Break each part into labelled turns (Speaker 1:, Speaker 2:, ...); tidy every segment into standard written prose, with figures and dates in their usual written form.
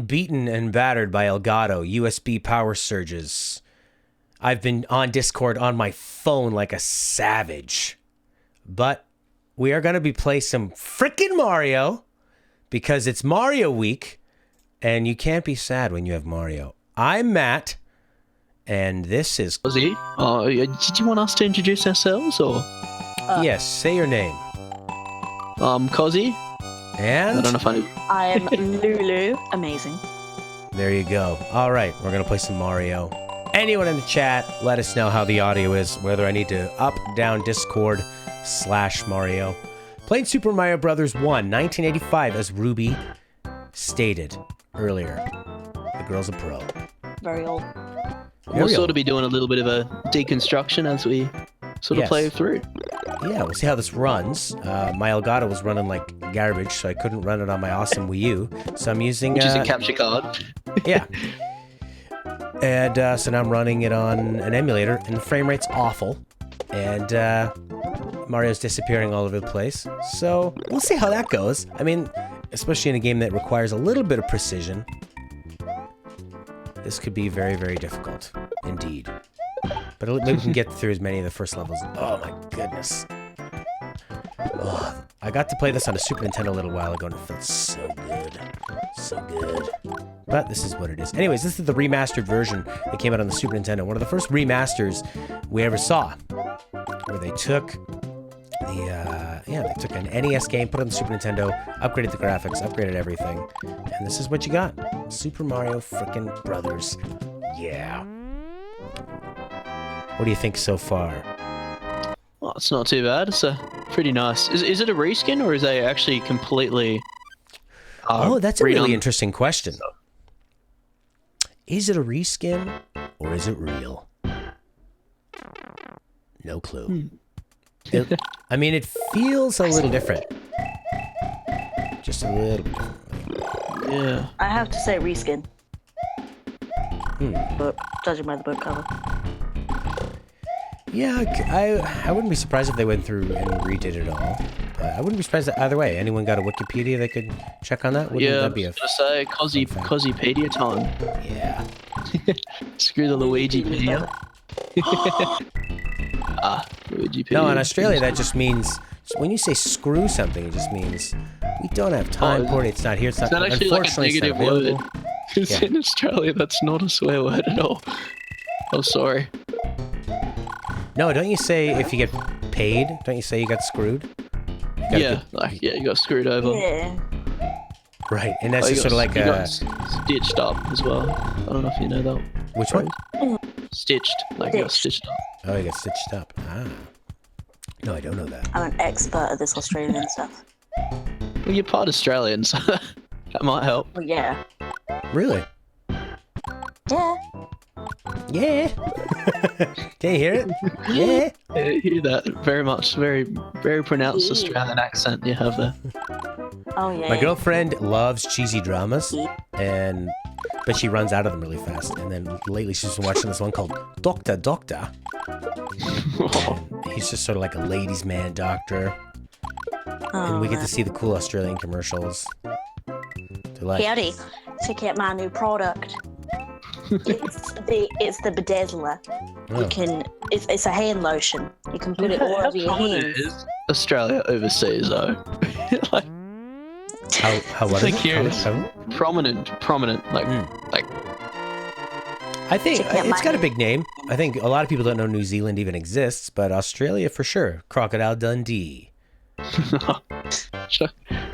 Speaker 1: Beaten and battered by Elgato, USB power surges. I've been on Discord on my phone like a savage. But we are going to be playing some frickin' Mario because it's Mario week and you can't be sad when you have Mario. I'm Matt and this is
Speaker 2: COZI. Did you want us to introduce ourselves or?
Speaker 1: Yes, say your name.
Speaker 2: COZI.
Speaker 1: And
Speaker 2: I don't know if
Speaker 3: I'm Lulu. Amazing.
Speaker 1: there you go. All right, we're going to play some Mario. Anyone in the chat, let us know how the audio is, whether I need to up, down, Discord, /Mario. Playing Super Mario Bros. 1, 1985, as Ruby stated earlier. The girl's a pro.
Speaker 3: Very old.
Speaker 2: we'll sort of be doing a little bit of a deconstruction as we sort of play through.
Speaker 1: Yeah, we'll see how this runs. My Elgato was running like garbage, so I couldn't run it on my awesome Wii U. So I'm using...
Speaker 2: Which is a capture card.
Speaker 1: Yeah. And so now I'm running it on an emulator, and the frame rate's awful. And Mario's disappearing all over the place. So we'll see how that goes. I mean, especially in a game that requires a little bit of precision. This could be very, very difficult. Indeed. But maybe we can get through as many of the first levels. Oh my goodness. Oh, I got to play this on a Super Nintendo a little while ago and it felt so good. So good. But this is what it is. Anyways, this is the remastered version that came out on the Super Nintendo. One of the first remasters we ever saw. Where they took they took an NES game, put it on the Super Nintendo, upgraded the graphics, upgraded everything. And this is what you got. Super Mario frickin' Brothers. Yeah. What do you think so far?
Speaker 2: Well, it's not too bad. It's pretty nice. Is it a reskin or is it actually completely...
Speaker 1: oh, that's a really interesting question. Is it a reskin or is it real? No clue. I mean, it feels a little different. Just a little bit different.
Speaker 2: Yeah.
Speaker 3: I have to say reskin. But judging by the book cover.
Speaker 1: Yeah, I wouldn't be surprised if they went through and redid it all. I wouldn't be surprised either way. Anyone got a Wikipedia they could check on that? Wouldn't that be
Speaker 2: I was going to say, COZIpedia time.
Speaker 1: Yeah.
Speaker 2: Screw the Luigipedia. Luigipedia.
Speaker 1: No, in Australia that just means, when you say screw something, it just means we don't have time for it, it's not here, it's not
Speaker 2: actually like a negative word. Because
Speaker 1: Yeah.
Speaker 2: in Australia, that's not a swear word at all. Oh, sorry.
Speaker 1: No, don't you say if you get paid, don't you say you got screwed? You
Speaker 2: got screwed over.
Speaker 3: Yeah.
Speaker 1: Right, and that's just sort of like
Speaker 2: you got stitched up as well. I don't know if you know that.
Speaker 1: Which one?
Speaker 2: Stitched. Like you got stitched up.
Speaker 1: Oh, you got stitched up. Ah. No, I don't know that.
Speaker 3: I'm an expert at this Australian stuff.
Speaker 2: Well, you're part Australian, so that might help.
Speaker 3: Well, yeah.
Speaker 1: Really?
Speaker 3: Yeah.
Speaker 1: Yeah. Can you hear it? Yeah.
Speaker 2: I hear that very much. Very, very pronounced Australian accent you have there.
Speaker 3: Oh, yeah.
Speaker 1: My girlfriend loves cheesy dramas, but she runs out of them really fast. And then lately she's been watching this one called Doctor Doctor. And he's just sort of like a ladies' man doctor. And we get to see the cool Australian commercials.
Speaker 3: Howdy. Check out my new product. It's the bedazzler.
Speaker 1: Oh.
Speaker 3: You can. It's a hand lotion. You can put it all over your hands.
Speaker 2: Is Australia overseas though? Like,
Speaker 1: How what is it? How-
Speaker 2: prominent. Like.
Speaker 1: I think
Speaker 3: Check out
Speaker 1: it's got a
Speaker 3: my-
Speaker 1: big name. I think a lot of people don't know New Zealand even exists, but Australia for sure. Crocodile Dundee.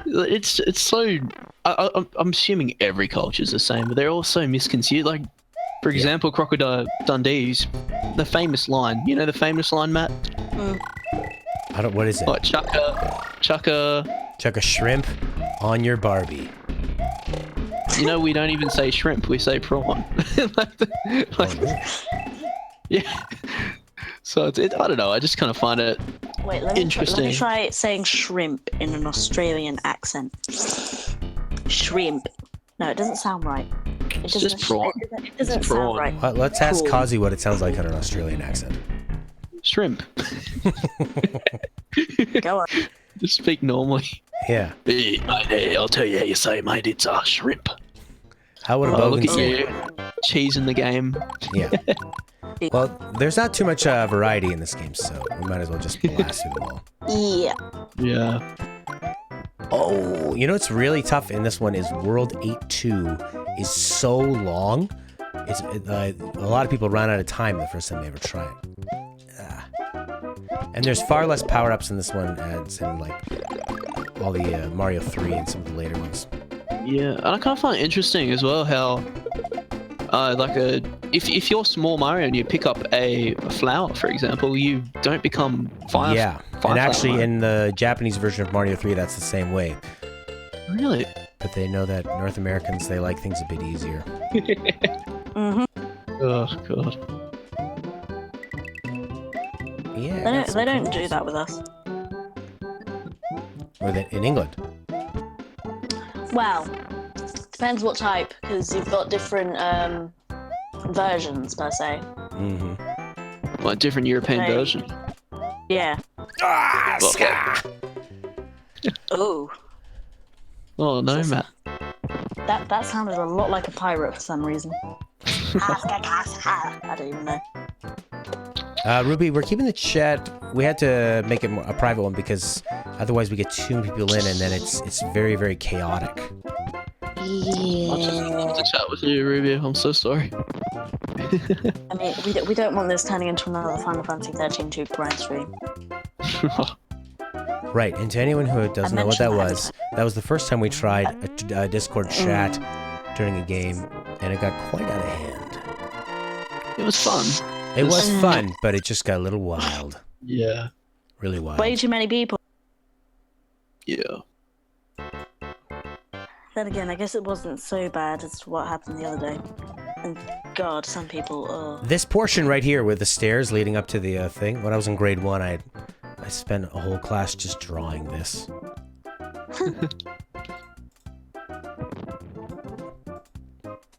Speaker 2: It's so. I'm assuming every culture is the same, but they're all so misconceived. Like, for example, Crocodile Dundee's the famous line. You know the famous line, Matt?
Speaker 1: What is it?
Speaker 2: Like chuck
Speaker 1: Chuck a shrimp on your Barbie.
Speaker 2: You know, we don't even say shrimp, we say prawn. Yeah. So I don't know, I just kind of find it
Speaker 3: Wait, let me
Speaker 2: interesting.
Speaker 3: try saying shrimp in an Australian accent. Shrimp. No, it doesn't sound right.
Speaker 2: It's just prawn.
Speaker 3: It doesn't sound right.
Speaker 1: Well, let's ask
Speaker 3: Cool.
Speaker 1: COZI what it sounds like in an Australian accent.
Speaker 2: Shrimp.
Speaker 3: Go on.
Speaker 2: Just speak normally.
Speaker 1: Yeah.
Speaker 2: Hey, mate, I'll tell you how you say, mate, it's a shrimp.
Speaker 1: How would a
Speaker 2: Oh, look
Speaker 1: bogan
Speaker 2: at
Speaker 1: say?
Speaker 2: you, cheesing the game.
Speaker 1: Yeah. Well, there's not too much variety in this game, so we might as well just blast through them all.
Speaker 3: Yeah.
Speaker 2: Yeah.
Speaker 1: Oh, you know what's really tough in this one is World 8-2 is so long. A lot of people run out of time the first time they ever try it. And there's far less power-ups in this one as in like all the Mario 3 and some of the later ones.
Speaker 2: Yeah, and I kind of find it interesting as well how, if you're small Mario and you pick up a flower, for example, you don't become fire.
Speaker 1: Yeah, and actually in the Japanese version of Mario 3, that's the same way.
Speaker 2: Really?
Speaker 1: But they know that North Americans, they like things a bit easier.
Speaker 3: Mm-hmm.
Speaker 2: Oh god.
Speaker 1: Yeah.
Speaker 3: They don't do that with us.
Speaker 1: Or in England.
Speaker 3: Well, depends what type, because you've got different versions per se.
Speaker 1: Mm-hmm.
Speaker 2: Like different European
Speaker 3: Right.
Speaker 2: version.
Speaker 3: Yeah.
Speaker 1: Ah, ska!
Speaker 3: Oh,
Speaker 2: Oh no, Matt.
Speaker 3: that sounded a lot like a pirate for some reason. I don't even know.
Speaker 1: Ruby, we're keeping the chat. We had to make it a private one because otherwise we get too many people in, and then it's very, very chaotic.
Speaker 2: I'll
Speaker 3: Yeah.
Speaker 2: just chat with you, Ruby. I'm so sorry.
Speaker 3: I mean, we don't want this turning into another Final Fantasy 13 2 grind stream.
Speaker 1: Right, and to anyone who doesn't know what that
Speaker 3: mentioned
Speaker 1: was the first time we tried a Discord chat during a game, and it got quite out of hand.
Speaker 2: It was fun.
Speaker 1: It was fun, but it just got a little wild.
Speaker 2: Yeah.
Speaker 1: Really wild.
Speaker 3: Way too many people.
Speaker 2: Yeah.
Speaker 3: Then again, I guess it wasn't so bad as to what happened the other day. And God, some people. Oh.
Speaker 1: This portion right here with the stairs leading up to the thing, when I was in grade 1, I spent a whole class just drawing this.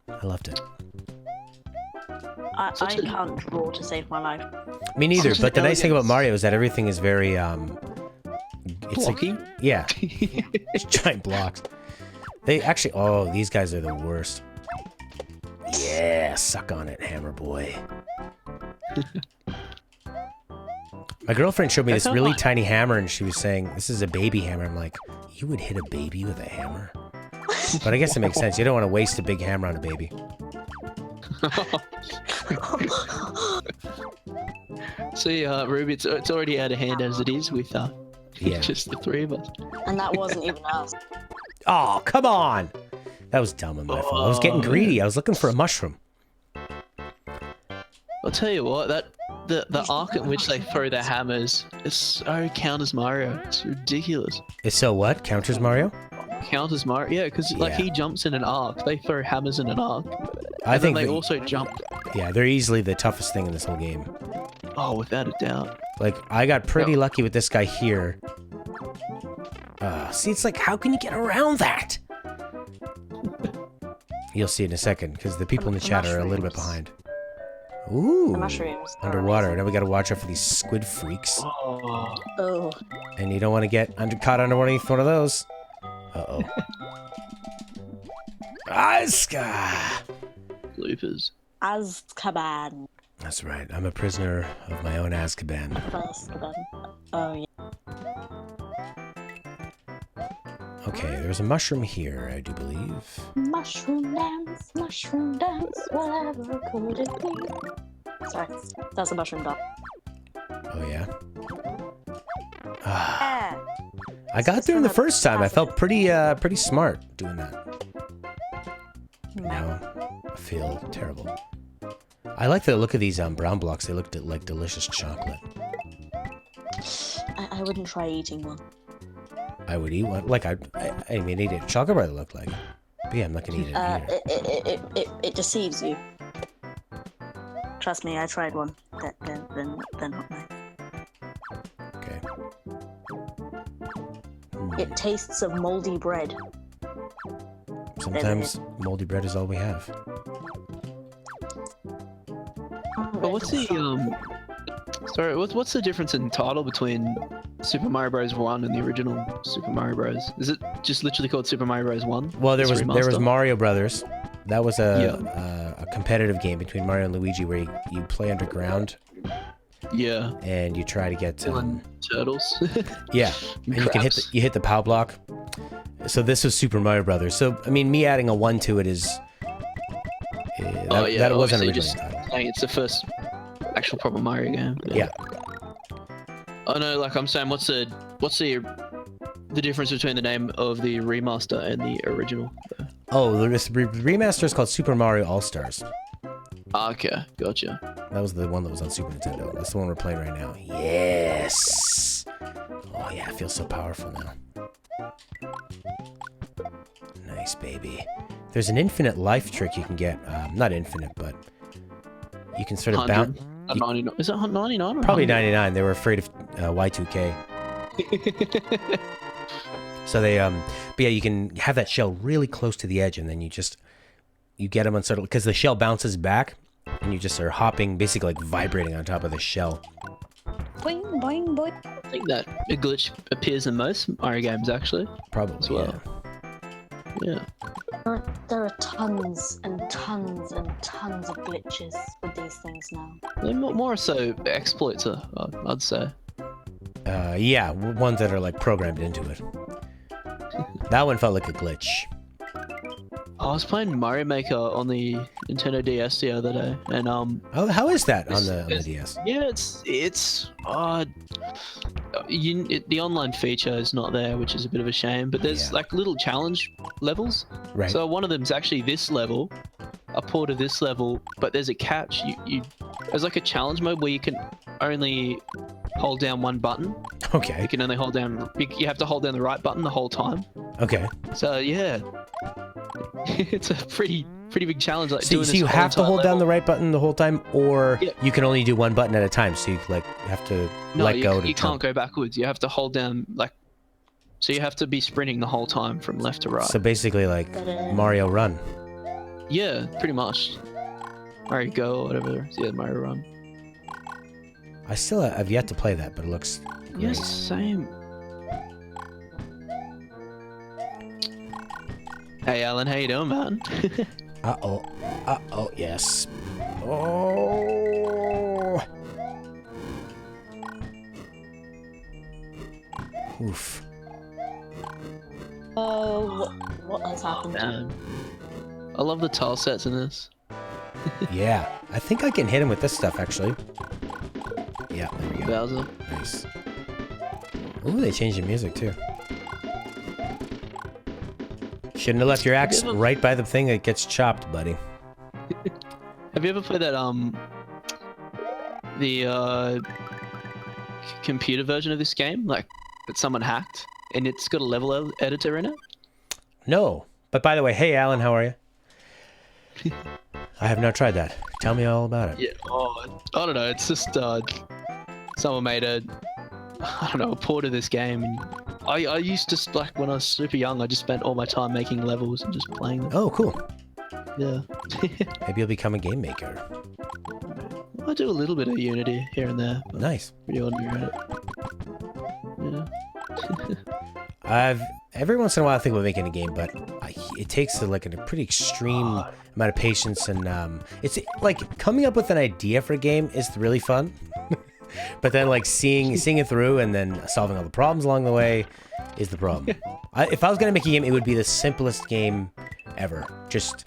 Speaker 1: I loved it.
Speaker 3: I can't draw to save my life.
Speaker 1: Me neither, but the nice thing about
Speaker 2: elegance.
Speaker 1: Mario is that everything is very, it's
Speaker 2: Blocky?
Speaker 1: like, yeah, it's giant blocks. They actually, oh, these guys are the worst. Yeah, suck on it, hammer boy. My girlfriend showed me this really tiny hammer, and she was saying, this is a baby hammer. I'm like, you would hit a baby with a hammer? But I guess it makes sense. You don't want to waste a big hammer on a baby.
Speaker 2: See, Ruby, it's already out of hand as it is with
Speaker 1: Yeah.
Speaker 2: just the three of us.
Speaker 3: And that wasn't even us.
Speaker 1: Oh, come on! That was dumb on my fault. I was getting greedy. I was looking for a mushroom.
Speaker 2: I'll tell you what, the arc in which they throw their hammers is so counters Mario. It's ridiculous.
Speaker 1: It's so what? Counters Mario?
Speaker 2: Counters Mario, yeah, because like
Speaker 1: Yeah.
Speaker 2: he jumps in an arc. They throw hammers in an arc.
Speaker 1: I
Speaker 2: And
Speaker 1: think
Speaker 2: then they
Speaker 1: that-
Speaker 2: also jump.
Speaker 1: yeah, they're easily the toughest thing in this whole game.
Speaker 2: Oh, without a doubt.
Speaker 1: Like, I got pretty lucky with this guy here. See, it's like, how can you get around that? You'll see in a second, because the people in the chat are a little bit behind. Ooh,
Speaker 3: The mushrooms. are
Speaker 1: underwater.
Speaker 3: amazing.
Speaker 1: Now we gotta watch out for these squid freaks.
Speaker 2: Oh,
Speaker 3: Oh.
Speaker 1: And you don't want to get caught underneath one of those. Uh-oh. Aska!
Speaker 2: bloopers.
Speaker 3: Azkaban.
Speaker 1: That's right. I'm a prisoner of my own Azkaban.
Speaker 3: Azkaban. Oh, yeah.
Speaker 1: Okay, there's a mushroom here, I do believe.
Speaker 3: Mushroom dance, whatever could it be? Sorry, that's a mushroom dog.
Speaker 1: Oh, yeah? Ah,
Speaker 3: Yeah.
Speaker 1: I got there in the first time. I felt pretty smart doing that. Now, I feel terrible. I like the look of these brown blocks. They look like delicious chocolate.
Speaker 3: I wouldn't try eating one.
Speaker 1: I would eat one. Like, I mean, eat a chocolate bar that looked like it. But yeah, I'm not gonna eat it either.
Speaker 3: It deceives you. Trust me, I tried one. They're not nice.
Speaker 1: Okay.
Speaker 3: It tastes of moldy bread.
Speaker 1: Sometimes moldy bread is all we have.
Speaker 2: But what's the sorry, what's the difference in title between Super Mario Bros. 1 and the original Super Mario Bros? Is it just literally called Super Mario Bros. 1?
Speaker 1: Well, there
Speaker 2: This
Speaker 1: was
Speaker 2: remaster?
Speaker 1: Mario Brothers, That was a competitive game between Mario and Luigi where you play underground.
Speaker 2: Yeah.
Speaker 1: And you try to get
Speaker 2: turtles.
Speaker 1: Yeah, and you hit the POW block. So this was Super Mario Brothers. So I mean, me adding a 1 to it is that wasn't originally
Speaker 2: just saying it's the first actual proper Mario game.
Speaker 1: Yeah.
Speaker 2: I know, like I'm saying, what's the difference between the name of the remaster and the original?
Speaker 1: Oh, the remaster is called Super Mario All Stars.
Speaker 2: Okay, gotcha.
Speaker 1: That was the one that was on Super Nintendo. That's the one we're playing right now. Yes! Oh yeah, it feels so powerful now. Nice, baby. There's an infinite life trick you can get. Not infinite, but you can sort of bounce.
Speaker 2: 99. Is it 99 or
Speaker 1: probably
Speaker 2: 100?
Speaker 1: 99. They were afraid of Y2K. So they, but yeah, you can have that shell really close to the edge, and then you get them on sort of, because the shell bounces back, and you just are hopping, basically like vibrating on top of the shell.
Speaker 3: Boing, boing, boing.
Speaker 2: I think that a glitch appears in most Mario games, actually.
Speaker 1: Probably,
Speaker 2: as well. Yeah.
Speaker 3: There are tons and tons and tons of glitches with these things now.
Speaker 2: They're more so exploits, I'd say.
Speaker 1: Yeah, ones that are like programmed into it. That one felt like a glitch.
Speaker 2: I was playing Mario Maker on the Nintendo DS the other day, and
Speaker 1: Oh, how is that on the DS?
Speaker 2: Yeah, it's the online feature is not there, which is a bit of a shame. But there's like little challenge levels.
Speaker 1: Right.
Speaker 2: So one of them's actually this level, a port of this level, but there's a catch. There's like a challenge mode where you can only hold down one button.
Speaker 1: Okay.
Speaker 2: You can only hold down. You have to hold down the right button the whole time.
Speaker 1: Okay.
Speaker 2: So yeah, it's a pretty big challenge. Like
Speaker 1: so you have to hold down the right button the whole time, or you can only do one button at a time. So you have to let go.
Speaker 2: You can't go backwards. You have to hold down so you have to be sprinting the whole time from left to right.
Speaker 1: So basically, like Mario Run.
Speaker 2: Yeah, pretty much. Mario Go or whatever. Yeah, Mario Run.
Speaker 1: I still have yet to play that, but it looks great.
Speaker 2: Yes, same. Hey Alan, how you doing, man?
Speaker 1: Uh-oh, yes. Oh. Oof.
Speaker 3: Oh, what has happened?
Speaker 2: Man. I love the tile sets in this.
Speaker 1: Yeah, I think I can hit him with this stuff, actually. Yeah, there we go.
Speaker 2: Bowser.
Speaker 1: Nice. Ooh, they changed the music, too. Shouldn't have left your axe right by the thing that gets chopped, buddy.
Speaker 2: Have you ever played that, the, computer version of this game? Like, that someone hacked, and it's got a level editor in it?
Speaker 1: No. But by the way, hey, Alan, how are you? I have not tried that. Tell me all about it.
Speaker 2: Yeah, I don't know, it's just, someone made a port of this game, and I used to, like, when I was super young, I just spent all my time making levels and just playing them.
Speaker 1: Oh, cool.
Speaker 2: Yeah.
Speaker 1: Maybe you'll become a game maker.
Speaker 2: I do a little bit of Unity here and there.
Speaker 1: Nice.
Speaker 2: Pretty ordinary at it. Yeah.
Speaker 1: Every once in a while I think about making a game, but it takes a pretty extreme amount of patience, and it's like coming up with an idea for a game is really fun. But then, like, seeing it through and then solving all the problems along the way is the problem. If I was gonna make a game, it would be the simplest game ever. Just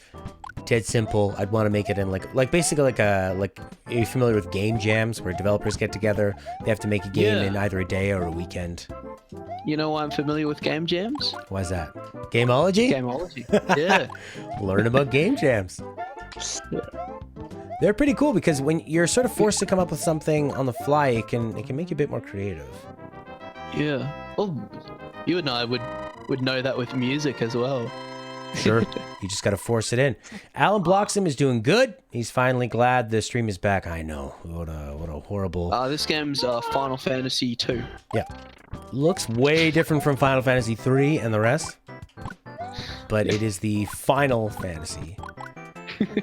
Speaker 1: dead simple. I'd want to make it in basically are you familiar with game jams where developers get together? They have to make a game in either a day or a weekend.
Speaker 2: You know why I'm familiar with game jams?
Speaker 1: Why is that? Gameology?
Speaker 2: Gameology. Yeah.
Speaker 1: Learn about game jams.
Speaker 2: Yeah.
Speaker 1: They're pretty cool because when you're sort of forced to come up with something on the fly, it can make you a bit more creative.
Speaker 2: Yeah. Well, you and I would know that with music as well.
Speaker 1: Sure. You just got to force it in. Alan Bloxham is doing good. He's finally glad the stream is back. I know. What a horrible...
Speaker 2: This game's Final Fantasy 2.
Speaker 1: Yeah. Looks way different from Final Fantasy 3 and the rest. But it is the Final Fantasy.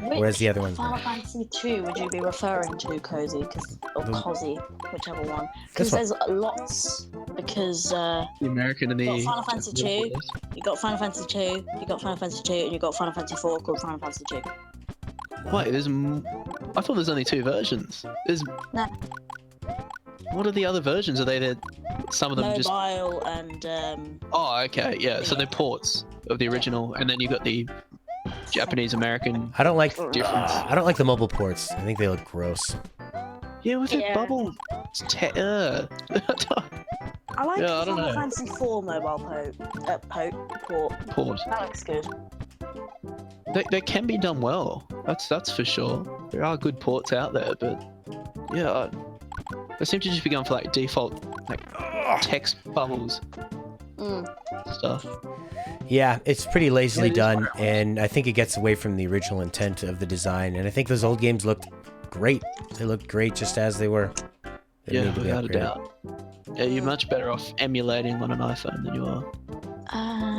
Speaker 1: Whereas the other ones...
Speaker 3: Final Fantasy 2 would you be referring to, COZI? Or COZI, whichever one. Because there's lots because
Speaker 2: The American and
Speaker 3: you
Speaker 2: the.
Speaker 3: got Final Fantasy 2, you got Final Fantasy 2, you got Final Fantasy 2, and you got Final Fantasy 4 called Final Fantasy 2.
Speaker 2: Wait, I thought there's only 2 versions. There's.
Speaker 3: No.
Speaker 2: What are the other versions? Are they the? Some of them just.
Speaker 3: Mobile and
Speaker 2: Oh, okay, yeah. So they're ports of the original, and then you got the Japanese American.
Speaker 1: I don't like
Speaker 2: Difference.
Speaker 1: I don't like the mobile ports. I think they look gross.
Speaker 2: Yeah, with the
Speaker 3: Yeah.
Speaker 2: bubble.
Speaker 3: I like
Speaker 2: Yeah, I don't
Speaker 3: Final
Speaker 2: know.
Speaker 3: Fantasy 4 mobile port.
Speaker 2: Port.
Speaker 3: That looks good.
Speaker 2: They can be done well. That's for sure. There are good ports out there, but yeah, they seem to just be going for like default like text bubbles stuff.
Speaker 1: Yeah, it's pretty lazily
Speaker 2: it is
Speaker 1: done,
Speaker 2: quite
Speaker 1: and I think it gets away from the original intent of the design. And I think those old games looked great. They looked great just as they were. They didn't
Speaker 2: Yeah,
Speaker 1: need to be
Speaker 2: without a
Speaker 1: upgraded.
Speaker 2: doubt. Yeah, you're much better off emulating on an iPhone than you are.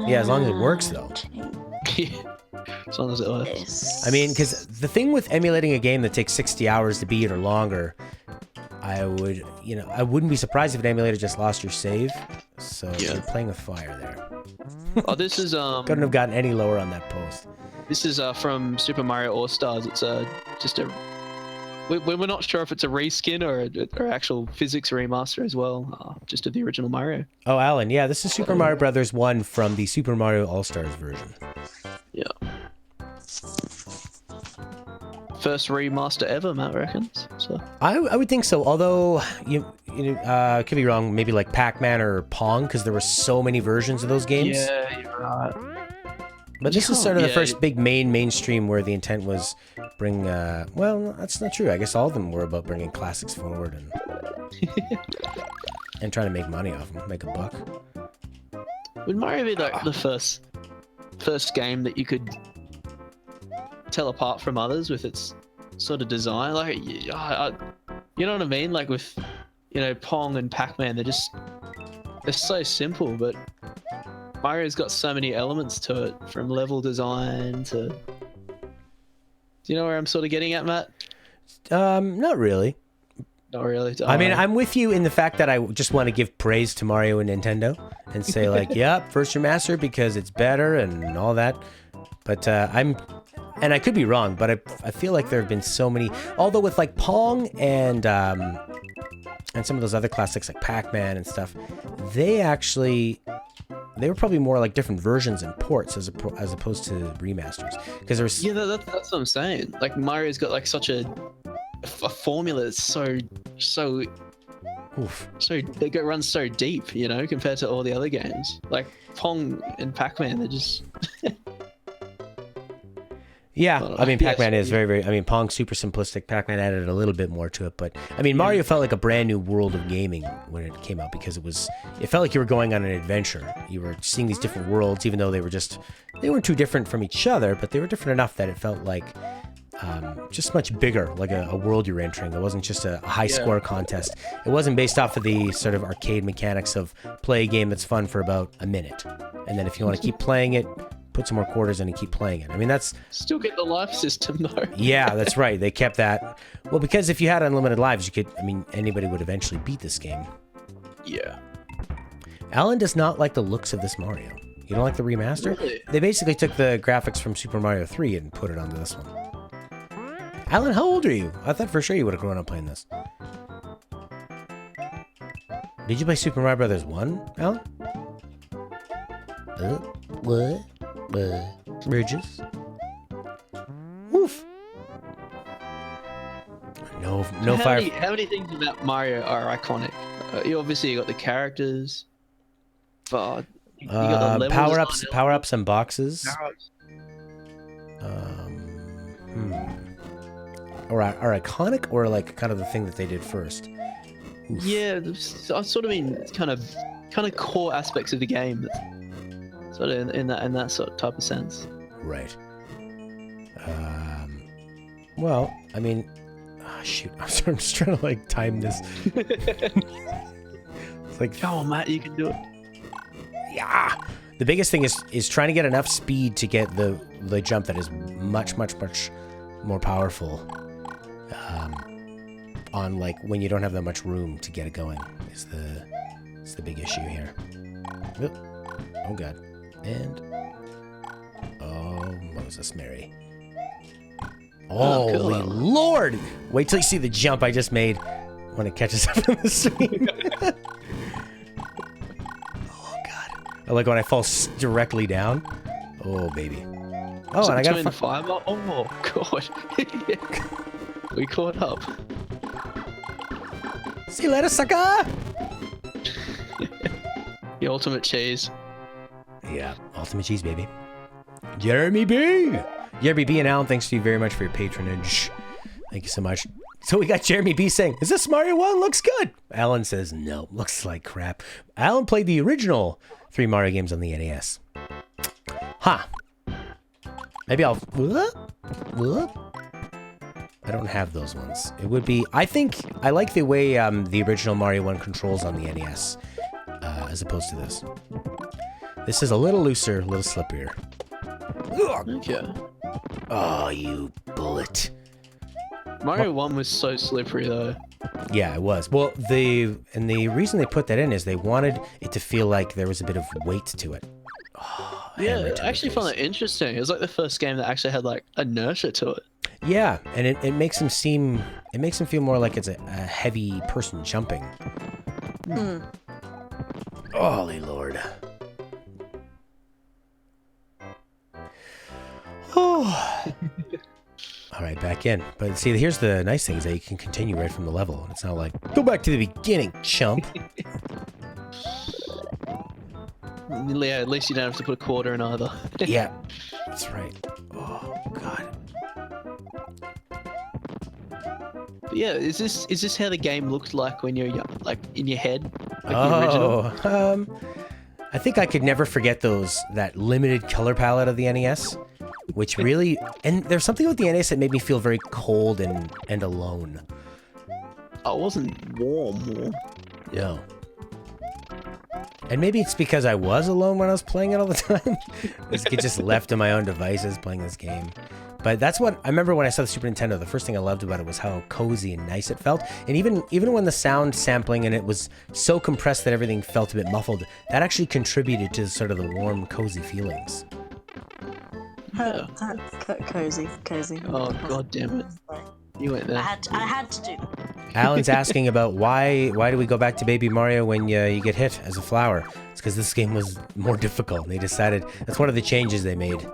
Speaker 1: Yeah, as long as it works, though.
Speaker 2: As long as it works.
Speaker 1: I mean, because the thing with emulating a game that takes 60 hours to beat or longer, I wouldn't be surprised if an emulator just lost your save. So
Speaker 2: Yeah.
Speaker 1: you're playing with fire there.
Speaker 2: Oh, this is
Speaker 1: Couldn't have gotten any lower on that post.
Speaker 2: This is from Super Mario All Stars. It's just a. We're not sure if it's a reskin or actual physics remaster as well, just of the original Mario.
Speaker 1: Oh, Alan, yeah, this is Super Mario Brothers 1 from the Super Mario All-Stars version.
Speaker 2: Yeah. First remaster ever, Matt reckons. So.
Speaker 1: I would think so, although I could be wrong. Maybe like Pac-Man or Pong, because there were so many versions of those games.
Speaker 2: Yeah, you're right.
Speaker 1: But this is sort of the
Speaker 2: Yeah,
Speaker 1: first big mainstream where the intent was bring. Well, that's not true. I guess all of them were about bringing classics forward and trying to make money off them, make a buck.
Speaker 2: Would Mario be like the first game that you could tell apart from others with its sort of design? Like, you know what I mean? Like with, Pong and Pac-Man, they're so simple, but Mario's got so many elements to it, from level design to. Do you know where I'm sort of getting at, Matt?
Speaker 1: Not really.
Speaker 2: Not really.
Speaker 1: I mean, I'm with you in the fact that I just want to give praise to Mario and Nintendo and say like, yep, first remaster because it's better and all that. But and I could be wrong, but I feel like there have been so many. Although with like Pong and some of those other classics like Pac-Man and stuff, they were probably more like different versions and ports as opposed to remasters. Because there was
Speaker 2: that's what I'm saying. Like Mario's got like such a formula that's so
Speaker 1: oof.
Speaker 2: they run so deep, compared to all the other games. Like Pong and Pac-Man, they're just.
Speaker 1: Yeah, I mean,
Speaker 2: Yes.
Speaker 1: Pac-Man is very, very... I mean, Pong's super simplistic. Pac-Man added a little bit more to it. But, I mean, Mario felt like a brand new world of gaming when it came out because it felt like you were going on an adventure. You were seeing these different worlds, even though they weren't too different from each other, but they were different enough that it felt like just much bigger, like a world you're entering. It wasn't just a high-score contest. It wasn't based off of the sort of arcade mechanics of play a game that's fun for about a minute. And then if you want to keep playing it, put some more quarters in and keep playing it. I mean, that's...
Speaker 2: Still get the life system, though.
Speaker 1: Yeah, that's right. They kept that. Well, because if you had unlimited lives, anybody would eventually beat this game.
Speaker 2: Yeah.
Speaker 1: Alan does not like the looks of this Mario. You don't like the remaster?
Speaker 2: Really?
Speaker 1: They basically took the graphics from Super Mario 3 and put it onto this one. Alan, how old are you? I thought for sure you would have grown up playing this. Did you play Super Mario Brothers 1, Alan? What? Bridges? Woof. No fire.
Speaker 2: How many things about Mario are iconic? You got the characters, but you got the level
Speaker 1: Power ups and boxes.
Speaker 2: Power-ups.
Speaker 1: Or are iconic, or like kind of the thing that they did first. Oof.
Speaker 2: Yeah, I sort of mean kind of core aspects of the game. Sort of in that sort of type of sense.
Speaker 1: Right. Well, I mean, shoot, I'm just trying to like time this. It's like,
Speaker 2: Come on, Matt, you can do it.
Speaker 1: yeah. The biggest thing is trying to get enough speed to get the jump that is much more powerful. On like when you don't have that much room to get it going is It's the big issue here. Oh god. And oh Moses Mary. Holy
Speaker 2: cool.
Speaker 1: Lord! Wait till you see the jump I just made when it catches up in the stream. Oh god. I like when I fall directly down. Oh baby. Oh, and I got
Speaker 2: the fiber. Oh god. We caught up.
Speaker 1: See you later, sucker!
Speaker 2: The ultimate cheese.
Speaker 1: Yeah, ultimate cheese, baby. Jeremy B! Jeremy B and Alan, thanks to you very much for your patronage. Thank you so much. So we got Jeremy B saying, is this Mario 1? Looks good. Alan says, no, looks like crap. Alan played the original 3 Mario games on the NES. Huh. Maybe I'll... I don't have those ones. It would be... I think I like the way the original Mario 1 controls on the NES as opposed to this. This is a little looser, a little slippier.
Speaker 2: Okay.
Speaker 1: Oh, you bullet.
Speaker 2: Mario 1 was so slippery though.
Speaker 1: Yeah, it was. Well, the reason they put that in is they wanted it to feel like there was a bit of weight to it. Oh,
Speaker 2: Yeah, I actually found that interesting. It was like the first game that actually had like inertia to it.
Speaker 1: Yeah, and it makes him seem... It makes him feel more like it's a heavy person jumping. Holy Lord. Oh. All right, back in. But see, here's the nice thing is that you can continue right from the level. And it's not like, go back to the beginning, chump.
Speaker 2: Yeah, at least you don't have to put a quarter in either.
Speaker 1: Yeah, that's right. Oh, God.
Speaker 2: But yeah, is this how the game looked like when you're young, like in your head, like the original?
Speaker 1: I think I could never forget that limited color palette of the NES, which really, and there's something about the NES that made me feel very cold and alone.
Speaker 2: Oh, it wasn't warm.
Speaker 1: No. And maybe it's because I was alone when I was playing it all the time. This kid just left on my own devices playing this game. But that's what I remember when I saw the Super Nintendo. The first thing I loved about it was how cozy and nice it felt. And even when the sound sampling and it was so compressed that everything felt a bit muffled, that actually contributed to sort of the warm, cozy feelings.
Speaker 2: Yeah.
Speaker 3: Cozy.
Speaker 2: Oh god damn it! You went there.
Speaker 3: I had to do that.
Speaker 1: Alan's asking about why do we go back to Baby Mario when you get hit as a flower? It's because this game was more difficult. They decided that's one of the changes they made.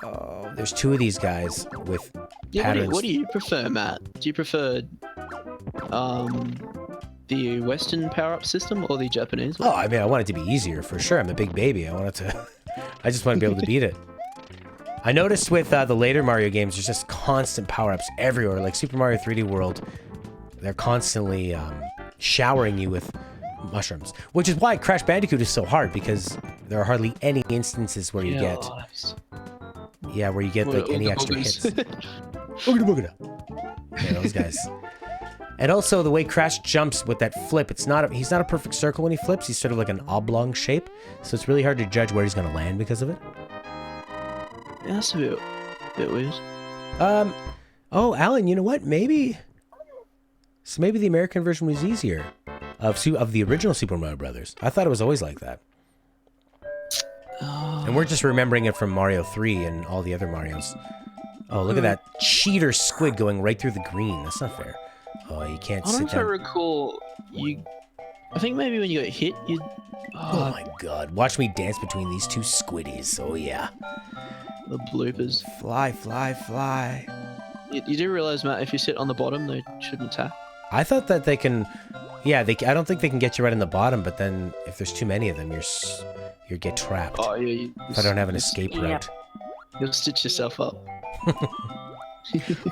Speaker 1: Oh, there's 2 of these guys with patterns.
Speaker 2: What do you prefer, Matt? Do you prefer the Western power-up system or the Japanese one?
Speaker 1: Oh, I mean, I want it to be easier for sure. I'm a big baby. I just want to be able to beat it. I noticed with the later Mario games, there's just constant power-ups everywhere. Like Super Mario 3D World, they're constantly showering you with mushrooms. Which is why Crash Bandicoot is so hard, because there are hardly any instances where you get... Yeah, where you get like any extra hits. Boogada boogada. Yeah, those guys. And also the way Crash jumps with that flip, he's not a perfect circle when he flips. He's sort of like an oblong shape, so it's really hard to judge where he's going to land because of it.
Speaker 2: Yeah, that's a bit weird.
Speaker 1: Oh, Alan, you know what? Maybe the American version was easier of the original Super Mario Brothers. I thought it was always like that. And we're just remembering it from Mario 3 and all the other Marios. Oh, look at that cheater squid going right through the green. That's not fair. Oh, you can't sit down.
Speaker 2: I don't know if I recall you... I think maybe when you got hit, you...
Speaker 1: Oh my god. Watch me dance between these 2 squiddies. Oh yeah.
Speaker 2: The bloopers.
Speaker 1: Fly, fly, fly.
Speaker 2: You do realize, Matt, if you sit on the bottom, they shouldn't attack.
Speaker 1: I thought that they can... Yeah, I don't think they can get you right in the bottom, but then if there's too many of them, you get trapped.
Speaker 2: Oh, yeah.
Speaker 1: If I don't have an escape route.
Speaker 2: You'll stitch yourself up.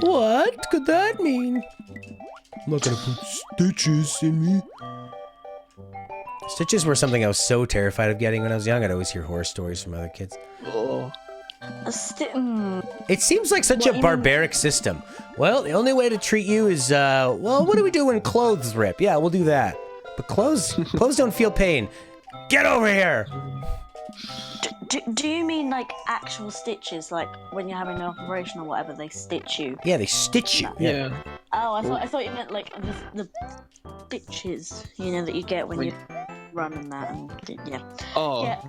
Speaker 1: What could that mean? I'm not gonna put stitches in me. Stitches were something I was so terrified of getting when I was young. I'd always hear horror stories from other kids.
Speaker 2: Oh.
Speaker 1: It seems like such a barbaric system. Well, the only way to treat you is, well, what do we do when clothes rip? Yeah, we'll do that. But clothes don't feel pain. Get over here!
Speaker 3: Do you mean like actual stitches, like when you're having an operation or whatever, they stitch you?
Speaker 1: Yeah, they stitch you.
Speaker 2: Yeah.
Speaker 3: Oh, I thought you meant like the bitches, you know, that you get when you run and that, and yeah.
Speaker 2: Oh,
Speaker 3: Yeah,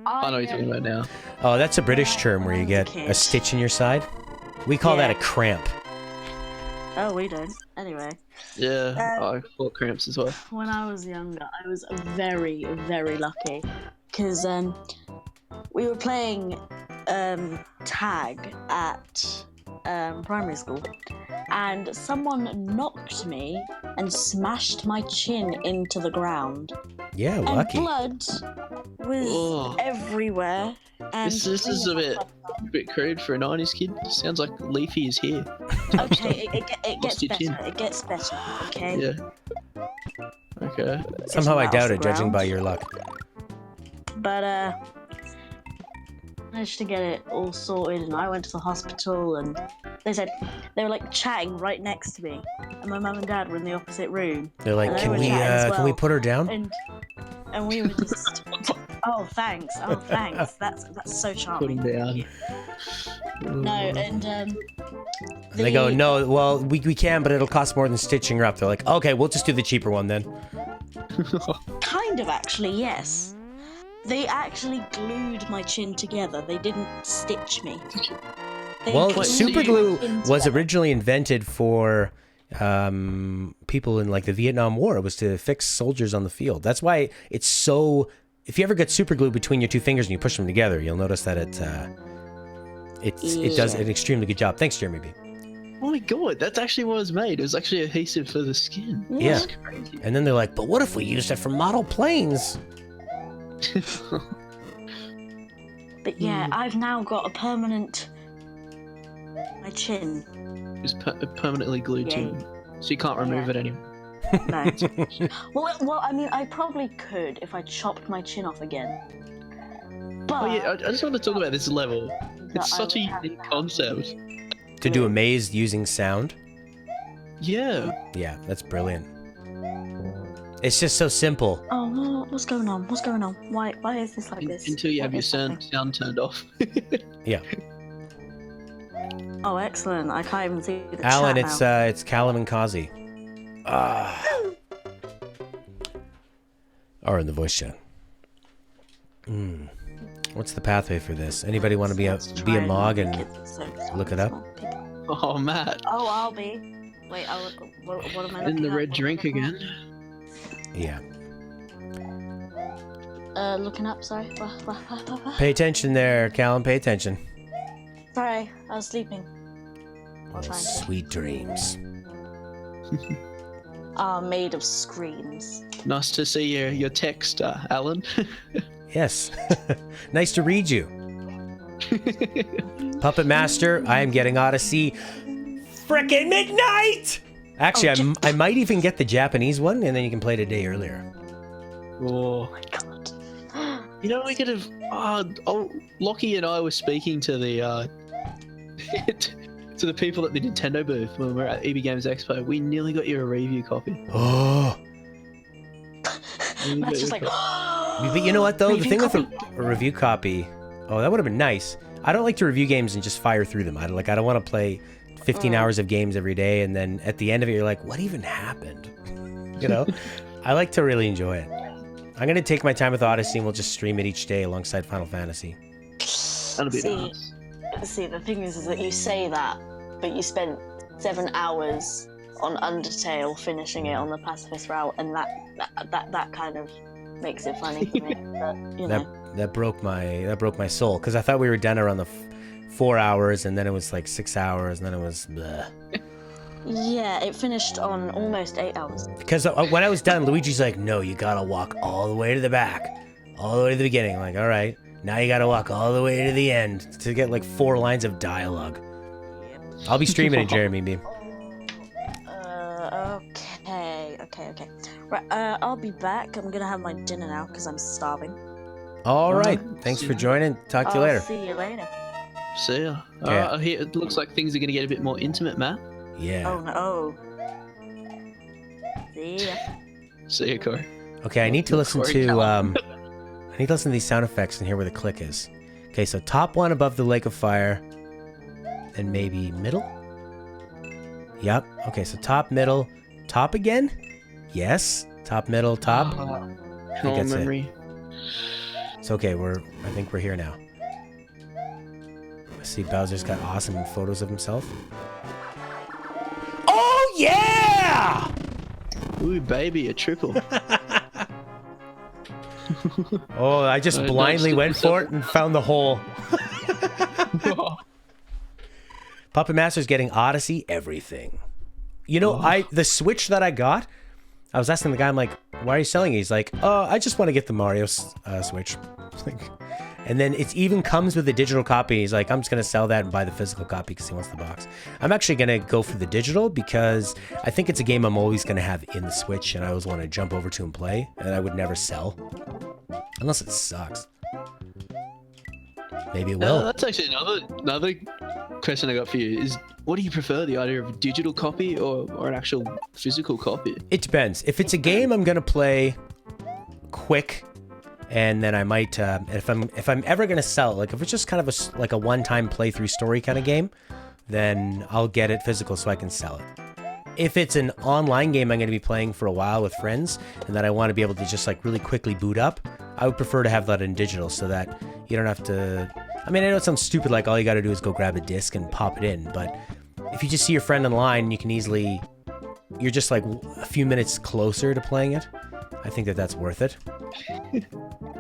Speaker 2: I know what you're talking about now.
Speaker 1: Oh, that's a British term where
Speaker 3: when
Speaker 1: you
Speaker 3: I was a
Speaker 1: get a
Speaker 3: kid.
Speaker 1: stitch in your side. We call that a
Speaker 3: Yeah.
Speaker 1: cramp.
Speaker 3: Oh, we don't. Anyway,
Speaker 2: Yeah,
Speaker 3: Um,
Speaker 2: I caught cramps as well.
Speaker 3: when I was younger, I was very, very lucky because we were playing tag at primary school, and someone knocked me and smashed my chin into the ground,
Speaker 1: Yeah,
Speaker 3: and
Speaker 1: lucky.
Speaker 3: blood was
Speaker 2: Oh.
Speaker 3: everywhere. And
Speaker 2: This is a bit crude for a 90s kid. Sounds like Leafy is here.
Speaker 3: okay, it gets
Speaker 2: Lost your chin.
Speaker 3: better. It gets better. Okay.
Speaker 2: Yeah. Okay.
Speaker 1: Somehow I
Speaker 3: It's
Speaker 1: doubt
Speaker 3: off
Speaker 1: it,
Speaker 3: the
Speaker 1: judging by
Speaker 3: ground.
Speaker 1: your luck.
Speaker 3: But managed to get it all sorted, and I went to the hospital, and they were like chatting right next to me, and my mum and dad were in the opposite room,
Speaker 1: They're like,
Speaker 3: and they
Speaker 1: can
Speaker 3: were
Speaker 1: we
Speaker 3: chatting as
Speaker 1: can we
Speaker 3: well.
Speaker 1: put her down?
Speaker 3: and we were just oh thanks that's so
Speaker 2: Put
Speaker 3: charming.
Speaker 2: him down.
Speaker 3: No, and
Speaker 1: And they go, no, well, we can, but it'll cost more than stitching her up. They're like, okay, we'll just do the cheaper one then.
Speaker 3: kind of actually, yes. They actually glued my chin together. They didn't stitch me. They
Speaker 1: Well,
Speaker 3: glued
Speaker 1: super
Speaker 3: my
Speaker 1: glue
Speaker 3: chin
Speaker 1: was
Speaker 3: together.
Speaker 1: originally invented for people in like the Vietnam War. It was to fix soldiers on the field. That's why it's so. If you ever get super glue between your two fingers and you push them together, you'll notice that it does an extremely good job. Thanks, Jeremy B.
Speaker 2: Oh my god, that's actually what it was made. It was actually adhesive for the skin.
Speaker 1: Yeah.
Speaker 2: That's crazy.
Speaker 1: And then they're like, but what if we used it for model planes?
Speaker 3: But yeah, I've now got a permanent. My chin.
Speaker 2: It's permanently glued to
Speaker 3: Yay.
Speaker 2: you, so you can't remove
Speaker 3: Yeah.
Speaker 2: it anymore.
Speaker 3: No. well, I mean, I probably could if I chopped my chin off again. But
Speaker 2: Oh yeah, I just want to talk about this level.
Speaker 3: that
Speaker 2: It's
Speaker 3: I
Speaker 2: such a
Speaker 3: would have
Speaker 2: unique
Speaker 3: now.
Speaker 2: concept.
Speaker 1: To do a maze using sound.
Speaker 2: Yeah.
Speaker 1: Yeah, that's brilliant. It's just so simple.
Speaker 3: Oh, what's going on? What's going on? Why is this like this?
Speaker 2: Until you have
Speaker 3: What
Speaker 2: your
Speaker 3: is happening?
Speaker 2: sound turned off.
Speaker 1: Yeah.
Speaker 3: Oh, excellent! I can't even see the
Speaker 1: Alan,
Speaker 3: chat now.
Speaker 1: it's Callum and COZI. Or in the voice chat. What's the pathway for this? Anybody want to be
Speaker 3: Let's
Speaker 1: a
Speaker 3: try
Speaker 1: Mog
Speaker 3: and
Speaker 1: and
Speaker 3: get so
Speaker 1: look it up?
Speaker 3: small people.
Speaker 2: Oh, Matt.
Speaker 3: Oh, I'll be. Wait, what am I looking
Speaker 2: In the
Speaker 3: up?
Speaker 2: red
Speaker 3: What am I
Speaker 2: drink
Speaker 3: looking
Speaker 2: again.
Speaker 1: Yeah.
Speaker 3: up? Looking up. Sorry. What?
Speaker 1: Pay attention there, Callum. Pay attention.
Speaker 3: Sorry, I was sleeping.
Speaker 1: Oh,
Speaker 3: trying to.
Speaker 1: sweet dreams.
Speaker 3: Are made of screams.
Speaker 2: Nice to see your text, Alan.
Speaker 1: Yes. Nice to read you. Puppet Master, I am getting Odyssey frickin' midnight! Actually, I might even get the Japanese one, and then you can play it a day earlier.
Speaker 2: Oh.
Speaker 3: Oh my god.
Speaker 2: You know, we could have. Lockie and I were speaking to the to the people at the Nintendo booth when we were at EB Games Expo. We nearly got you a review copy.
Speaker 1: Oh.
Speaker 3: That's just like.
Speaker 1: But you know what, though? The
Speaker 3: Review
Speaker 1: thing
Speaker 3: copy.
Speaker 1: with a review copy... Oh, that would have been nice. I don't like to review games and just fire through them. I don't want to play 15 hours of games every day, and then at the end of it, you're like, what even happened? You know? I like to really enjoy it. I'm going to take my time with Odyssey, and we'll just stream it each day alongside Final Fantasy.
Speaker 2: That'll be
Speaker 3: See,
Speaker 2: nice.
Speaker 3: See, the thing is that you say that, but you spent 7 hours on Undertale finishing it on the pacifist route, and that kind of makes it funny for me. But you know,
Speaker 1: That broke my soul, because I thought we were done around the 4 hours, and then it was like 6 hours, and then it was bleh.
Speaker 3: yeah, it finished on almost 8 hours.
Speaker 1: Because when I was done, Luigi's like, no, you gotta walk all the way to the back, all the way to the beginning. I'm like, all right, now you gotta walk all the way to the end to get like 4 lines of dialogue. I'll be streaming it, Jeremy B.
Speaker 3: Okay. Right, I'll be back. I'm gonna have my dinner now because I'm starving.
Speaker 1: All right, thanks for joining. Talk to you later.
Speaker 3: See you later.
Speaker 2: See ya.
Speaker 1: Okay.
Speaker 2: Here, it looks like things are going to get a bit more intimate, Matt.
Speaker 1: Yeah.
Speaker 3: Oh no. See ya.
Speaker 2: See ya, Corey.
Speaker 1: Okay, I need to listen
Speaker 2: Corey
Speaker 1: to
Speaker 2: Callum.
Speaker 1: I need to listen to these sound effects and hear where the click is. Okay, so top one above the lake of fire, and maybe middle. Yep. Okay, so top, middle, top again? Yes. Top, middle, top.
Speaker 2: All
Speaker 1: that's it.
Speaker 2: memory.
Speaker 1: It's okay, I think we're here now. I see Bowser's got awesome photos of himself. Oh yeah!
Speaker 2: Ooh, baby, a triple.
Speaker 1: Oh, I just blindly went for it and found the hole. Puppet Master's getting Odyssey everything. You know, the Switch that I got, I was asking the guy, I'm like, why are you selling it? He's like, I just want to get the Mario Switch. And then it even comes with a digital copy. He's like, I'm just going to sell that and buy the physical copy because he wants the box. I'm actually going to go for the digital because I think it's a game I'm always going to have in the Switch and I always want to jump over to and play, and I would never sell. Unless it sucks. Maybe it will.
Speaker 2: That's actually another question I got for you is, what do you prefer, the idea of a digital copy or an actual physical copy?
Speaker 1: It depends. If it's a game I'm going to play quick, and then I might, if I'm ever going to sell it, like if it's just kind of like a one-time playthrough story kind of game, then I'll get it physical so I can sell it. If it's an online game I'm going to be playing for a while with friends, and that I want to be able to just like really quickly boot up, I would prefer to have that in digital so that you don't have to... I mean, I know it sounds stupid, like all you got to do is go grab a disc and pop it in, but if you just see your friend online, you can easily... You're just like a few minutes closer to playing it. I think that's worth it.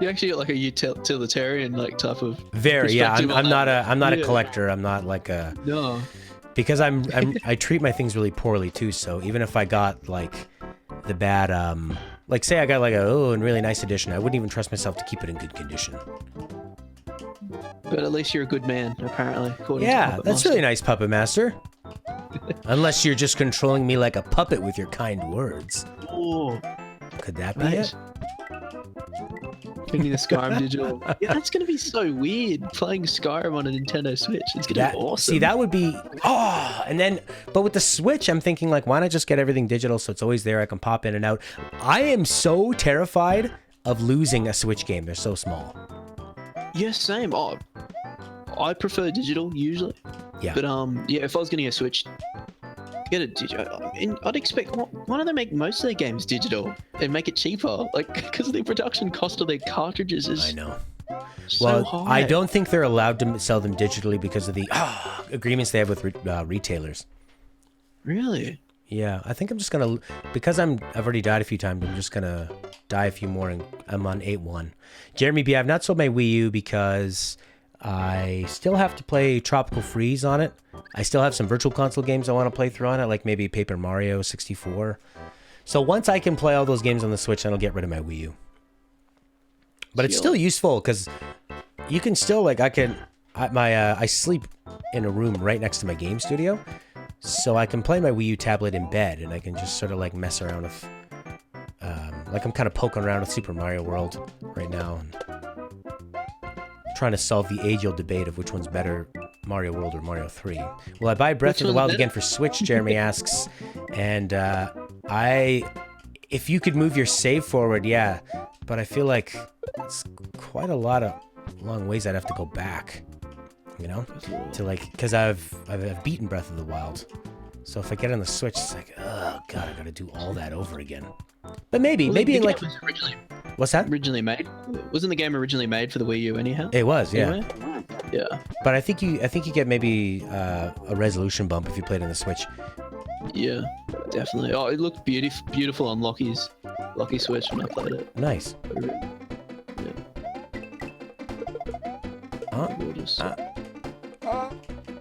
Speaker 2: You actually got like a utilitarian like type of...
Speaker 1: Very, yeah. I'm not a
Speaker 2: Yeah.
Speaker 1: collector. I'm not like a...
Speaker 2: No.
Speaker 1: Because I treat my things really poorly too, so even if I got like the bad like say I got like a really nice edition, I wouldn't even trust myself to keep it in good condition.
Speaker 2: But at least you're a good man, apparently. according to
Speaker 1: Yeah,
Speaker 2: Puppet
Speaker 1: that's
Speaker 2: Master.
Speaker 1: really nice, Puppet Master. Unless you're just controlling me like a puppet with your kind words.
Speaker 2: Oh,
Speaker 1: Could that be
Speaker 2: mate.
Speaker 1: it?
Speaker 2: Bringing the Skyrim digital. Yeah, that's gonna be so weird playing Skyrim on a Nintendo Switch. It's gonna be awesome.
Speaker 1: See, that would be and then but with the Switch, I'm thinking like, why not just get everything digital so it's always there? I can pop in and out. I am so terrified of losing a Switch game. They're so small.
Speaker 2: Yeah, same. Oh, I prefer digital usually.
Speaker 1: Yeah.
Speaker 2: But yeah, if I was getting a Switch, get a digital. I mean, I'd expect. Why don't they make most of their games digital and make it cheaper? Like, because the production cost of their cartridges is.
Speaker 1: I know.
Speaker 2: So
Speaker 1: Well,
Speaker 2: high.
Speaker 1: I don't think they're allowed to sell them digitally because of the agreements they have with retailers.
Speaker 2: Really.
Speaker 1: Yeah, I think I'm just gonna, because I've already died a few times, I'm just gonna die a few more, and I'm on 8-1. Jeremy B, I've not sold my Wii U because I still have to play Tropical Freeze on it. I still have some Virtual Console games I want to play through on it, like maybe Paper Mario 64. So once I can play all those games on the Switch, then I'll get rid of my Wii U. But it's still useful because you can still, like, I sleep in a room right next to my game studio, so I can play my Wii U tablet in bed, and I can just sort of like mess around with, like I'm kind of poking around with Super Mario World right now, and trying to solve the age-old debate of which one's better, Mario World or Mario 3. Will I buy Breath of the Wild again for Switch? Jeremy asks, and if you could move your save forward, yeah, but I feel like it's quite a long ways I'd have to go back, you know, to like, because I've beaten Breath of the Wild, so if I get on the Switch, it's like, oh god, I gotta do all that over again. But maybe in like, what's that?
Speaker 2: Originally made. Wasn't the game originally made for the Wii U anyhow?
Speaker 1: It was, yeah.
Speaker 2: Anyway? Yeah.
Speaker 1: But I think you get maybe a resolution bump if you played on the Switch.
Speaker 2: Yeah, definitely. Oh, it looked beautiful on Lockie's Switch when I played it.
Speaker 1: Nice.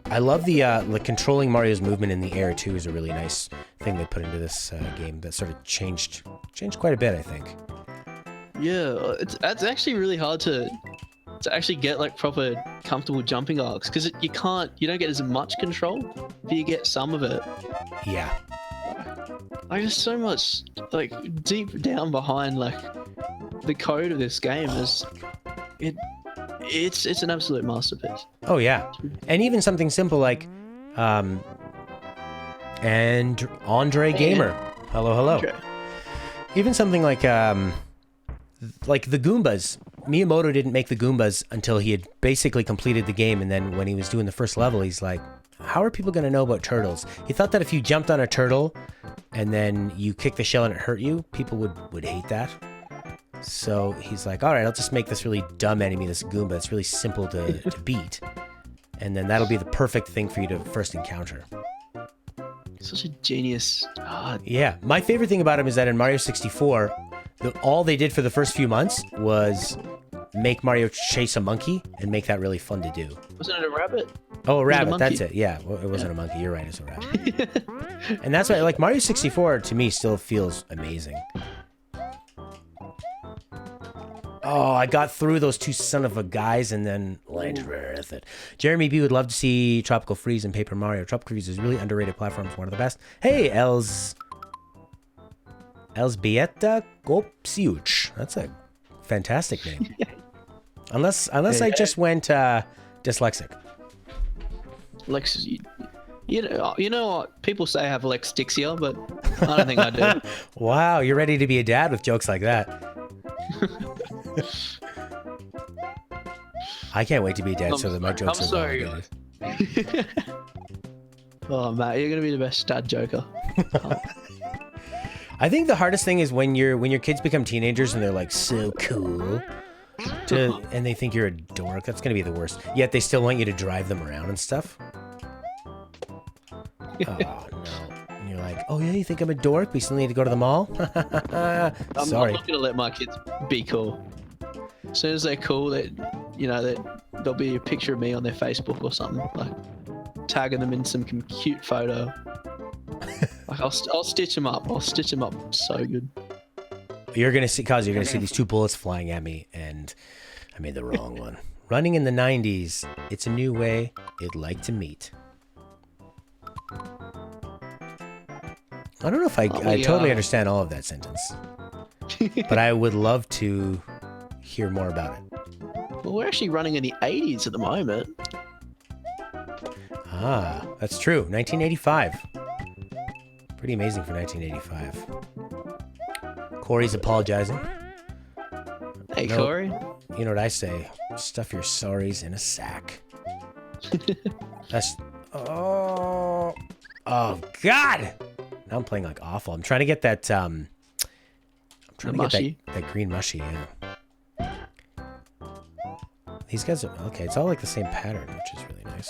Speaker 1: I love the controlling Mario's movement in the air too is a really nice thing they put into this game that sort of changed quite a bit, I think.
Speaker 2: Yeah, it's actually really hard to actually get like proper comfortable jumping arcs because you don't get as much control, but you get some of it.
Speaker 1: Yeah.
Speaker 2: Like there's so much like deep down behind like the code of this game is it's an absolute masterpiece.
Speaker 1: Oh yeah, and even something simple like, and Andre Gamer, hello.
Speaker 2: Okay.
Speaker 1: Even something like the Goombas. Miyamoto didn't make the Goombas until he had basically completed the game, and then when he was doing the first level, he's like, how are people going to know about turtles? He thought that if you jumped on a turtle and then you kicked the shell and it hurt you, people would hate that. So he's like, all right, I'll just make this really dumb enemy, this Goomba. That's really simple to beat. And then that'll be the perfect thing for you to first encounter.
Speaker 2: Such a genius.
Speaker 1: Yeah. My favorite thing about him is that in Mario 64, all they did for the first few months was make Mario chase a monkey and make that really fun to do.
Speaker 2: Wasn't it a rabbit?
Speaker 1: Oh, a rabbit. That's it. Yeah. Well, it wasn't a monkey. You're right. It's a rabbit. And that's why, like, Mario 64 to me still feels amazing. Oh, I got through those two son of a guys and then landed with it. Jeremy B would love to see Tropical Freeze and Paper Mario. Tropical Freeze is really underrated platform. It's one of the best. Hey, Elzbieta Gopsiuch. That's a fantastic name. Unless I just went dyslexic.
Speaker 2: Lex, you know what? People say I have Lexdixia, but I don't think I do.
Speaker 1: Wow, you're ready to be a dad with jokes like that. I can't wait to be a dad so that my jokes are
Speaker 2: sorry,
Speaker 1: guys.
Speaker 2: Oh, Matt, you're gonna be the best dad joker.
Speaker 1: I think the hardest thing is when your kids become teenagers and they're like so cool, and they think you're a dork. That's gonna be the worst. Yet they still want you to drive them around and stuff. Oh no! And you're like, oh yeah, you think I'm a dork? We still need to go to the mall. Sorry.
Speaker 2: I'm not gonna let my kids be cool. As soon as they're cool, there'll be a picture of me on their Facebook or something, like tagging them in some cute photo. Like I'll stitch them up. I'll stitch them up so good.
Speaker 1: You're gonna see these two bullets flying at me, and I made the wrong one. Running in the 90s, it's a new way it'd like to meet. I don't know if I totally understand all of that sentence, but I would love to hear more about it.
Speaker 2: Well, we're actually running in the 80s at the moment.
Speaker 1: Ah, that's true. 1985. Pretty amazing for 1985. Corey's apologizing.
Speaker 2: Hey, Corey.
Speaker 1: You know what I say? Stuff your sorries in a sack. That's... Oh, God! Now I'm playing like awful. I'm trying to get that, I'm trying to get that green mushy, yeah. These guys are... Okay, it's all like the same pattern, which is really nice.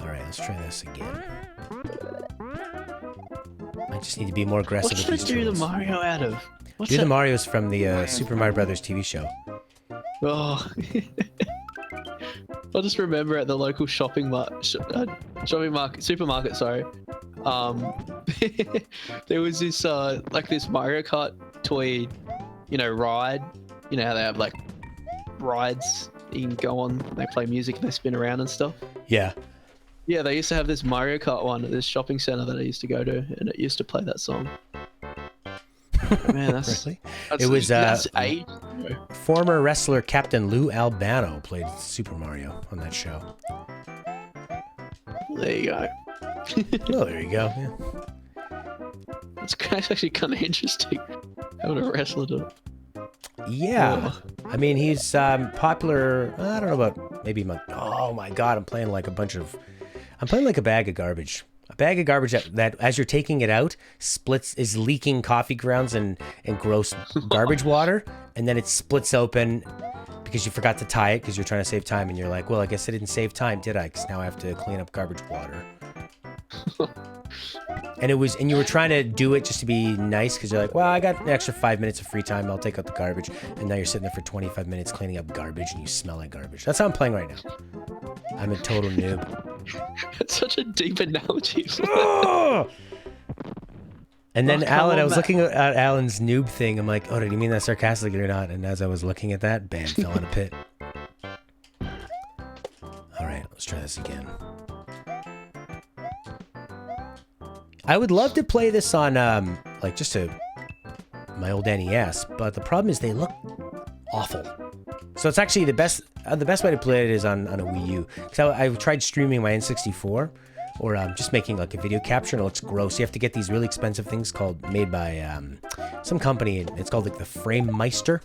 Speaker 1: Alright, let's try this again. I just need to be more aggressive with these
Speaker 2: do the Mario out of?
Speaker 1: The Marios from the Super Mario Brothers TV show.
Speaker 2: Oh. I just remember at the local supermarket, sorry. There was this this Mario Kart toy, ride. You know how they have like rides you can go on, they play music and they spin around and stuff.
Speaker 1: Yeah.
Speaker 2: Yeah, they used to have this Mario Kart one at this shopping center that I used to go to, and it used to play that song. Oh, man,
Speaker 1: really? It was former wrestler Captain Lou Albano played Super Mario on that show.
Speaker 2: There you go.
Speaker 1: Oh, there you go. Yeah.
Speaker 2: That's actually kind of interesting. Having a wrestler do it.
Speaker 1: Yeah. I mean, he's popular. I don't know about maybe. Oh my God, I'm playing like a bag of garbage. A bag of garbage that as you're taking it out, is leaking coffee grounds and gross garbage water, and then it splits open because you forgot to tie it because you're trying to save time, and you're like, well, I guess I didn't save time, did I? Because now I have to clean up garbage water. And you were trying to do it just to be nice because you're like, well, I got an extra 5 minutes of free time, I'll take out the garbage, and now you're sitting there for 25 minutes cleaning up garbage and you smell like garbage. That's how I'm playing right now. I'm a total noob.
Speaker 2: That's such a deep analogy.
Speaker 1: And then Alan, I was looking at Alan's noob thing. I'm like, oh, did he mean that sarcastically or not? And as I was looking at that, bam, fell in a pit. All right, let's try this again. I would love to play this on, my old NES, but the problem is they look awful. So it's actually the best way to play it is on a Wii U. So I've tried streaming my N64, or just making like a video capture, and it looks gross. You have to get these really expensive things made by some company. It's called like the Frame Meister,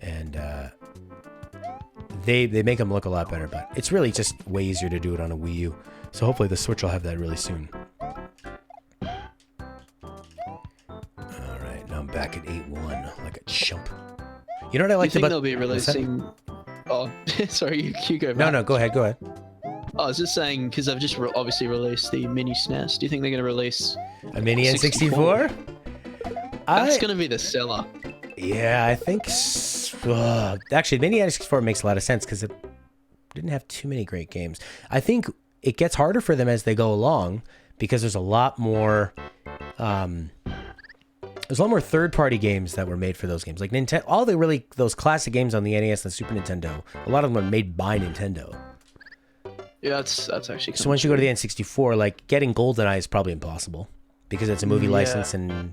Speaker 1: and they make them look a lot better, but it's really just way easier to do it on a Wii U. So hopefully the Switch will have that really soon. All right, now I'm back at 8-1 like a chump. You know what I like
Speaker 2: Do you think
Speaker 1: about?
Speaker 2: they'll be releasing? Oh, sorry, you go.
Speaker 1: No, go ahead.
Speaker 2: I was just saying because they've just obviously released the mini SNES. Do you think they're going to release
Speaker 1: A mini N64?
Speaker 2: That's going to be the seller.
Speaker 1: Yeah, I think. Actually, mini N64 makes a lot of sense because it didn't have too many great games. I think it gets harder for them as they go along because there's a lot more. There's a lot more third-party games that were made for those games. Like Nintendo, all the those classic games on the NES and the Super Nintendo. A lot of them are made by Nintendo.
Speaker 2: Yeah, that's actually.
Speaker 1: So once you go to the N64, like getting GoldenEye is probably impossible because it's a movie license, and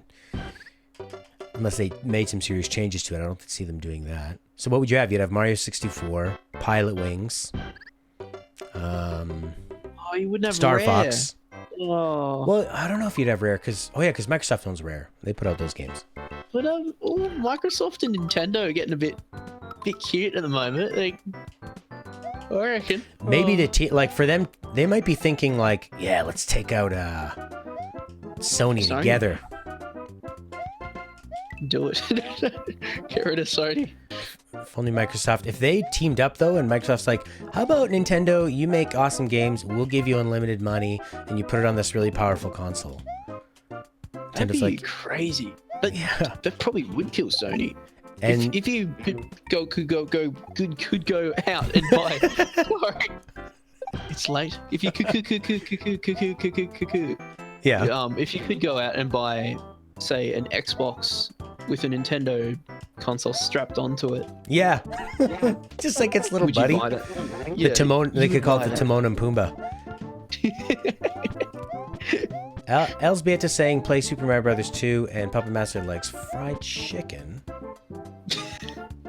Speaker 1: unless they made some serious changes to it, I don't see them doing that. So what would you have? You'd have Mario 64, Pilot Wings,
Speaker 2: you wouldn't have
Speaker 1: Star
Speaker 2: Rare.
Speaker 1: Fox.
Speaker 2: Oh.
Speaker 1: Well, I don't know if you'd have Rare because Microsoft owns Rare. They put out those games.
Speaker 2: But Microsoft and Nintendo are getting a bit cute at the moment. Like, I reckon.
Speaker 1: Maybe like for them, they might be thinking like, yeah, let's take out Sony together.
Speaker 2: Do it. Get rid of Sony.
Speaker 1: If only Microsoft. If they teamed up though, and Microsoft's like, how about Nintendo? You make awesome games. We'll give you unlimited money, and you put it on this really powerful console.
Speaker 2: That'd be
Speaker 1: like
Speaker 2: crazy. But
Speaker 1: yeah,
Speaker 2: that probably would kill Sony.
Speaker 1: and
Speaker 2: if you could go out and buy. Sorry. It's late. If you could
Speaker 1: yeah,
Speaker 2: if you could go out and buy, say, an Xbox with a Nintendo console strapped onto it.
Speaker 1: yeah, just like its little
Speaker 2: Would
Speaker 1: buddy.
Speaker 2: you buy that?
Speaker 1: The Timon, they could call it the Timon and Pumbaa. Elsbieta saying play Super Mario Brothers 2 and Puppet Master likes fried chicken.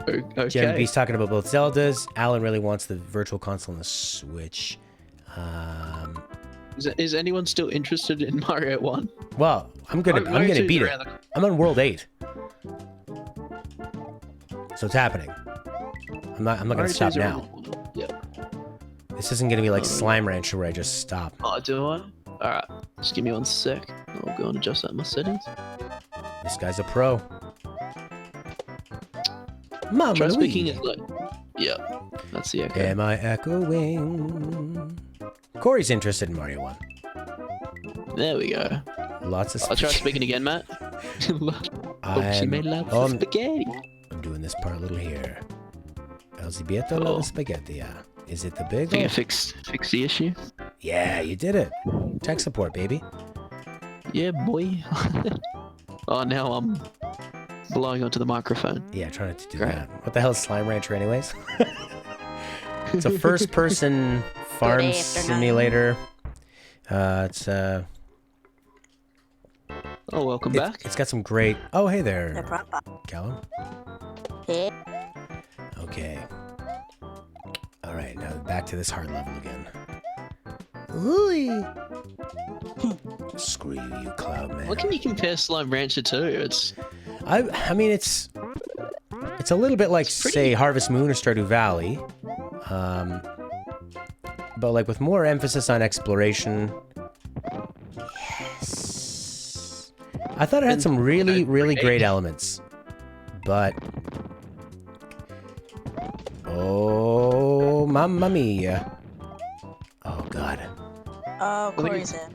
Speaker 2: Okay.
Speaker 1: Jim B's talking about both Zeldas. Alan really wants the Virtual Console and the Switch.
Speaker 2: Is anyone still interested in Mario 1?
Speaker 1: Well, I'm gonna beat it. I'm on World 8, so it's happening. I'm not gonna stop now.
Speaker 2: Yeah.
Speaker 1: This isn't gonna be like Slime Rancher where I just stop.
Speaker 2: Oh, do I? Alright, just give me 1 sec. I'll go and adjust that in my settings.
Speaker 1: This guy's a pro. Mama
Speaker 2: Try speaking
Speaker 1: Louise.
Speaker 2: is like, yeah, that's the echo.
Speaker 1: Am I echoing? Corey's interested in Mario 1.
Speaker 2: There we go.
Speaker 1: Lots of.
Speaker 2: I'll try speaking again, Matt. She made lots of spaghetti.
Speaker 1: I'm doing this part a little here. Elzbieta loves spaghetti. Yeah. Is it the big
Speaker 2: Think I
Speaker 1: one?
Speaker 2: fix the issue?
Speaker 1: Yeah, you did it. Tech support, baby.
Speaker 2: Yeah, boy. Oh, now I'm blowing onto the microphone.
Speaker 1: Yeah, try not to do
Speaker 2: Great.
Speaker 1: that. What the hell is Slime Rancher, anyways? It's a first-person farm simulator. It's
Speaker 2: Oh, welcome
Speaker 1: It's-
Speaker 2: back.
Speaker 1: It's got some great. Oh, hey
Speaker 3: No
Speaker 1: there,
Speaker 3: problem.
Speaker 1: Callum.
Speaker 3: Hey.
Speaker 1: Okay. All right, now back to this hard level again. Ooh. Screw you, Cloud Man.
Speaker 2: What can you compare Slime Rancher to? It's
Speaker 1: I mean, it's a little bit like, say, Harvest Moon or Stardew Valley, but like with more emphasis on exploration. Yes. I thought it had some really, really great elements, but oh, mamma mia! Oh God.
Speaker 3: Oh, Corey's here.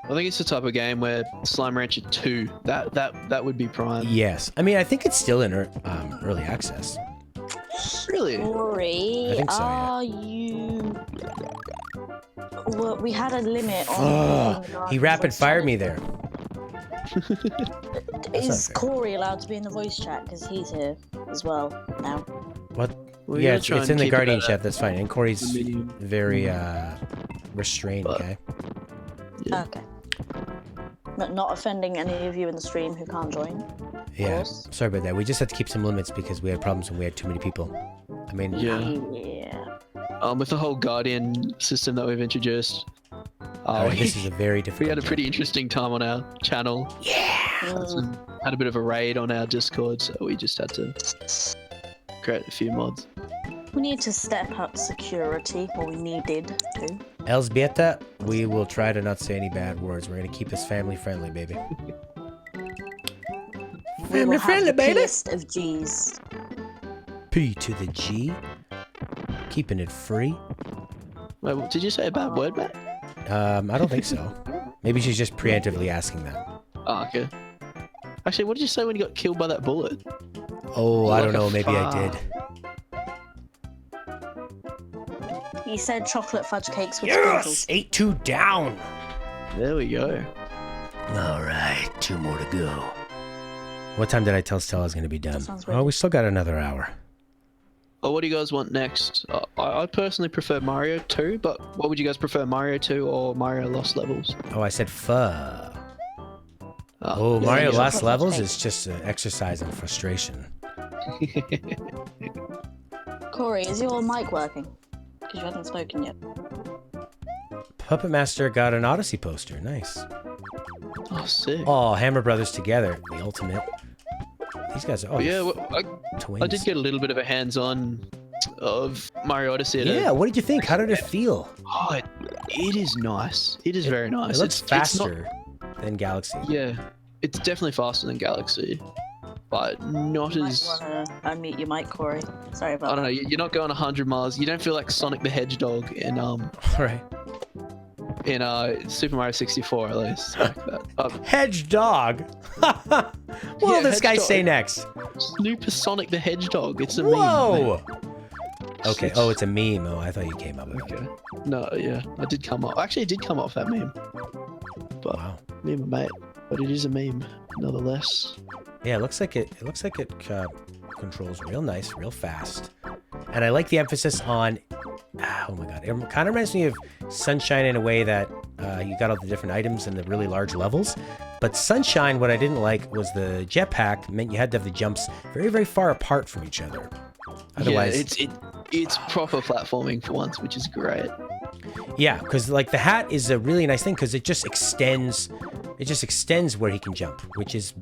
Speaker 2: I think it's the type of game where Slime Rancher 2, that would be prime.
Speaker 1: Yes, I mean I think it's still in early access.
Speaker 2: Really?
Speaker 3: Corey,
Speaker 1: I think so, yeah.
Speaker 3: are you? Well, we had a limit on.
Speaker 1: Oh, he rapid fired me there.
Speaker 3: Is
Speaker 1: fair.
Speaker 3: Corey allowed to be in the voice chat because he's here as well now?
Speaker 1: What?
Speaker 2: We're
Speaker 1: Yeah,
Speaker 2: gonna
Speaker 1: it's
Speaker 2: try
Speaker 1: in
Speaker 2: and
Speaker 1: the
Speaker 2: keep it
Speaker 1: Guardian
Speaker 2: at
Speaker 1: chat. That's fine. And Corey's
Speaker 2: the medium.
Speaker 1: very restrained.
Speaker 2: But-
Speaker 1: Okay.
Speaker 2: Yeah.
Speaker 3: Okay. Not offending any of you in the stream who can't join.
Speaker 1: Yeah.
Speaker 3: course.
Speaker 1: Sorry about that. We just had to keep some limits because we had problems when we had too many people. I mean,
Speaker 2: Yeah.
Speaker 3: Yeah.
Speaker 2: With the whole Guardian system that we've introduced,
Speaker 1: this is a very difficult.
Speaker 2: we had a pretty interesting time on our channel.
Speaker 3: Mm,
Speaker 2: Had a bit of a raid on our Discord, so we just had to create a few mods.
Speaker 3: We need to step up security, or we needed to.
Speaker 1: Elzbieta, we will try to not say any bad words. We're gonna keep this family friendly, baby.
Speaker 3: We will have the P'est of G's.
Speaker 1: P to the G. Keeping it free.
Speaker 2: Wait, did you say a bad word, Matt?
Speaker 1: I don't think so. Maybe she's just preemptively asking that.
Speaker 2: Oh, okay. Actually, what did you say when you got killed by that bullet?
Speaker 1: Oh, I don't know. Maybe I did.
Speaker 3: He said chocolate fudge cakes with
Speaker 1: Yes!
Speaker 3: sprinkles.
Speaker 1: 8-2 down.
Speaker 2: There we go.
Speaker 1: All right, 2 more to go. What time did I tell Stella I was going to be done?
Speaker 3: Sounds
Speaker 1: Oh,
Speaker 3: weird.
Speaker 1: we still got another hour.
Speaker 2: Well, what do you guys want next? I personally prefer Mario 2, but what would you guys prefer, Mario 2 or Mario Lost Levels?
Speaker 1: Oh, I said pho. Oh,
Speaker 3: yeah,
Speaker 1: Mario
Speaker 3: yeah.
Speaker 1: Lost Levels
Speaker 3: Okay.
Speaker 1: is just an exercise in frustration.
Speaker 3: Corey, is your mic working? Because you haven't spoken yet.
Speaker 1: Puppet Master got an Odyssey poster. Nice.
Speaker 2: Oh, sick.
Speaker 1: Oh, Hammer Brothers together. The ultimate. These guys are
Speaker 2: Yeah, well,
Speaker 1: twins.
Speaker 2: I did get a little bit of a hands-on of Mario Odyssey.
Speaker 1: Yeah, what did you think? How did it feel?
Speaker 2: Oh, it is nice. It is very nice.
Speaker 1: It looks
Speaker 2: It's not-
Speaker 1: faster than Galaxy.
Speaker 2: yeah, it's definitely faster than Galaxy, but not
Speaker 3: You might
Speaker 2: as...
Speaker 3: want to unmute your mic, Corey. Sorry
Speaker 2: I
Speaker 3: about
Speaker 2: don't know, you're not going 100 miles. You don't feel like Sonic the Hedgehog in
Speaker 1: Right.
Speaker 2: Super Mario 64 at least. Like that.
Speaker 1: Hedge dog. What will
Speaker 2: Yeah,
Speaker 1: this guy
Speaker 2: Hedgehog.
Speaker 1: say next?
Speaker 2: Super Sonic the Hedgehog. It's a meme.
Speaker 1: Whoa. Okay. Oh, it's a meme. Oh, I thought you came up with it.
Speaker 2: Okay. No, yeah, I did come up. Actually, I did come up with that meme. But
Speaker 1: Wow.
Speaker 2: me and my mate. But it is a meme, nonetheless.
Speaker 1: Yeah, it looks like it. It looks like it controls real nice, real fast, and I like the emphasis on. Oh my god, it kind of reminds me of Sunshine in a way that you got all the different items and the really large levels. But Sunshine, what I didn't like was the jetpack meant you had to have the jumps very, very far apart from each other. Otherwise,
Speaker 2: yeah, it's proper platforming for once, which is great.
Speaker 1: yeah, because like the hat is a really nice thing because it just extends. It just extends where he can jump, which is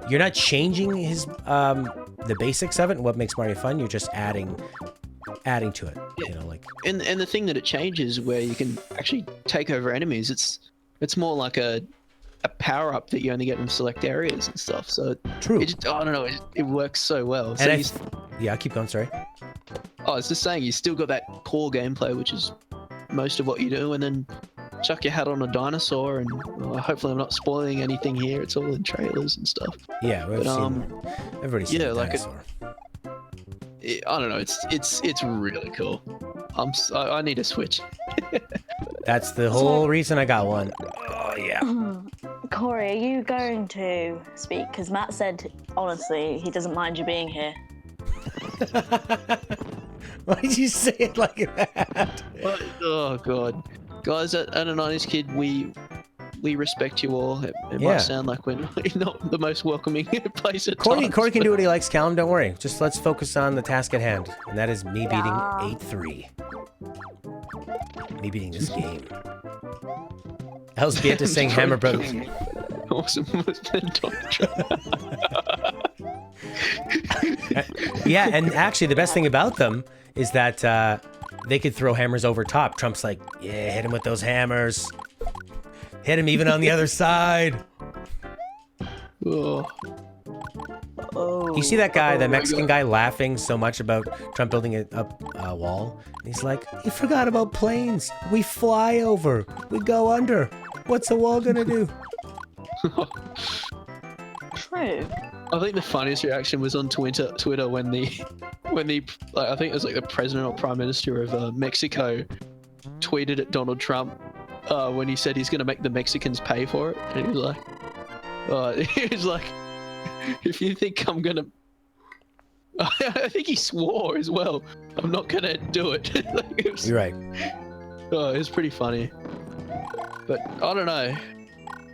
Speaker 1: you're not changing his the basics of it and what makes Mario fun. You're just adding to it. You know, like
Speaker 2: And the thing that it changes where you can actually take over enemies, it's more like a power up that you only get in select areas and stuff. So
Speaker 1: true.
Speaker 2: it just, I don't know, it works so well. So
Speaker 1: And yeah, keep going. Sorry.
Speaker 2: I was just saying, you still got that core gameplay, which is most of what you do, and then chuck your hat on a dinosaur, and hopefully I'm not spoiling anything here. It's all in trailers and stuff.
Speaker 1: Yeah, we've seen. Everybody's seen
Speaker 2: yeah,
Speaker 1: the
Speaker 2: like
Speaker 1: dinosaur.
Speaker 2: I don't know. It's really cool. I need a Switch.
Speaker 1: That's the whole reason I got one. Oh yeah.
Speaker 3: Corey, are you going to speak? Because Matt said, honestly, he doesn't mind you being here.
Speaker 1: Why did you say it like that?
Speaker 2: Oh god, guys at a 90s Kid, we respect you all. It
Speaker 1: Yeah.
Speaker 2: might sound like we're not the most welcoming place at
Speaker 1: Corey
Speaker 2: times.
Speaker 1: can do what he likes, Callum. Don't worry. Just let's focus on the task at hand, and that is me beating
Speaker 3: Yeah.
Speaker 1: 8-3. Me beating this game. Elzbieta saying Hammer Brothers.
Speaker 2: Awesome.
Speaker 1: Yeah, and actually the best thing about them is that they could throw hammers over top. Trump's like, yeah, hit him with those hammers. Hit him even on the other side.
Speaker 2: Oh.
Speaker 3: Oh.
Speaker 1: You see that guy,
Speaker 2: Oh
Speaker 1: that
Speaker 2: my
Speaker 1: Mexican
Speaker 2: God.
Speaker 1: guy, laughing so much about Trump building a wall? And he's like, you forgot about planes. We fly over. We go under. What's a wall gonna do?
Speaker 3: True.
Speaker 2: I think the funniest reaction was on Twitter when the I think it was like the president or prime minister of Mexico tweeted at Donald Trump when he said he's going to make the Mexicans pay for it, and he was like, if you think I'm gonna, I think he swore as well. I'm not gonna do it. Like, it was,
Speaker 1: You're right.
Speaker 2: it was pretty funny, but I don't know.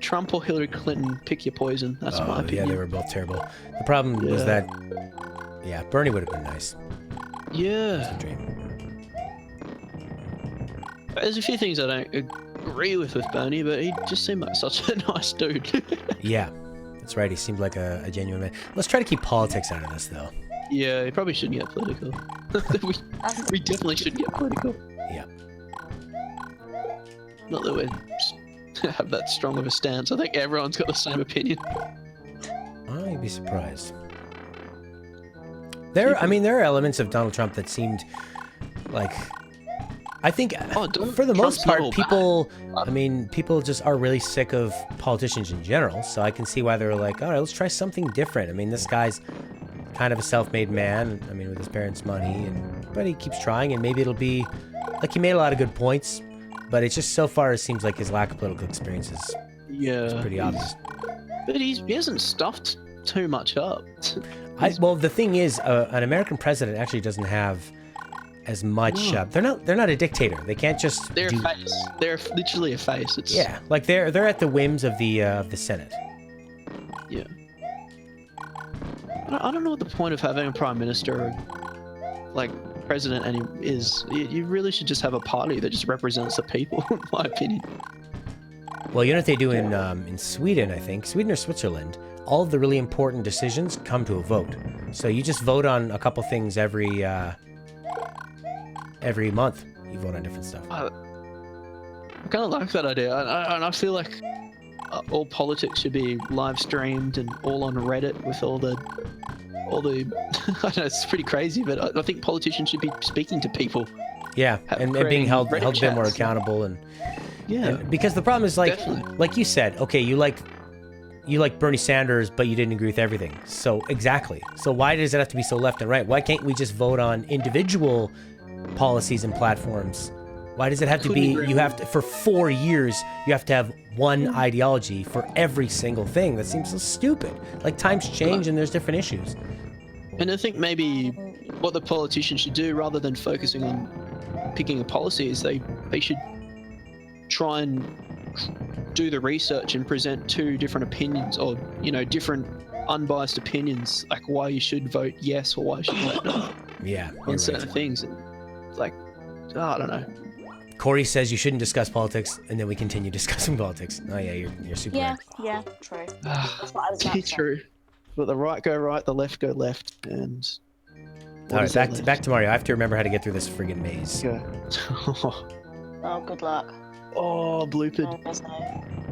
Speaker 2: Trump or Hillary Clinton, pick your poison. That's my
Speaker 1: Oh,
Speaker 2: opinion.
Speaker 1: yeah, they were both terrible. The problem was
Speaker 2: Yeah.
Speaker 1: that, yeah, Bernie would have been nice.
Speaker 2: Yeah.
Speaker 1: Dream.
Speaker 2: There's a few things I don't agree with Bernie, but he just seemed like such a nice dude.
Speaker 1: Yeah, that's right. He seemed like a genuine man. Let's try to keep politics out of this, though.
Speaker 2: Yeah, you probably shouldn't get political. we definitely shouldn't get political.
Speaker 1: Yeah.
Speaker 2: Not that we have that strong of a stance. I think everyone's got the same opinion.
Speaker 1: I'd be surprised. There are elements of Donald Trump that seemed like, I think, for the most part, people just are really sick of politicians in general. So I can see why they're like, all right, let's try something different. I mean, this guy's kind of a self-made man. I mean, with his parents' money, but he keeps trying, and maybe it'll be like he made a lot of good points. But it's just so far it seems like his lack of political experience is pretty obvious.
Speaker 2: But he hasn't stuffed too much up.
Speaker 1: Well, the thing is, an American president actually doesn't have as much. They're not a dictator. They can't just.
Speaker 2: They're a face. They're literally a face.
Speaker 1: Yeah, like they're at the whims of the Senate.
Speaker 2: Yeah. I don't know what the point of having a prime minister, like president, is. You really should just have a party that just represents the people, in my opinion.
Speaker 1: Well, you know what they do in Sweden, I think, Sweden or Switzerland. All of the really important decisions come to a vote. So you just vote on a couple things every month. You vote on different stuff.
Speaker 2: I kind of like that idea, and I feel like all politics should be live streamed and all on Reddit with all the. I know it's pretty crazy, but I think politicians should be speaking to people.
Speaker 1: Yeah, and being held a bit more accountable and.
Speaker 2: Yeah.
Speaker 1: And because the problem is like you said, okay, you like Bernie Sanders, but you didn't agree with everything. So exactly. So why does it have to be so left and right? Why can't we just vote on individual policies and platforms? Why does it have to be, you have to, for 4 years, you have to have one ideology for every single thing? That seems so stupid. Like, times change and there's different issues.
Speaker 2: And I think maybe what the politicians should do, rather than focusing on picking a policy, is they should try and do the research and present two different opinions, or, different unbiased opinions, like why you should vote yes or why you should vote no.
Speaker 1: Yeah.
Speaker 2: On certain things. And like, I don't know.
Speaker 1: Corey says you shouldn't discuss politics, and then we continue discussing politics. Oh yeah, you're super right.
Speaker 3: Yeah, true. That's what I was about to say.
Speaker 2: True. Let the right go right, the left go left, and...
Speaker 1: All right, back to Mario. I have to remember how to get through this friggin' maze.
Speaker 2: Yeah.
Speaker 3: Oh, good luck.
Speaker 2: Oh, blooped.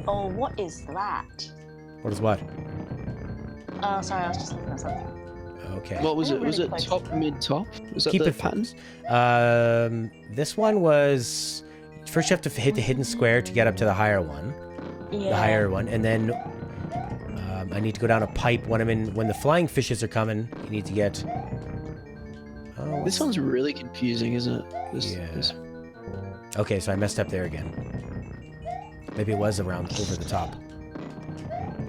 Speaker 3: Oh, what is that?
Speaker 1: What is what?
Speaker 3: Oh, sorry, I was just looking at something.
Speaker 1: Okay.
Speaker 2: What was it? Was it top, mid, top? Was that
Speaker 1: Keep
Speaker 2: the
Speaker 1: it
Speaker 2: pattern?
Speaker 1: This one was... First you have to hit the hidden square to get up to the higher one.
Speaker 3: Yeah.
Speaker 1: The higher one. And then I need to go down a pipe when the flying fishes are coming. You need to get... Oh,
Speaker 2: this one's really confusing, isn't it?
Speaker 1: This... Okay, so I messed up there again. Maybe it was around over the top.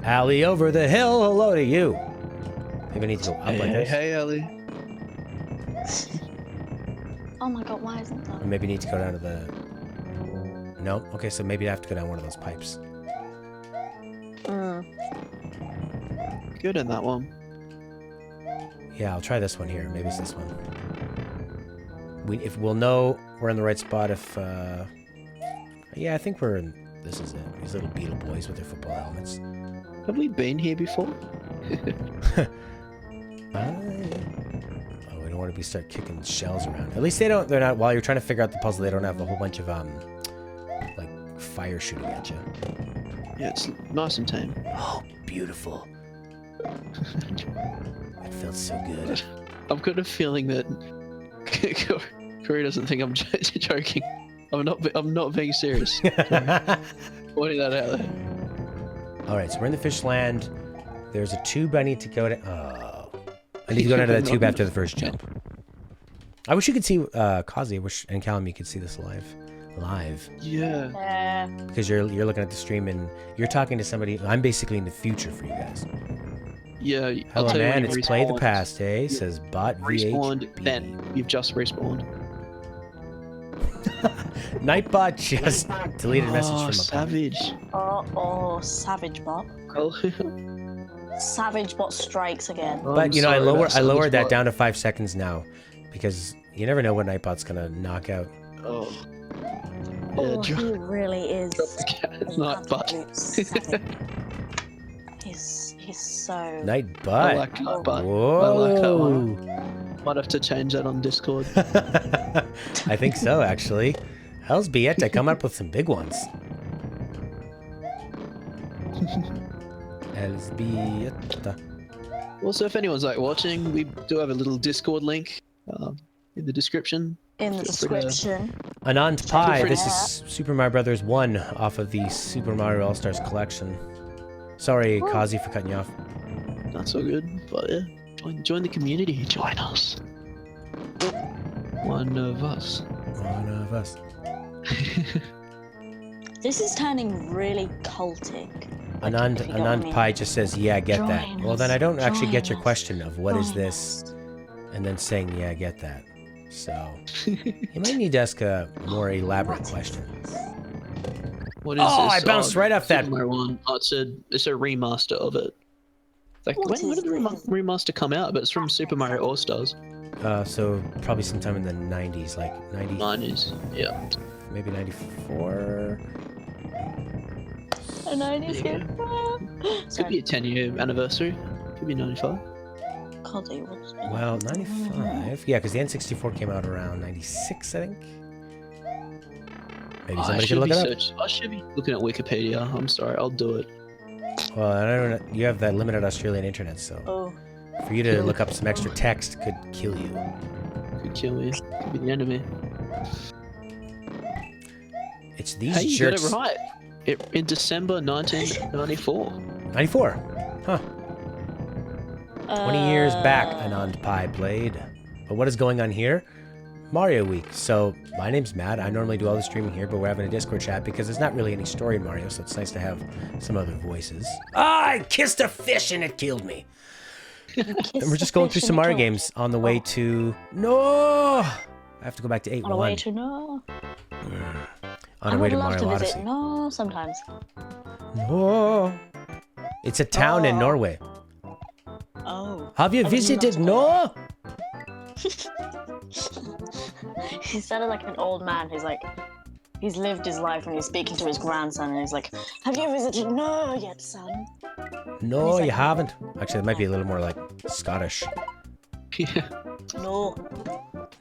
Speaker 1: Allie over the hill, hello to you. Maybe I need to go up like this.
Speaker 2: Hey, Allie.
Speaker 3: Oh my god, why isn't that?
Speaker 1: Or maybe I need to go down to the... No? Okay, so maybe I have to go down one of those pipes.
Speaker 2: Good in that one.
Speaker 1: Yeah, I'll try this one here. Maybe it's this one. If we'll know we're in the right spot if... Yeah, I think we're in... This is it. These little beetle boys with their football helmets.
Speaker 2: Have we been here before?
Speaker 1: We don't want to start kicking shells around. At least they're not, while you're trying to figure out the puzzle, they don't have a whole bunch of, like, fire shooting at you.
Speaker 2: Yeah, it's nice and tame.
Speaker 1: Oh, beautiful. It felt so good.
Speaker 2: I've got a feeling that Corey doesn't think I'm joking. I'm not being serious. Pointing that out there.
Speaker 1: Alright, so we're in the fish land. There's a tube I need to go to. Oh. I need to go down to that tube after the first jump. I wish you could see COZI. I wish, and Callum, you could see this live.
Speaker 2: Yeah.
Speaker 1: Because you're looking at the stream and you're talking to somebody. I'm basically in the future for you guys.
Speaker 2: Yeah.
Speaker 1: Hello, man. It's play the past, eh? Says bot
Speaker 2: respawned.
Speaker 1: VHB.
Speaker 2: Then you've just respawned.
Speaker 1: Nightbot just deleted a message from a
Speaker 2: savage.
Speaker 3: Oh, savage bot. Savage bot strikes again.
Speaker 1: But I lowered that down to 5 seconds now, because you never know what Nightbot's gonna knock out.
Speaker 2: Oh.
Speaker 3: Yeah, he really is.
Speaker 2: Nightbot.
Speaker 3: He's he's so.
Speaker 1: Night
Speaker 2: I
Speaker 1: butt.
Speaker 2: like that, but
Speaker 1: Whoa.
Speaker 2: I like that one. Might have to change that on Discord.
Speaker 1: I think so, actually. Elsbieta come up with some big ones. Elsbieta.
Speaker 2: Also, if anyone's like watching, we do have a little Discord link in the description.
Speaker 3: In the
Speaker 2: Feel free to-
Speaker 3: description.
Speaker 1: Anand Pi,
Speaker 2: free to-
Speaker 1: this is Super Mario Brothers 1 off of the Super Mario All-Stars collection. Sorry, Kazi, for cutting you off.
Speaker 2: That's all good, but yeah, join the community. Join us. One of us.
Speaker 1: One of us.
Speaker 3: This is turning really cultic. Like,
Speaker 1: Anand,
Speaker 3: if you get what I mean.
Speaker 1: Pi just says, yeah, I get that.
Speaker 3: Join
Speaker 1: Well, then I don't actually get your
Speaker 3: us.
Speaker 1: question of what is
Speaker 3: Join
Speaker 1: this,
Speaker 3: us.
Speaker 1: and then saying, yeah, I get that. So, you might need to ask a more elaborate question.
Speaker 2: What is
Speaker 1: Oh,
Speaker 2: this?
Speaker 1: I bounced right off that.
Speaker 2: Super Mario 1. Oh, it's a remaster of it. Like,
Speaker 3: What
Speaker 2: when
Speaker 3: is
Speaker 2: did the remaster come out? But it's from Super Mario All Stars.
Speaker 1: So probably sometime in the 90s, like 90,
Speaker 2: 90s. Yeah.
Speaker 1: maybe 94.
Speaker 3: A 90s
Speaker 2: There you
Speaker 3: game.
Speaker 2: Could be a 10-year anniversary. Could be 95.
Speaker 1: Well, 95. Yeah, because the N64 came out around 96, I think. Maybe somebody can look it up.
Speaker 2: I should be looking at Wikipedia. I'm sorry. I'll do it.
Speaker 1: Well, I don't know. You have that limited Australian internet, so
Speaker 3: Oh,
Speaker 1: for you to look up some extra text could kill you.
Speaker 2: Could kill me. Could be the enemy.
Speaker 1: It's these
Speaker 2: Hey, you
Speaker 1: jerks.
Speaker 2: got it right. In December 1994.
Speaker 1: 94. Huh. 20 years back, Anand Pi played. But what is going on here? Mario Week. So, my name's Matt. I normally do all the streaming here, but we're having a Discord chat because there's not really any story in Mario, so it's nice to have some other voices. Ah, I kissed a fish and it killed me. And we're just going through some Mario games on the way to... No! I have to go back to 8-1.
Speaker 3: On the way to no.
Speaker 1: On the way to
Speaker 3: I would love
Speaker 1: Mario
Speaker 3: to
Speaker 1: Odyssey.
Speaker 3: visit no sometimes.
Speaker 1: No! It's a town in
Speaker 3: Oh.
Speaker 1: Norway.
Speaker 3: Oh.
Speaker 1: Have you
Speaker 3: I would love
Speaker 1: visited
Speaker 3: to
Speaker 1: No?
Speaker 3: He sounded like an old man who's like, he's lived his life and he's speaking to his grandson and he's like, have you visited no yet, son?
Speaker 1: No,
Speaker 3: He's like,
Speaker 1: you haven't. Actually, it might be a little more like Scottish.
Speaker 2: Yeah.
Speaker 3: No.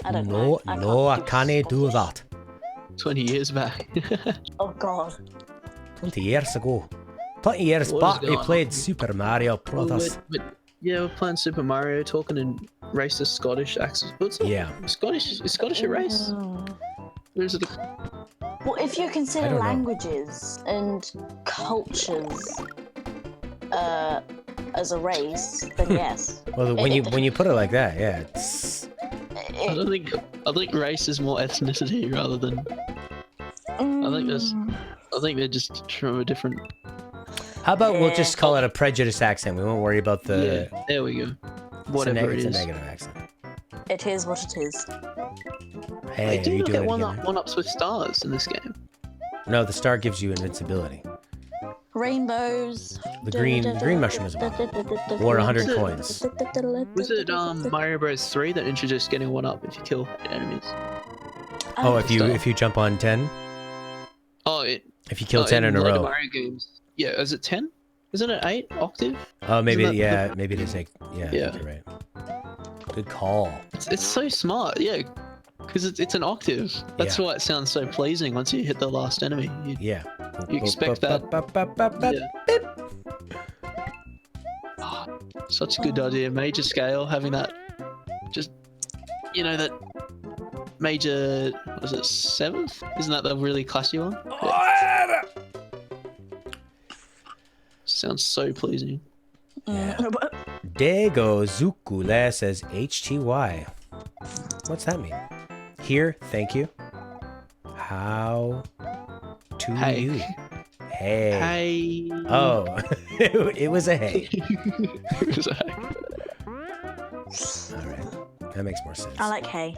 Speaker 3: I don't
Speaker 1: No,
Speaker 3: know.
Speaker 1: no, I can't do
Speaker 3: Scottish.
Speaker 1: that.
Speaker 2: 20 years back.
Speaker 3: Oh god.
Speaker 1: 20 years ago. 20 years
Speaker 2: What is
Speaker 1: back, we
Speaker 2: going on?
Speaker 1: played Super Mario
Speaker 2: Well,
Speaker 1: Brothers.
Speaker 2: yeah, we're playing Super Mario, talking in racist Scottish accents. What's that?
Speaker 1: Yeah.
Speaker 2: Scottish? Is Scottish a race? Or is it
Speaker 3: Well, if you
Speaker 1: I
Speaker 3: consider
Speaker 1: don't know.
Speaker 3: languages and cultures as a race, then yes.
Speaker 1: Well, when you put it like that, yeah, it's...
Speaker 2: I think race is more ethnicity rather than. I think they're just from a different.
Speaker 1: How about we'll
Speaker 3: Yeah.
Speaker 1: just call it a prejudiced accent? We won't worry about the...
Speaker 2: Yeah, there we go.
Speaker 1: it's
Speaker 2: Whatever it
Speaker 1: it's
Speaker 2: is.
Speaker 1: a negative accent.
Speaker 3: It is what it is.
Speaker 1: Hey,
Speaker 2: Do
Speaker 1: are
Speaker 2: you
Speaker 1: you
Speaker 2: not
Speaker 1: doing
Speaker 2: get
Speaker 1: it again?
Speaker 2: one-ups with stars in this game?
Speaker 1: No, the star gives you invincibility.
Speaker 3: Rainbows.
Speaker 1: The green mushroom is one. Or 100
Speaker 2: it?
Speaker 1: coins.
Speaker 2: Was it Mario Bros 3 that introduced getting one up if you kill enemies?
Speaker 1: Oh, if
Speaker 2: Star.
Speaker 1: you jump on 10?
Speaker 2: Oh, it.
Speaker 1: If you kill 10 in a
Speaker 2: later
Speaker 1: row.
Speaker 2: Mario games. Yeah, is it 10? Isn't it 8 octave?
Speaker 1: Oh, maybe,
Speaker 2: Isn't that
Speaker 1: yeah, maybe it is 8. Yeah, I think
Speaker 2: Yeah.
Speaker 1: you're right. Good call.
Speaker 2: It's so smart, yeah. Because it's an octave. That's
Speaker 1: Yeah.
Speaker 2: why it sounds so pleasing once you hit the last enemy.
Speaker 1: Yeah.
Speaker 2: You expect that. Oh, such a good idea. Major scale, having that. Just, that major. What was it, 7th? Isn't that the really classy one? Yeah. Sounds so pleasing.
Speaker 1: Yeah. Dego Zukule says HTY. What's that mean? Here, thank you. How to
Speaker 2: Hey.
Speaker 1: you? Hey.
Speaker 2: Hey.
Speaker 1: Oh, it was a hey. All right, that makes more sense.
Speaker 3: I like hay.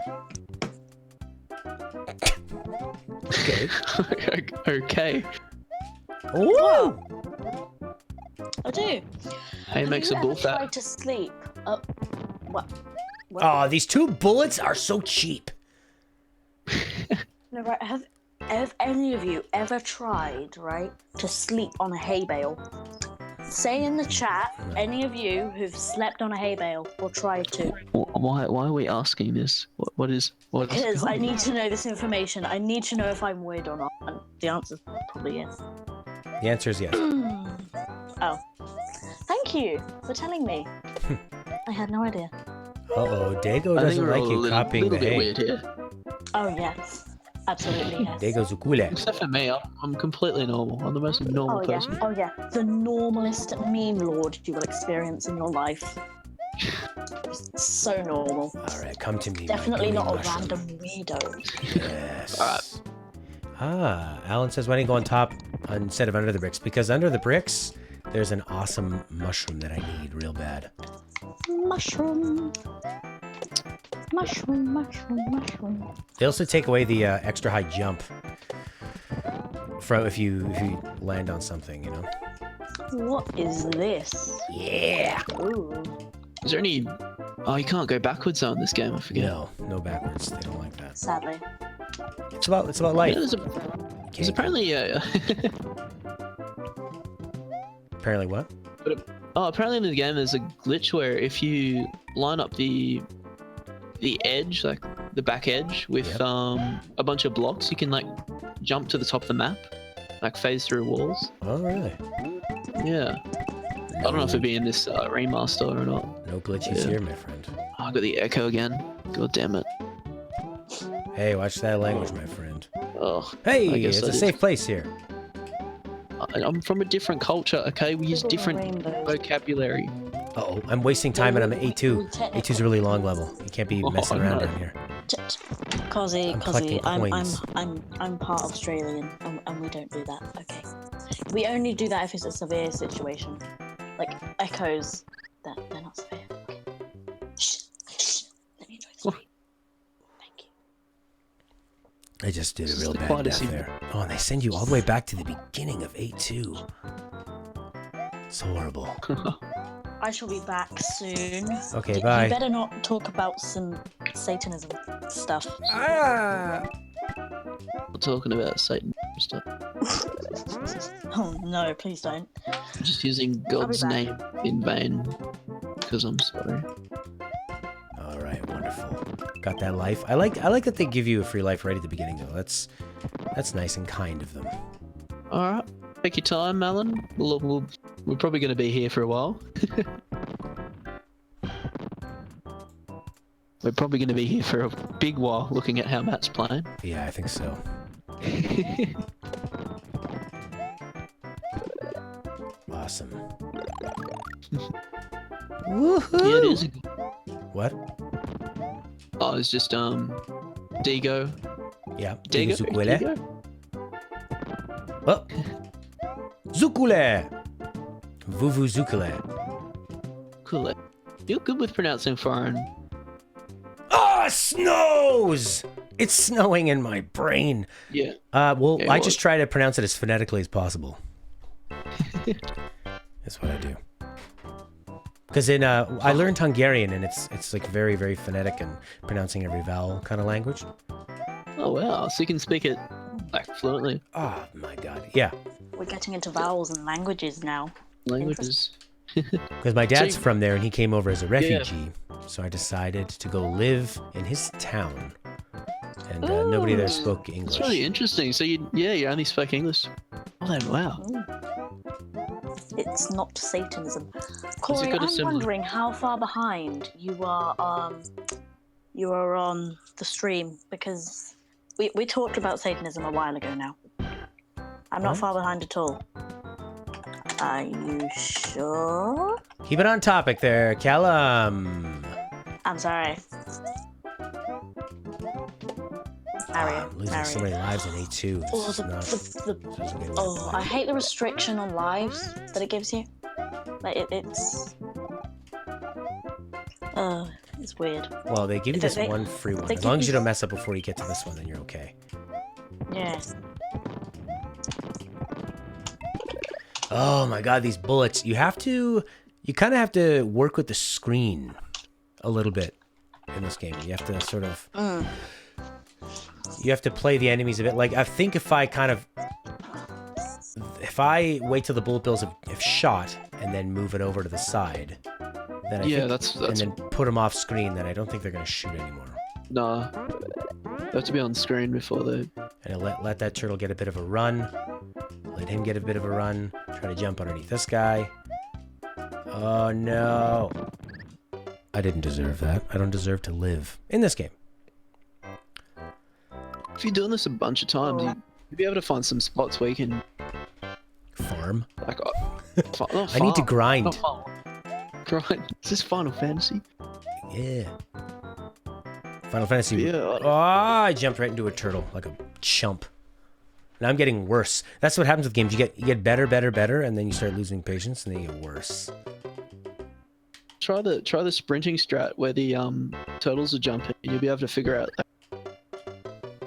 Speaker 1: Okay.
Speaker 2: Okay.
Speaker 1: Woo!
Speaker 3: I do.
Speaker 2: Hey makes a
Speaker 3: Have you
Speaker 2: bull
Speaker 3: ever
Speaker 2: fat.
Speaker 3: tried to sleep? What?
Speaker 1: Oh, these 2 bullets are so cheap.
Speaker 3: No, right. Have any of you ever tried, right, to sleep on a hay bale? Say in the chat, any of you who've slept on a hay bale or tried to.
Speaker 2: Why are we asking this? What is?
Speaker 3: Because I need to know this information. I need to know if I'm weird or not. And the answer's probably yes.
Speaker 1: The answer is yes.
Speaker 3: Oh. Thank you for telling me. I had no idea.
Speaker 1: Uh-oh, Dago doesn't like you copying the hay.
Speaker 2: Weird here.
Speaker 3: Oh, yes. Absolutely, yes.
Speaker 1: Dago Zukule.
Speaker 2: Except for me, I'm completely normal. I'm the most normal person.
Speaker 3: Oh, yeah. The normalest meme lord you will experience in your life. So normal.
Speaker 1: All right, come to me.
Speaker 3: Definitely
Speaker 1: my
Speaker 3: not a
Speaker 1: mushroom.
Speaker 3: random weirdo.
Speaker 1: Yes.
Speaker 2: All right.
Speaker 1: Ah, Alan says, why don't you go on top instead of under the bricks? Because under the bricks, there's an awesome mushroom that I need real bad.
Speaker 3: Mushroom. Mushroom, mushroom, mushroom.
Speaker 1: They also take away the extra high jump from if you land on something, you know.
Speaker 3: What is this?
Speaker 1: Yeah.
Speaker 3: Ooh.
Speaker 2: Is there any? Oh, you can't go backwards on this game. I forget.
Speaker 1: No backwards. They don't like that.
Speaker 3: Sadly.
Speaker 1: It's about life.
Speaker 2: Yeah, there's apparently
Speaker 1: Apparently what?
Speaker 2: apparently in the game there's a glitch where if you line up the edge, like the back edge, with
Speaker 1: Yep.
Speaker 2: a bunch of blocks, you can like jump to the top of the map, like phase through walls.
Speaker 1: Oh really?
Speaker 2: Yeah. I don't know if it'd be in this remaster or not.
Speaker 1: No glitches
Speaker 2: Yeah.
Speaker 1: here, my friend.
Speaker 2: Oh, I got the echo again. God damn it.
Speaker 1: Hey, watch that language, my friend.
Speaker 2: Oh.
Speaker 1: Hey,
Speaker 2: I guess
Speaker 1: it's
Speaker 2: I
Speaker 1: a
Speaker 2: did.
Speaker 1: safe place here.
Speaker 2: I'm from a different culture, okay? We use
Speaker 3: Little
Speaker 2: different
Speaker 3: rainbows.
Speaker 2: vocabulary.
Speaker 1: Uh-oh, I'm wasting time and I'm at A2. A2's a really long level. You can't be messing around
Speaker 2: no.
Speaker 1: down here.
Speaker 3: Cozy,
Speaker 1: I'm collecting coins.
Speaker 3: I'm part Australian, and we don't do that. Okay. We only do that if it's a severe situation, like echoes. They're not severe. Okay. Shh. Let me enjoy the stream. Thank you.
Speaker 1: I just did a real bad
Speaker 2: Quite a
Speaker 1: death
Speaker 2: scene.
Speaker 1: there. Oh, and they send you all the way back to the beginning of A2. It's horrible.
Speaker 3: I shall be back soon.
Speaker 1: Okay,
Speaker 3: You
Speaker 1: bye.
Speaker 3: better not talk about some Satanism stuff.
Speaker 1: Ah!
Speaker 2: We're talking about Satan and stuff.
Speaker 3: Oh no, please don't.
Speaker 2: I'm just using God's
Speaker 3: back.
Speaker 2: name in vain because I'm sorry.
Speaker 1: All right, wonderful. Got that life. I like that they give you a free life right at the beginning though. That's nice and kind of them.
Speaker 2: All right, take your time, Alan. We're probably going to be here for a while. We're probably going to be here for a big while, looking at how Matt's playing.
Speaker 1: Yeah, I think so. Awesome. Woohoo!
Speaker 2: Yeah, it is.
Speaker 1: What?
Speaker 2: Oh, it's just Digo.
Speaker 1: Yeah.
Speaker 2: Digo.
Speaker 1: Zukule.
Speaker 2: Digo?
Speaker 1: Oh. Zukule. Vuvu Zukule.
Speaker 2: Cool. You're good with pronouncing foreign.
Speaker 1: Ah, snows! It's snowing in my brain.
Speaker 2: Yeah.
Speaker 1: Well,
Speaker 2: Yeah,
Speaker 1: I
Speaker 2: well-
Speaker 1: just try to pronounce it as phonetically as possible. That's what I do. Because I learned Hungarian, and it's like very, very phonetic and pronouncing every vowel kind of language.
Speaker 2: Oh wow! So you can speak it like fluently.
Speaker 1: Oh my god, yeah.
Speaker 3: We're getting into vowels and languages now.
Speaker 2: Languages.
Speaker 1: Because my dad's
Speaker 2: So you-
Speaker 1: from there, and he came over as a refugee, so I decided to go live in his town. And nobody there spoke English.
Speaker 2: It's really interesting. So you only spoke English. Oh, then, wow.
Speaker 3: It's not Satanism. Corey,
Speaker 2: got a
Speaker 3: I'm
Speaker 2: similar-
Speaker 3: wondering how far behind you are on the stream, because we talked about Satanism a while ago now. I'm not
Speaker 1: What?
Speaker 3: far behind at all. Are you sure?
Speaker 1: Keep it on topic there, Callum.
Speaker 3: I'm sorry. Mario.
Speaker 1: I'm losing so many lives in A2.
Speaker 3: Oh,
Speaker 1: It's not, doesn't get
Speaker 3: oh, I
Speaker 1: work.
Speaker 3: hate the restriction on lives that it gives you. Like it's weird.
Speaker 1: Well, they give you this
Speaker 3: They-
Speaker 1: one free one.
Speaker 3: they
Speaker 1: As
Speaker 3: give
Speaker 1: long as
Speaker 3: you-
Speaker 1: you don't mess up before you get to this one, then you're okay.
Speaker 3: Yeah.
Speaker 1: Oh my god, these bullets. You kind of have to work with the screen a little bit in this game. You have to sort of... You have to play the enemies a bit. Like, I think if I wait till the bullet bills have shot, and then move it over to the side. Then
Speaker 2: that's
Speaker 1: and then put them off screen. Then I don't think they're gonna shoot anymore.
Speaker 2: nah. They have to be on screen before they.
Speaker 1: And let that turtle get a bit of a run. Let him get a bit of a run. Try to jump underneath this guy. Oh no! I didn't deserve that. I don't deserve to live in this game.
Speaker 2: If you're doing this a bunch of times, you'll be able to find some spots where you can
Speaker 1: Farm.
Speaker 2: like.
Speaker 1: I need to grind.
Speaker 2: Not farm. Grind. Is this Final Fantasy?
Speaker 1: Yeah. Final Fantasy.
Speaker 2: Yeah.
Speaker 1: Oh, I jumped right into a turtle like a chump. Now I'm getting worse. That's what happens with games. You get better, and then you start losing patience, and then you get worse.
Speaker 2: Try the sprinting strat where the turtles are jumping, and you'll be able to figure out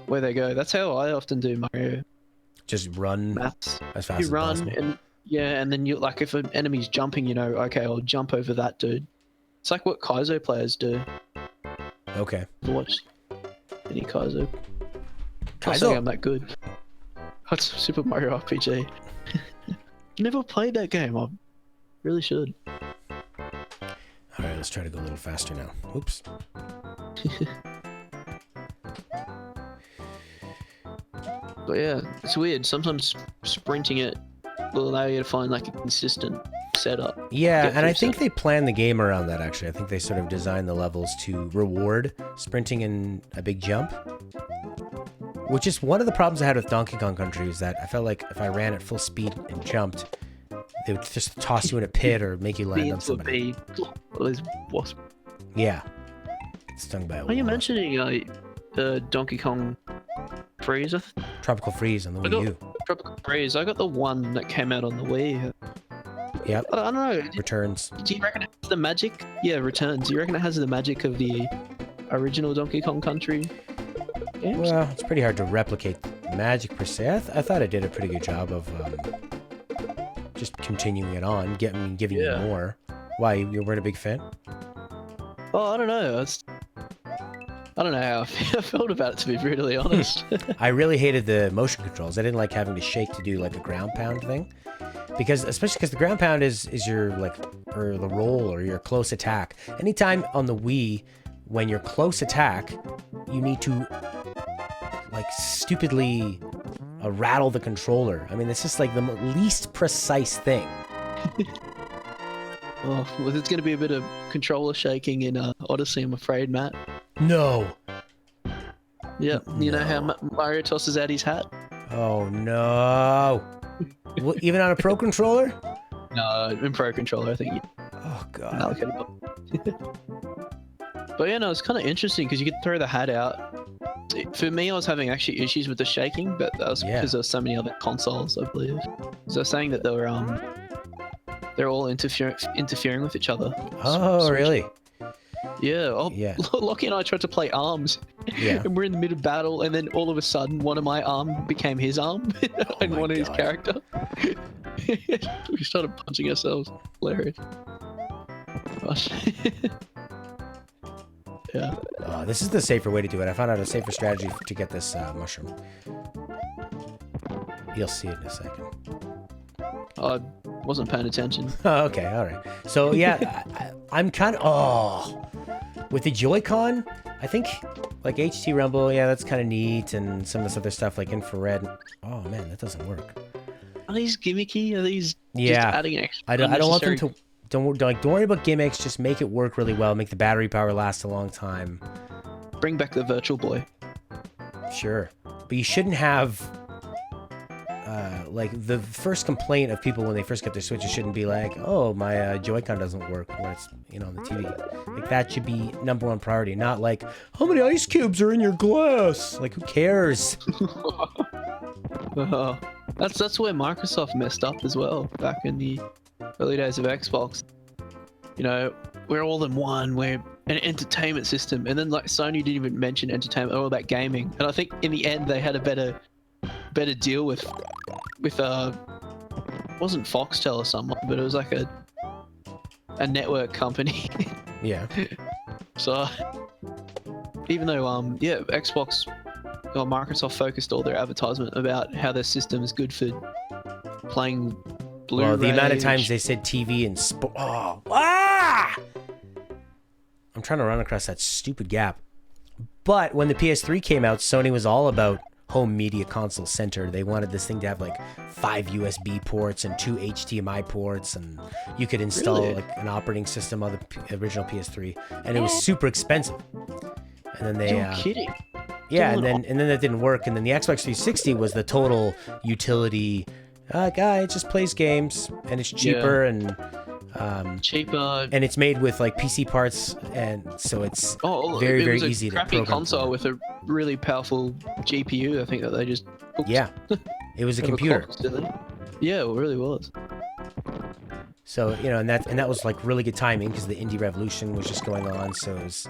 Speaker 2: where they go. That's how I often do Mario
Speaker 1: Just run
Speaker 2: maths.
Speaker 1: as fast
Speaker 2: You
Speaker 1: as
Speaker 2: run
Speaker 1: possible.
Speaker 2: and then you like if an enemy's jumping, you know, okay, I'll jump over that dude. It's like what Kaizo players do.
Speaker 1: Okay.
Speaker 2: Ever watch any Kaizo? Not
Speaker 1: Kaizo?
Speaker 2: saying I'm that good. That's Super Mario RPG. Never played that game. I really should.
Speaker 1: All right, let's try to go a little faster now. Oops.
Speaker 2: But yeah, it's weird. Sometimes sprinting it will allow you to find like a consistent setup.
Speaker 1: Yeah,
Speaker 2: Get
Speaker 1: and I
Speaker 2: through
Speaker 1: think
Speaker 2: stuff.
Speaker 1: they plan the game around that, actually. I think they sort of design the levels to reward sprinting and a big jump. Which is one of the problems I had with Donkey Kong Country, is that I felt like if I ran at full speed and jumped, they would just toss you in a pit or make you land
Speaker 2: Be
Speaker 1: on
Speaker 2: into a
Speaker 1: somebody.
Speaker 2: bee. All these wasps.
Speaker 1: Yeah. Stung by a
Speaker 2: Are you
Speaker 1: wasp.
Speaker 2: mentioning Donkey Kong Freeze?
Speaker 1: Tropical Freeze on the
Speaker 2: I
Speaker 1: Wii
Speaker 2: got
Speaker 1: U.
Speaker 2: Tropical Freeze. I got the one that came out on the Wii.
Speaker 1: Yep.
Speaker 2: I don't know.
Speaker 1: Returns.
Speaker 2: Do you reckon it has the magic? Yeah, Returns. Do you reckon it has the magic of the original Donkey Kong Country games?
Speaker 1: Well, it's pretty hard to replicate the magic per se. I thought it did a pretty good job of just continuing it on, giving you more. Why, you weren't a big fan?
Speaker 2: Oh, I don't know. I don't know how I felt about it, to be brutally honest.
Speaker 1: I really hated the motion controls. I didn't like having to shake to do like a ground pound thing. Especially because the ground pound is your or the roll or your close attack. Anytime on the Wii, when you're close attack, you need to like stupidly rattle the controller. I mean, it's just like the least precise thing.
Speaker 2: Oh, well, there's going to be a bit of controller shaking in Odyssey, I'm afraid, Matt.
Speaker 1: No.
Speaker 2: Yeah, you know how
Speaker 1: No.
Speaker 2: Mario tosses out his hat?
Speaker 1: Oh no. Well, even on a pro controller?
Speaker 2: No, in Pro Controller, I think you
Speaker 1: Oh god.
Speaker 2: allocate it. But yeah, no, it's kind of interesting because you could throw the hat out. For me, I was having actually issues with the shaking, but that was
Speaker 1: Yeah.
Speaker 2: because there were so many other consoles, I believe. So they're saying that they're all interfering with each other.
Speaker 1: Oh,
Speaker 2: So-
Speaker 1: really?
Speaker 2: Yeah. Oh,
Speaker 1: Yeah.
Speaker 2: Lockie and I tried to play arms,
Speaker 1: Yeah.
Speaker 2: and we're in the middle of battle, and then all of a sudden, one of my arm became his arm, and
Speaker 1: my
Speaker 2: one of his
Speaker 1: God.
Speaker 2: character. We started punching ourselves. Hilarious. Gosh. Yeah.
Speaker 1: This is the safer way to do it. I found out a safer strategy to get this mushroom. You'll see it in a second.
Speaker 2: I wasn't paying attention.
Speaker 1: Oh, okay, all right. So yeah, I'm kind of with the Joy-Con. I think like HT Rumble, yeah, that's kind of neat, and some of this other stuff like infrared. Oh man, that doesn't work.
Speaker 2: Are these gimmicky? Are these
Speaker 1: Yeah.
Speaker 2: just adding extra?
Speaker 1: I don't want them
Speaker 2: unnecessary-
Speaker 1: to. Don't worry about gimmicks. Just make it work really well. Make the battery power last a long time.
Speaker 2: Bring back the Virtual Boy.
Speaker 1: Sure, but you shouldn't have. Like the first complaint of people when they first get their Switches shouldn't be like, "Oh, my Joy-Con doesn't work," when it's on the TV. Like that should be #1 priority, not like, "How many ice cubes are in your glass?" Like, who cares?
Speaker 2: That's where Microsoft messed up as well back in the early days of Xbox. You know, we're all in one. We're an entertainment system, and then like Sony didn't even mention entertainment, all about gaming. And I think in the end they had a better deal with wasn't Foxtel or someone, but it was like a network company.
Speaker 1: Yeah.
Speaker 2: So even though Xbox or Microsoft focused all their advertisement about how their system is good for playing Blu-ray.
Speaker 1: Well, the amount of times they said TV and sport. Oh, ah! I'm trying to run across that stupid gap. But when the PS3 came out, Sony was all about home media console center. They wanted this thing to have like 5 USB ports and 2 HDMI ports, and you could install
Speaker 2: Really?
Speaker 1: like an operating system on the original PS3, and it was super expensive. And then they,
Speaker 2: You're kidding.
Speaker 1: yeah, and then that didn't work. And then the Xbox 360 was the total utility. Guy, it just plays games, and it's cheaper, and
Speaker 2: Cheaper.
Speaker 1: and it's made with like PC parts, and so it's
Speaker 2: It
Speaker 1: very
Speaker 2: was a
Speaker 1: easy to
Speaker 2: crappy
Speaker 1: program
Speaker 2: console
Speaker 1: for.
Speaker 2: with a really powerful GPU. I think that they just hooked
Speaker 1: Yeah, it was a
Speaker 2: over
Speaker 1: computer.
Speaker 2: clocks, didn't they? Yeah, it really was.
Speaker 1: So you know, and that was like really good timing because the indie revolution was just going on. So it was,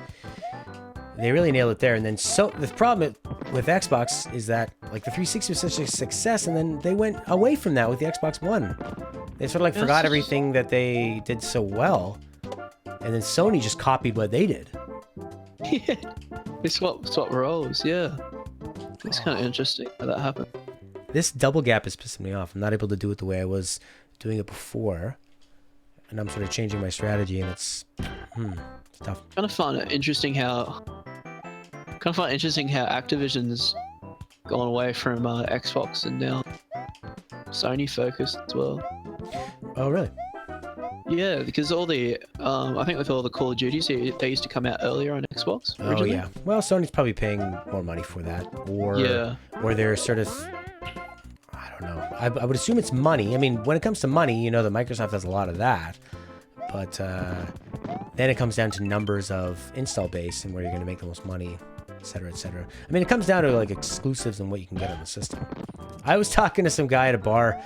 Speaker 1: they really nailed it there. And then so the problem with Xbox is that like the 360 was such a success, and then they went away from that with the Xbox One. They sort of like forgot everything that they did so well, and then Sony just copied what they did.
Speaker 2: Yeah, they swap roles. Yeah, it's kind of interesting how that happened.
Speaker 1: This double gap is pissing me off. I'm not able to do it the way I was doing it before, and I'm sort of changing my strategy, and it's tough.
Speaker 2: Kind of find it interesting how Activision's gone away from Xbox and now Sony focused as well.
Speaker 1: Oh, really?
Speaker 2: Yeah, because all the I think with all the Call of Duties, they used to come out earlier on Xbox.
Speaker 1: Oh,
Speaker 2: originally.
Speaker 1: yeah. Well, Sony's probably paying more money for that, or
Speaker 2: Yeah.
Speaker 1: or they're sort of, I don't know. I would assume it's money. I mean, when it comes to money, you know that Microsoft has a lot of that, but then it comes down to numbers of install base and where you're going to make the most money, et cetera, et cetera. I mean, it comes down to like exclusives and what you can get on the system. I was talking to some guy at a bar,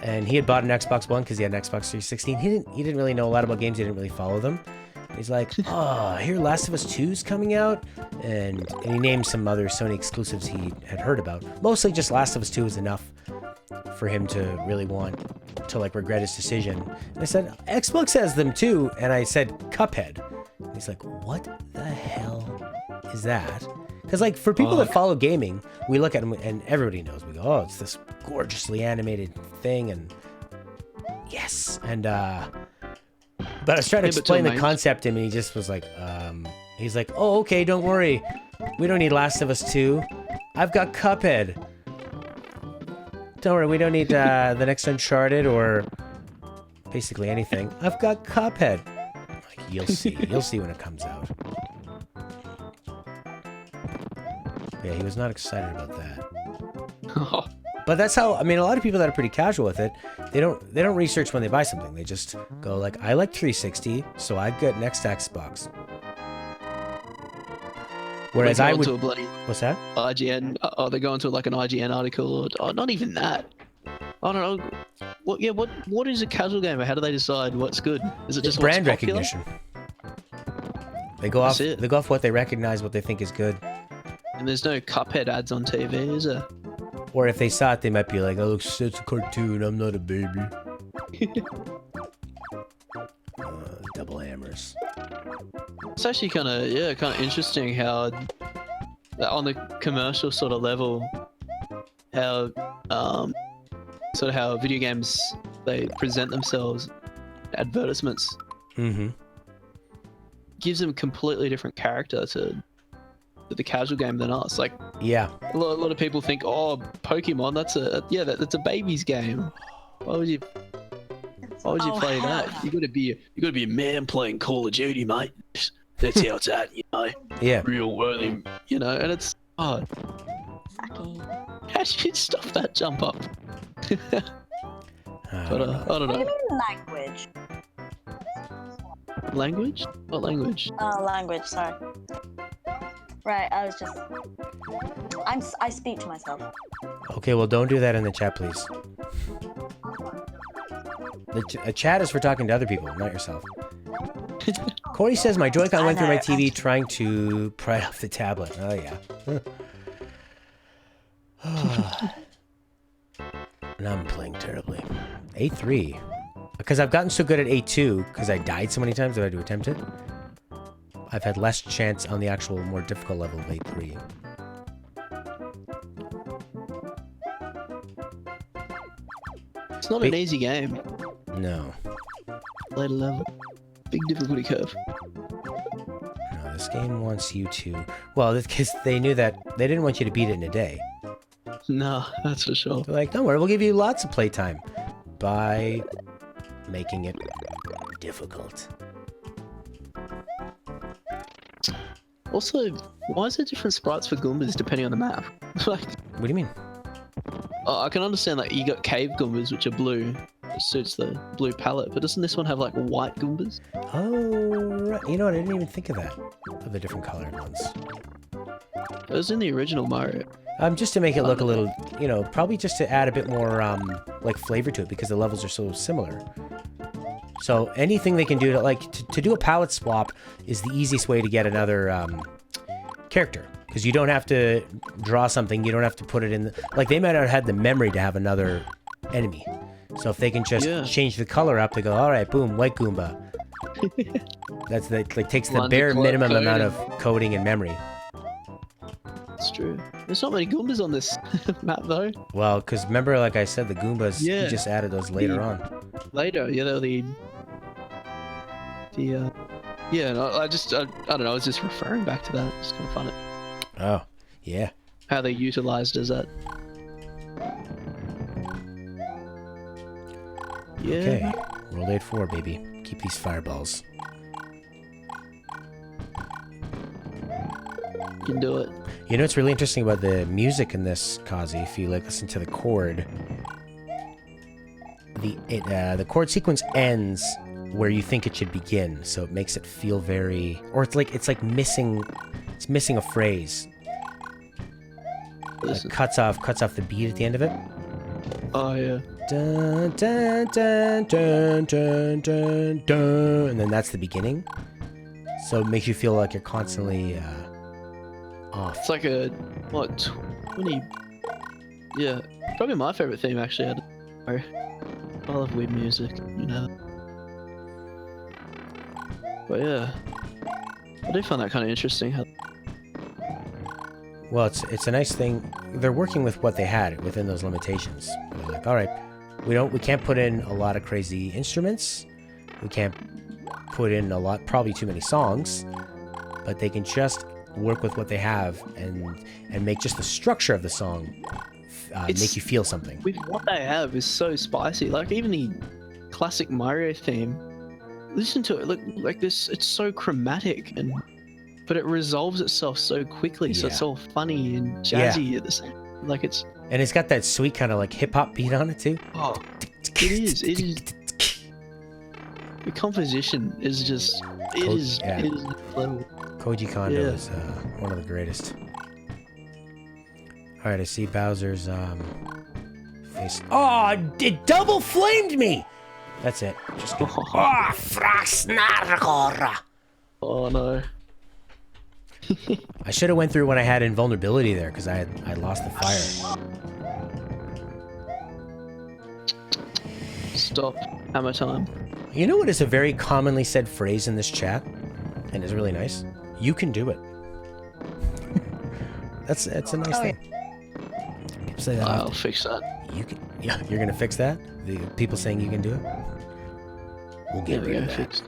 Speaker 1: and he had bought an Xbox One because he had an Xbox 360. He didn't really know a lot about games. He didn't really follow them. And he's like, oh, I hear Last of Us 2's coming out, and he named some other Sony exclusives he had heard about. Mostly just Last of Us 2 is enough for him to really want to like regret his decision. And I said, Xbox has them too. And I said, Cuphead. And he's like, what the hell is that? Because like for people that follow gaming, we look at them and everybody knows. We go, oh, it's this gorgeously animated thing, and yes. And but I was trying to explain the concept to him, and he just was like, he's like, oh, okay, don't worry, we don't need Last of Us 2. I've got Cuphead. Don't worry, we don't need the next Uncharted or basically anything. I've got Cuphead. Like, you'll see when it comes out. Yeah, he was not excited about that. But that's how, I mean, a lot of people that are pretty casual with it, they don't research when they buy something. They just go like, I like 360, so I get next Xbox. Whereas I would, what's that?
Speaker 2: IGN. Oh, they're going to like an IGN article, or not even that. I don't know. What is a casual gamer? How do they decide what's good? Is it just
Speaker 1: brand
Speaker 2: what's popular?
Speaker 1: recognition? They go off. They go off what they recognize, what they think is good.
Speaker 2: And there's no Cuphead ads on TV, is there?
Speaker 1: Or if they saw it, they might be like, "Oh, it's a cartoon. I'm not a baby." Double hammers.
Speaker 2: It's actually kind of interesting how on the commercial sort of level, how how video games they present themselves, advertisements, gives them a completely different character to the casual game than us. Like,
Speaker 1: yeah,
Speaker 2: a lot of people think, oh, Pokemon, that's a baby's game. Why would you play that? You gotta be a man playing Call of Duty, mate. That's how it's at, you know.
Speaker 1: Yeah.
Speaker 2: Real worthy, you know, and it's hard.
Speaker 3: Sucky.
Speaker 2: How do you stop that jump up? I don't know.
Speaker 3: What do you mean language?
Speaker 2: Language? What language?
Speaker 3: Oh, language, sorry. Right, I was just... I speak to myself.
Speaker 1: Okay, well, don't do that in the chat, please. The chat is for talking to other people, not yourself. Corey says, my Joy-Con went through my TV trying to pry off the tablet. Oh, yeah. And I'm playing terribly. A3. Because I've gotten so good at A2, because I died so many times that I had to attempt it, I've had less chance on the actual more difficult level of A3.
Speaker 2: It's not an easy game.
Speaker 1: No.
Speaker 2: Later level. Big difficulty curve.
Speaker 1: No, this game wants you to... Well, because they knew that they didn't want you to beat it in a day.
Speaker 2: No, that's for sure.
Speaker 1: They're like, don't worry, we'll give you lots of playtime by making it difficult.
Speaker 2: Also, why is there different sprites for Goombas depending on the map? Like,
Speaker 1: What do you mean?
Speaker 2: I can understand like you got cave Goombas which are blue. It suits the blue palette, but doesn't this one have like white Goombas?
Speaker 1: Oh, right. You know what? I didn't even think of that. Of the different colored ones.
Speaker 2: It was in the original Mario.
Speaker 1: Just to make it look a little, you know, probably just to add a bit more, like, flavor to it, because the levels are so similar. So anything they can do to, like, to do a palette swap is the easiest way to get another, character. Because you don't have to draw something, you don't have to put it in, like, they might not have had the memory to have another enemy. So if they can just change the color up, they go, alright, boom, white Goomba. That's, like, takes the bare minimum amount of coding and memory.
Speaker 2: That's true. There's not many Goombas on this map though.
Speaker 1: Well, because remember, like I said, the Goombas,
Speaker 2: Yeah.
Speaker 1: you just added those later on.
Speaker 2: Later, yeah, they're yeah, no, I don't know, I was just referring back to that. It's kind of funny
Speaker 1: Oh, yeah.
Speaker 2: how they utilized as that. Yeah.
Speaker 1: Okay, roll 8-4, baby. Keep these fireballs.
Speaker 2: You can do it.
Speaker 1: You know what's really interesting about the music in this, COZI? If you like listen to the chord, the chord sequence ends where you think it should begin, so it makes it feel very, or it's like missing a phrase. Like cuts off the beat at the end of it.
Speaker 2: Oh yeah.
Speaker 1: Dun, dun, dun, dun, dun, dun, dun, and then that's the beginning. So it makes you feel like you're constantly off.
Speaker 2: It's like a, what, 20... Yeah, probably my favorite theme actually. I love weird music, you know. But yeah, I do find that kind of interesting. How...
Speaker 1: Well, it's a nice thing. They're working with what they had within those limitations. They're like, all right, we can't put in a lot of crazy instruments. We can't put in probably too many songs, but they can just work with what they have and make just the structure of the song make you feel something.
Speaker 2: With what they have is so spicy. Like even the classic Mario theme, listen to it. Look like this. It's so chromatic but it resolves itself so quickly. So it's all funny and jazzy at the same. Like it's.
Speaker 1: And it's got that sweet kind of like hip hop beat on it too.
Speaker 2: Oh, it is. It is. The composition is just. It is incredible.
Speaker 1: Koji Kondo is one of the greatest. Alright, I see Bowser's face. Oh, it double flamed me! That's it. Just go. Oh, Frasnargora!
Speaker 2: Oh no.
Speaker 1: I should have went through when I had invulnerability there, because I lost the fire.
Speaker 2: Stop. Hammer time.
Speaker 1: You know what is a very commonly said phrase in this chat? And is really nice? You can do it. That's a nice thing. People say that
Speaker 2: I'll
Speaker 1: often.
Speaker 2: fix that.
Speaker 1: You can. Yeah, you're gonna fix that. The people saying you can do it. We'll get rid of that.
Speaker 2: Fixed.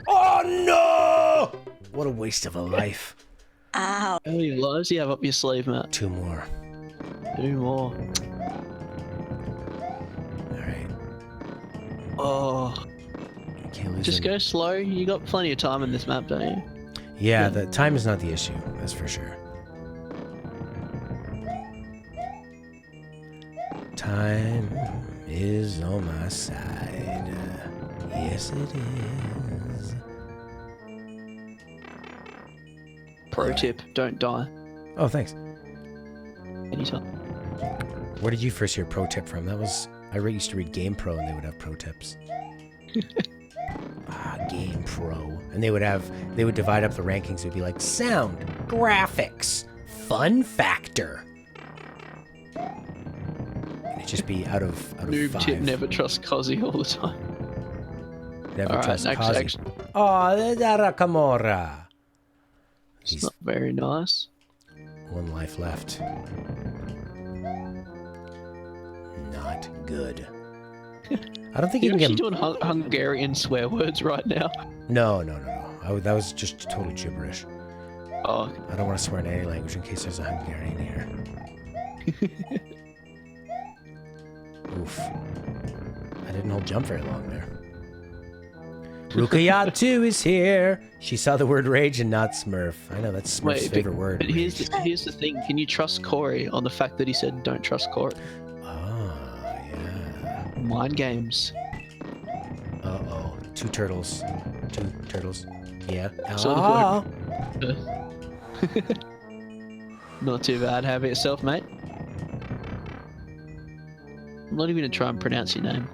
Speaker 1: Oh no! What a waste of a life.
Speaker 3: Ow.
Speaker 2: How many lives do you have up your sleeve, Matt?
Speaker 1: 2 more.
Speaker 2: 2 more.
Speaker 1: Alright.
Speaker 2: Oh.
Speaker 1: Can't lose
Speaker 2: Just
Speaker 1: any.
Speaker 2: go slow. You got plenty of time in this map, don't you?
Speaker 1: Yeah, the time is not the issue. That's for sure. Time is on my side. Yes, it is.
Speaker 2: Pro tip: don't die
Speaker 1: Oh, thanks.
Speaker 2: anytime.
Speaker 1: Where did you first hear pro tip from? That was... I used to read Game Pro and they would have pro tips. Game Pro. And they would divide up the rankings. It would be like sound, graphics, fun factor. And it'd just be out of
Speaker 2: Noob
Speaker 1: 5.
Speaker 2: tip: never trust COZI all the time.
Speaker 1: Never
Speaker 2: All right,
Speaker 1: trust
Speaker 2: next
Speaker 1: COZI.
Speaker 2: section.
Speaker 1: Oh, Zara Kamora.
Speaker 2: It's not very nice.
Speaker 1: One life left. Not good. I don't think you
Speaker 2: You're
Speaker 1: can
Speaker 2: actually
Speaker 1: get...
Speaker 2: doing Hungarian swear words right now.
Speaker 1: No. That was just total gibberish.
Speaker 2: Oh,
Speaker 1: I don't want to swear in any language in case there's a Hungarian here. Oof. I didn't hold jump very long there. Rukayatu is here. She saw the word rage and not Smurf. I know, that's Smurf's favorite word.
Speaker 2: But here's the thing. Can you trust Corey on the fact that he said don't trust Corey?
Speaker 1: Ah, yeah.
Speaker 2: Mind games.
Speaker 1: Uh-oh. Two turtles. Yeah.
Speaker 2: So
Speaker 1: Ah.
Speaker 2: Not too bad. How about yourself, mate? I'm not even gonna try and pronounce your name.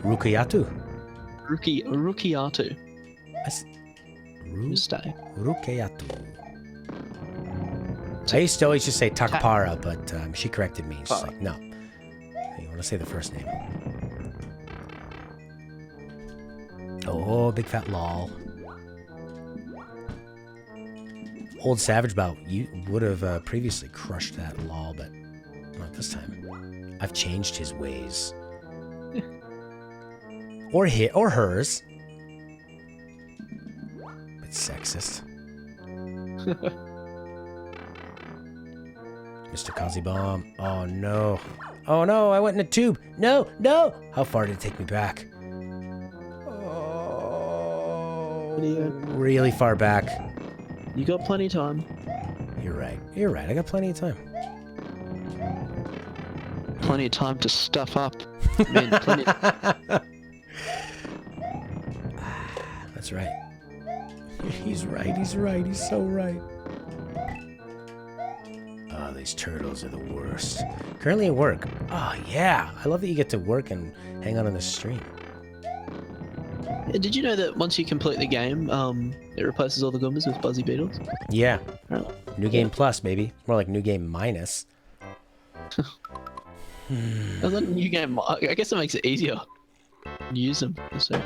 Speaker 1: Rukayatu.
Speaker 2: Rukiatu. Just stay.
Speaker 1: Rukayatu. I used to always just say Takpara, but she corrected me. She's like, no. You want to say the first name. Oh, big fat lol. Old Savage Bout, you would have previously crushed that lol, but not this time. I've changed his ways. or hers. But sexist. Mr. COZI Bomb. Oh no. Oh no, I went in a tube. No. How far did it take me back? Oh, really far back.
Speaker 2: You got plenty of time.
Speaker 1: You're right. I got plenty of time.
Speaker 2: Plenty of time to stuff up. Man, plenty of...
Speaker 1: That's right. He's right. He's so right. Oh, these turtles are the worst. Currently at work. Oh, yeah. I love that you get to work and hang out on the stream.
Speaker 2: Did you know that once you complete the game, it replaces all the Goombas with Buzzy Beetles?
Speaker 1: Yeah.
Speaker 2: Oh.
Speaker 1: New game plus, maybe. More like new game minus.
Speaker 2: Is that a new game? I guess it makes it easier. Use them. So.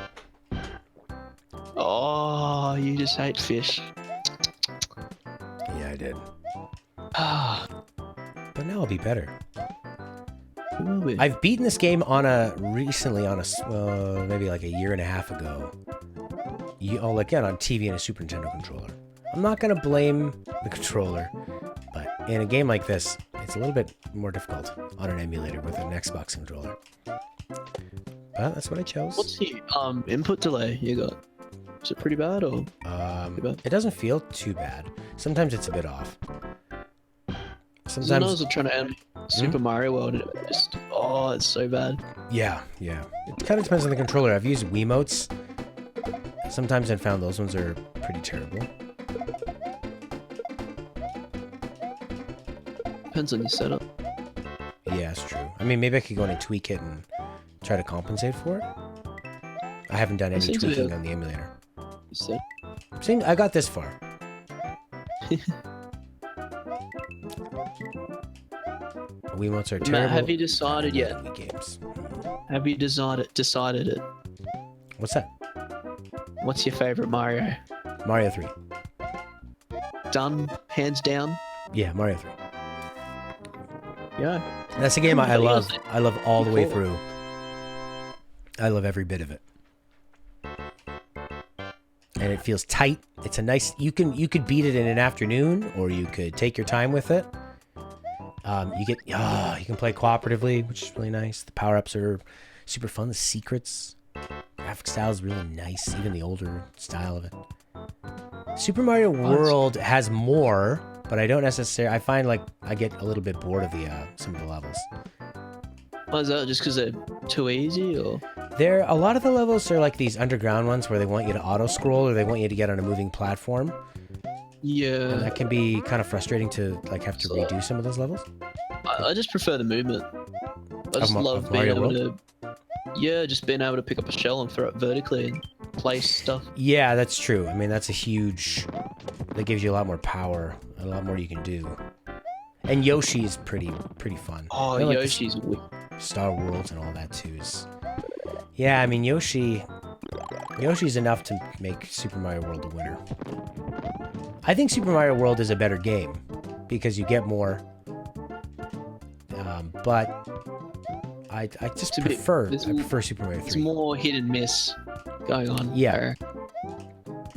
Speaker 2: Oh, you just hate fish.
Speaker 1: Yeah, I did.
Speaker 2: Ah,
Speaker 1: But now I'll be better.
Speaker 2: it will be.
Speaker 1: I've beaten this game recently on a, maybe like a year and a half ago. Again, on TV and a Super Nintendo controller. I'm not going to blame the controller, but in a game like this, it's a little bit more difficult on an emulator with an Xbox controller. But that's what I chose.
Speaker 2: What's the input delay you got? Is it pretty bad or?
Speaker 1: It doesn't feel too bad. Sometimes it's a bit off.
Speaker 2: Sometimes I was trying to end Super Mario World and it just, it's so bad.
Speaker 1: Yeah. It kind of depends on the controller. I've used Wiimotes. Sometimes I've found those ones are pretty terrible.
Speaker 2: Depends on your setup.
Speaker 1: Yeah, that's true. I mean, maybe I could go in and tweak it and try to compensate for it. I haven't done any tweaking on the emulator. I got this far. Wiimotes are terrible.
Speaker 2: Matt, have you decided yet?
Speaker 1: Wii games.
Speaker 2: Have you decided it?
Speaker 1: What's that?
Speaker 2: What's your favorite Mario?
Speaker 1: Mario 3.
Speaker 2: Done, hands down.
Speaker 1: Yeah, Mario 3.
Speaker 2: Yeah.
Speaker 1: That's a game I love. I love all the way through. I love every bit of it. And it feels tight. It's a nice. You could beat it in an afternoon, or you could take your time with it. You can play cooperatively, which is really nice. The power-ups are super fun. The secrets, graphic style is really nice. Even the older style of it. Super Mario World has more, but I don't necessarily. I find like I get a little bit bored of the some of the levels.
Speaker 2: Is that just because they're too easy, or?
Speaker 1: A lot of the levels are like these underground ones where they want you to auto-scroll or they want you to get on a moving platform.
Speaker 2: Yeah.
Speaker 1: And that can be kind of frustrating to like have to redo some of those levels.
Speaker 2: I just prefer the movement. I just love being able to... Yeah, just being able to pick up a shell and throw it vertically and place stuff.
Speaker 1: Yeah, that's true. I mean, that's a huge... That gives you a lot more power, a lot more you can do. And Yoshi is pretty fun.
Speaker 2: Oh,
Speaker 1: like
Speaker 2: Yoshi's...
Speaker 1: Star Worlds and all that too is... Yeah, I mean, Yoshi Yoshi's enough to make Super Mario World a winner. I think Super Mario World is a better game because you get more. But I just prefer Super Mario 3.
Speaker 2: It's more hit and miss going on.
Speaker 1: Yeah. All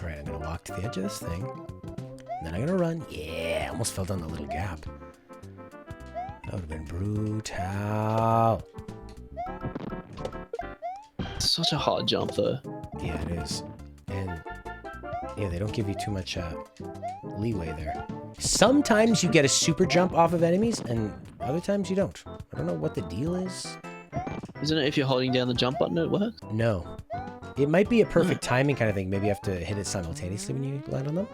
Speaker 1: right, I'm gonna walk to the edge of this thing, and then I'm gonna run. Yeah, almost fell down the little gap. That would have been brutal.
Speaker 2: It's such a hard jump, though.
Speaker 1: Yeah, it is. And yeah, they don't give you too much leeway there. Sometimes you get a super jump off of enemies, and other times you don't. I don't know what the deal is.
Speaker 2: Isn't it if you're holding down the jump button, it works?
Speaker 1: No. It might be a perfect timing kind of thing. Maybe you have to hit it simultaneously when you land on them.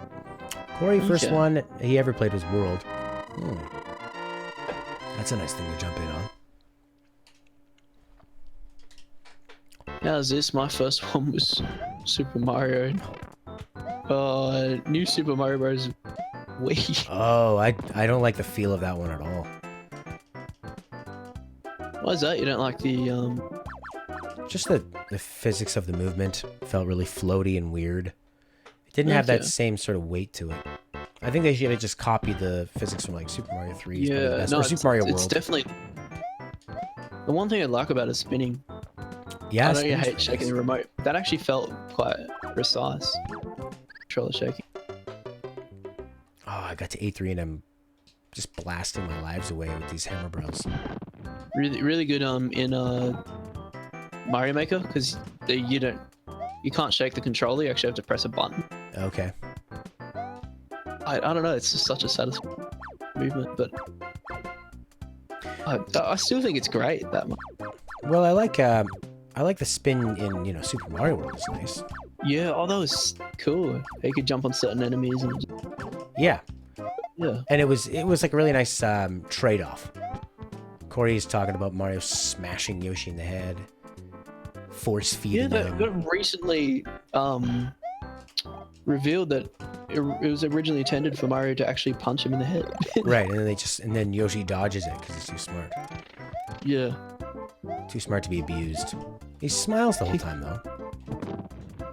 Speaker 1: Corey, first one he ever played was World. That's a nice thing to jump in on.
Speaker 2: How's this? My first one was Super Mario. New Super Mario Bros. Wii.
Speaker 1: Oh, I don't like the feel of that one at all.
Speaker 2: Why is that? You don't like the
Speaker 1: Just the physics of the movement felt really floaty and weird. It didn't have that same sort of weight to it. I think they should have just copied the physics from like Super Mario 3.
Speaker 2: Yeah,
Speaker 1: or Super Mario World.
Speaker 2: It's definitely the one thing I like about it is spinning.
Speaker 1: Yeah,
Speaker 2: I know you hate shaking the remote. That actually felt quite precise. Controller shaking.
Speaker 1: Oh, I got to A3 and I'm just blasting my lives away with these Hammer Bros.
Speaker 2: Really good in Mario Maker because you can't shake the controller. You actually have to press a button.
Speaker 1: Okay.
Speaker 2: I don't know. It's just such a satisfying movement, but I still think it's great that much.
Speaker 1: Well, I like the spin in Super Mario World is nice.
Speaker 2: Yeah, that was cool. You could jump on certain enemies and
Speaker 1: yeah.
Speaker 2: Yeah.
Speaker 1: And it was like a really nice trade-off. Corey's talking about Mario smashing Yoshi in the head, force feeding him.
Speaker 2: Yeah, that recently revealed that it was originally intended for Mario to actually punch him in the head.
Speaker 1: Right, and then Yoshi dodges it because he's too smart.
Speaker 2: Yeah.
Speaker 1: Too smart to be abused. He smiles the whole time though.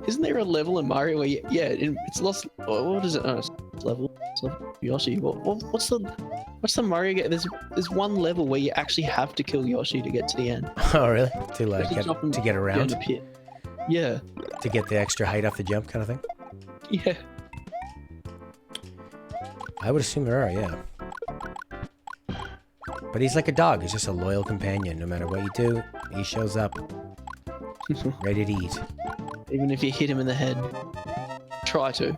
Speaker 2: Isn't there a level in Mario where it's lost? What is it? Oh, it's level. Yoshi. What's the Mario game? There's one level where you actually have to kill Yoshi to get to the end.
Speaker 1: Oh really? To get around?
Speaker 2: The pit. Yeah.
Speaker 1: To get the extra height off the jump kind of thing?
Speaker 2: Yeah.
Speaker 1: I would assume there are, yeah. But he's like a dog. He's just a loyal companion. No matter what you do, he shows up. Ready to eat.
Speaker 2: Even if you hit him in the head. Try to.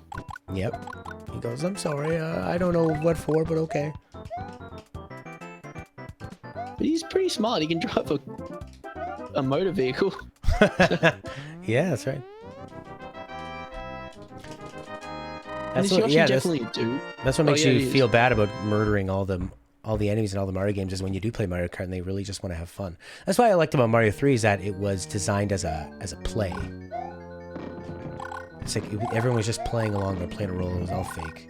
Speaker 1: Yep. He goes, I'm sorry, I don't know what for, but okay.
Speaker 2: But he's pretty smart. He can drive a motor vehicle.
Speaker 1: Yeah, that's right.
Speaker 2: That's
Speaker 1: what makes you feel bad about murdering all the enemies in all the Mario games is when you do play Mario Kart and they really just want to have fun. That's why I liked about Mario 3 is that it was designed as a play. It's like everyone was just playing along, but playing a role. It was all fake.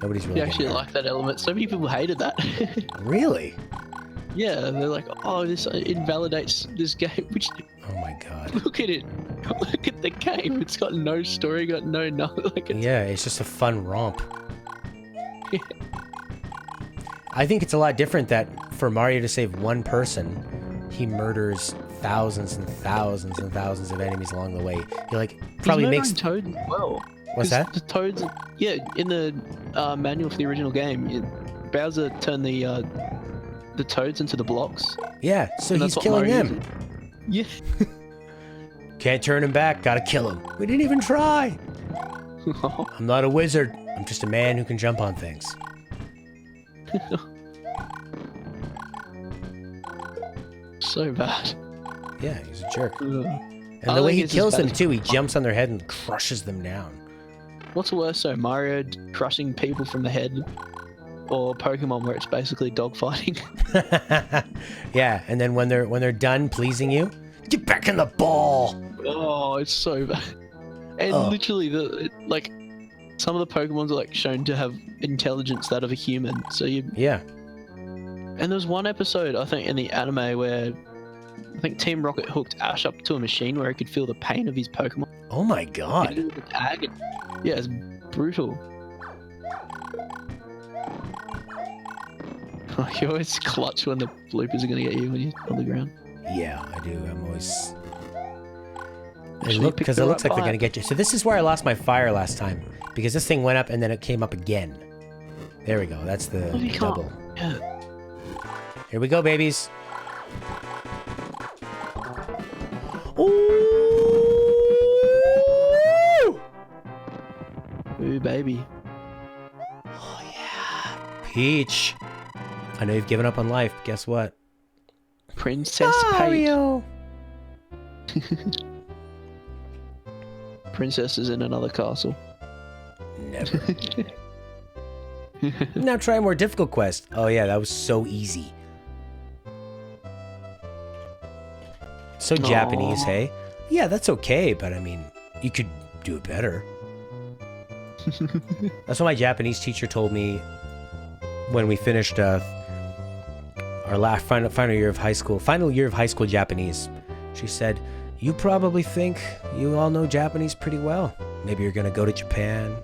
Speaker 1: Nobody's really.
Speaker 2: You actually like that element. So many people hated that.
Speaker 1: Really?
Speaker 2: Yeah, they're like, oh, this invalidates this game. Which,
Speaker 1: oh my god!
Speaker 2: Look at it. Look at the game. It's got no story. Got no nothing.
Speaker 1: Yeah, it's just a fun romp. Yeah. I think it's a lot different that for Mario to save one person, he murders thousands and thousands and thousands of enemies along the way. He probably makes
Speaker 2: Toad as well.
Speaker 1: What's that?
Speaker 2: The Toads, in the manual for the original game, Bowser turned the Toads into the blocks.
Speaker 1: Yeah, so he's killing them.
Speaker 2: Yeah.
Speaker 1: Can't turn him back. Gotta kill him. We didn't even try. I'm not a wizard. I'm just a man who can jump on things.
Speaker 2: So bad.
Speaker 1: Yeah, he's a jerk. And
Speaker 2: I
Speaker 1: the way he
Speaker 2: think
Speaker 1: kills them too, he jumps on their head and crushes them down.
Speaker 2: What's worse, though, Mario crushing people from the head, or Pokemon where it's basically dogfighting?
Speaker 1: Yeah, and then when they're done pleasing you, get back in the ball.
Speaker 2: Oh, it's so bad. And literally, some of the Pokemons are shown to have intelligence that of a human. So
Speaker 1: yeah.
Speaker 2: And there's one episode I think in the anime where I think Team Rocket hooked Ash up to a machine where he could feel the pain of his Pokemon.
Speaker 1: Oh my
Speaker 2: He
Speaker 1: god.
Speaker 2: did the tag. Yeah, it's brutal. You always clutch when the bloopers are gonna get you when you're on the ground.
Speaker 1: Yeah, I do. I'm always.
Speaker 2: Actually,
Speaker 1: Because
Speaker 2: pick
Speaker 1: it
Speaker 2: the
Speaker 1: looks
Speaker 2: right
Speaker 1: like they're
Speaker 2: vibe.
Speaker 1: gonna get you. So this is where I lost my fire last time because this thing went up and then it came up again. There we go. That's the
Speaker 3: Oh, you can't-
Speaker 1: double.
Speaker 2: Yeah.
Speaker 1: Here we go, babies. Ooh!
Speaker 2: Ooh, baby.
Speaker 1: Oh yeah, Peach. I know you've given up on life. But guess what?
Speaker 2: Princess Peach.
Speaker 1: Mario.
Speaker 2: Princess is in another castle.
Speaker 1: Never. Now try a more difficult quest. Oh yeah, that was so easy. So Japanese,
Speaker 2: Aw.
Speaker 1: hey? Yeah, that's okay, but I mean, you could do it better. That's what my Japanese teacher told me when we finished our last final year of high school. Final year of high school Japanese. She said, "You probably think you all know Japanese pretty well. Maybe you're gonna go to Japan,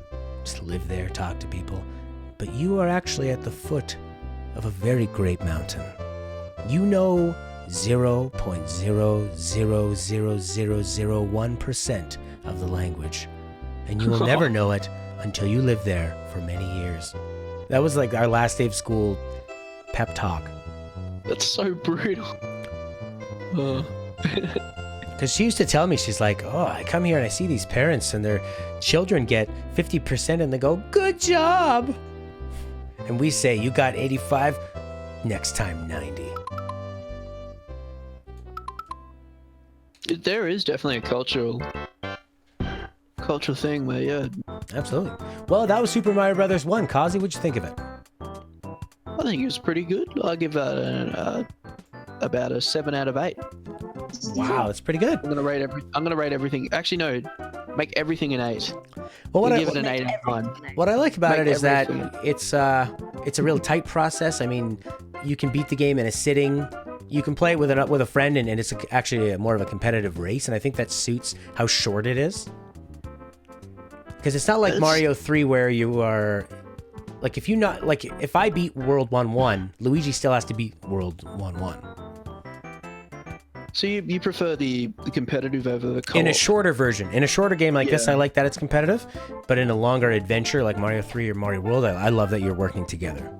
Speaker 1: just live there, talk to people. But you are actually at the foot of a very great mountain. You know 0.0000001% of the language, and you will never know it until you live there for many years." That was like our last day of school pep talk.
Speaker 2: That's so brutal.
Speaker 1: Because she used to tell me, she's like, "Oh, I come here and I see these parents and their children get 50% and they go, 'Good job.' And we say, 'You got 85, next time 90.
Speaker 2: There is definitely a cultural thing where, yeah,
Speaker 1: Absolutely. Well, that was Super Mario Brothers 1. Kazi, what'd you think of it?
Speaker 2: I think it was pretty good. I'll give that about a 7 out of 8.
Speaker 1: Wow, that's pretty good.
Speaker 2: I'm gonna rate everything. Actually, no, make everything an 8.
Speaker 1: Well,
Speaker 2: We'll give it an 8 out of 9.
Speaker 1: what I like about
Speaker 2: Make
Speaker 1: it is that
Speaker 2: everything.
Speaker 1: it's a real tight process. I mean, you can beat the game in a sitting. You can play it with a friend, and it's actually more of a competitive race. And I think that suits how short it is. Because it's not like
Speaker 2: It's-
Speaker 1: Mario 3 where you are like if I beat World 1-1, Luigi still has to beat World 1-1.
Speaker 2: So you prefer the competitive over the co-op?
Speaker 1: In a shorter version, in a shorter game like this,
Speaker 2: Yeah.
Speaker 1: I like that it's competitive. But in a longer adventure like Mario 3 or Mario World, I love that you're working together.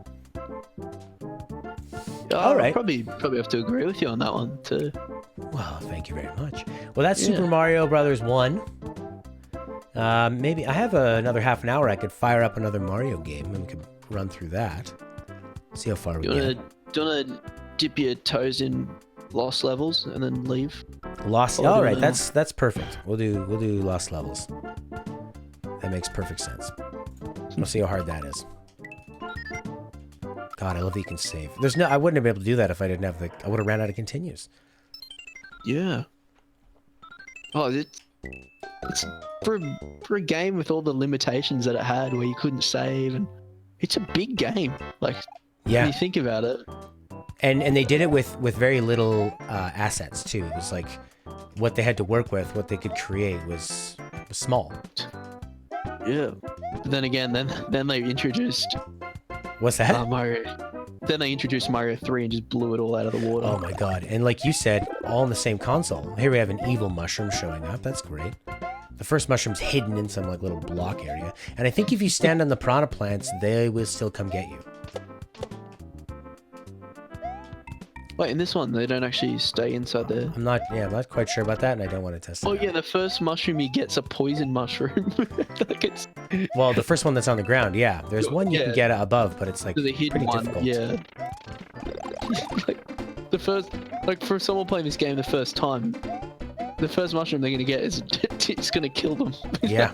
Speaker 1: All right.
Speaker 2: I'll probably have to agree with you on that one too.
Speaker 1: Well, thank you very much. Well, that's
Speaker 2: Yeah.
Speaker 1: Super Mario Brothers 1. Maybe I have another half an hour. I could fire up another Mario game and we could run through that. See how far we
Speaker 2: Do
Speaker 1: get.
Speaker 2: you wanna dip your toes in Lost Levels and then leave?
Speaker 1: Lost.
Speaker 2: I'll
Speaker 1: All
Speaker 2: do
Speaker 1: right,
Speaker 2: that.
Speaker 1: that's perfect. We'll do Lost Levels. That makes perfect sense. We'll see how hard that is. God, I love that you can save. I wouldn't have been able to do that if I didn't have I would have ran out of continues.
Speaker 2: Yeah. Oh, it's for a game with all the limitations that it had, where you couldn't save, and it's a big game. Like when
Speaker 1: Yeah,
Speaker 2: you think about it.
Speaker 1: and they did it with very little assets too. It was like what they had to work with, what they could create was small.
Speaker 2: Yeah. But then again, then they introduced
Speaker 1: What's that?
Speaker 2: Mario. Then they introduced Mario 3 and just blew it all out of the water.
Speaker 1: Oh my god. And like you said, all in the same console. Here we have an evil mushroom showing up. That's great. The first mushroom's hidden in some like little block area. And I think if you stand on the piranha plants, they will still come get you.
Speaker 2: Wait, in this one, they don't actually stay inside there.
Speaker 1: I'm not quite sure about that, and I don't want to test it.
Speaker 2: Oh
Speaker 1: out.
Speaker 2: yeah, the first mushroom he gets a poison mushroom. Like it's
Speaker 1: Well, the first one that's on the ground, yeah. There's one you can
Speaker 2: Yeah.
Speaker 1: get above, but it's like
Speaker 2: the hidden
Speaker 1: pretty
Speaker 2: one.
Speaker 1: difficult.
Speaker 2: Yeah. Like for someone playing this game the first time, the first mushroom they're gonna get is it's gonna kill them.
Speaker 1: Yeah.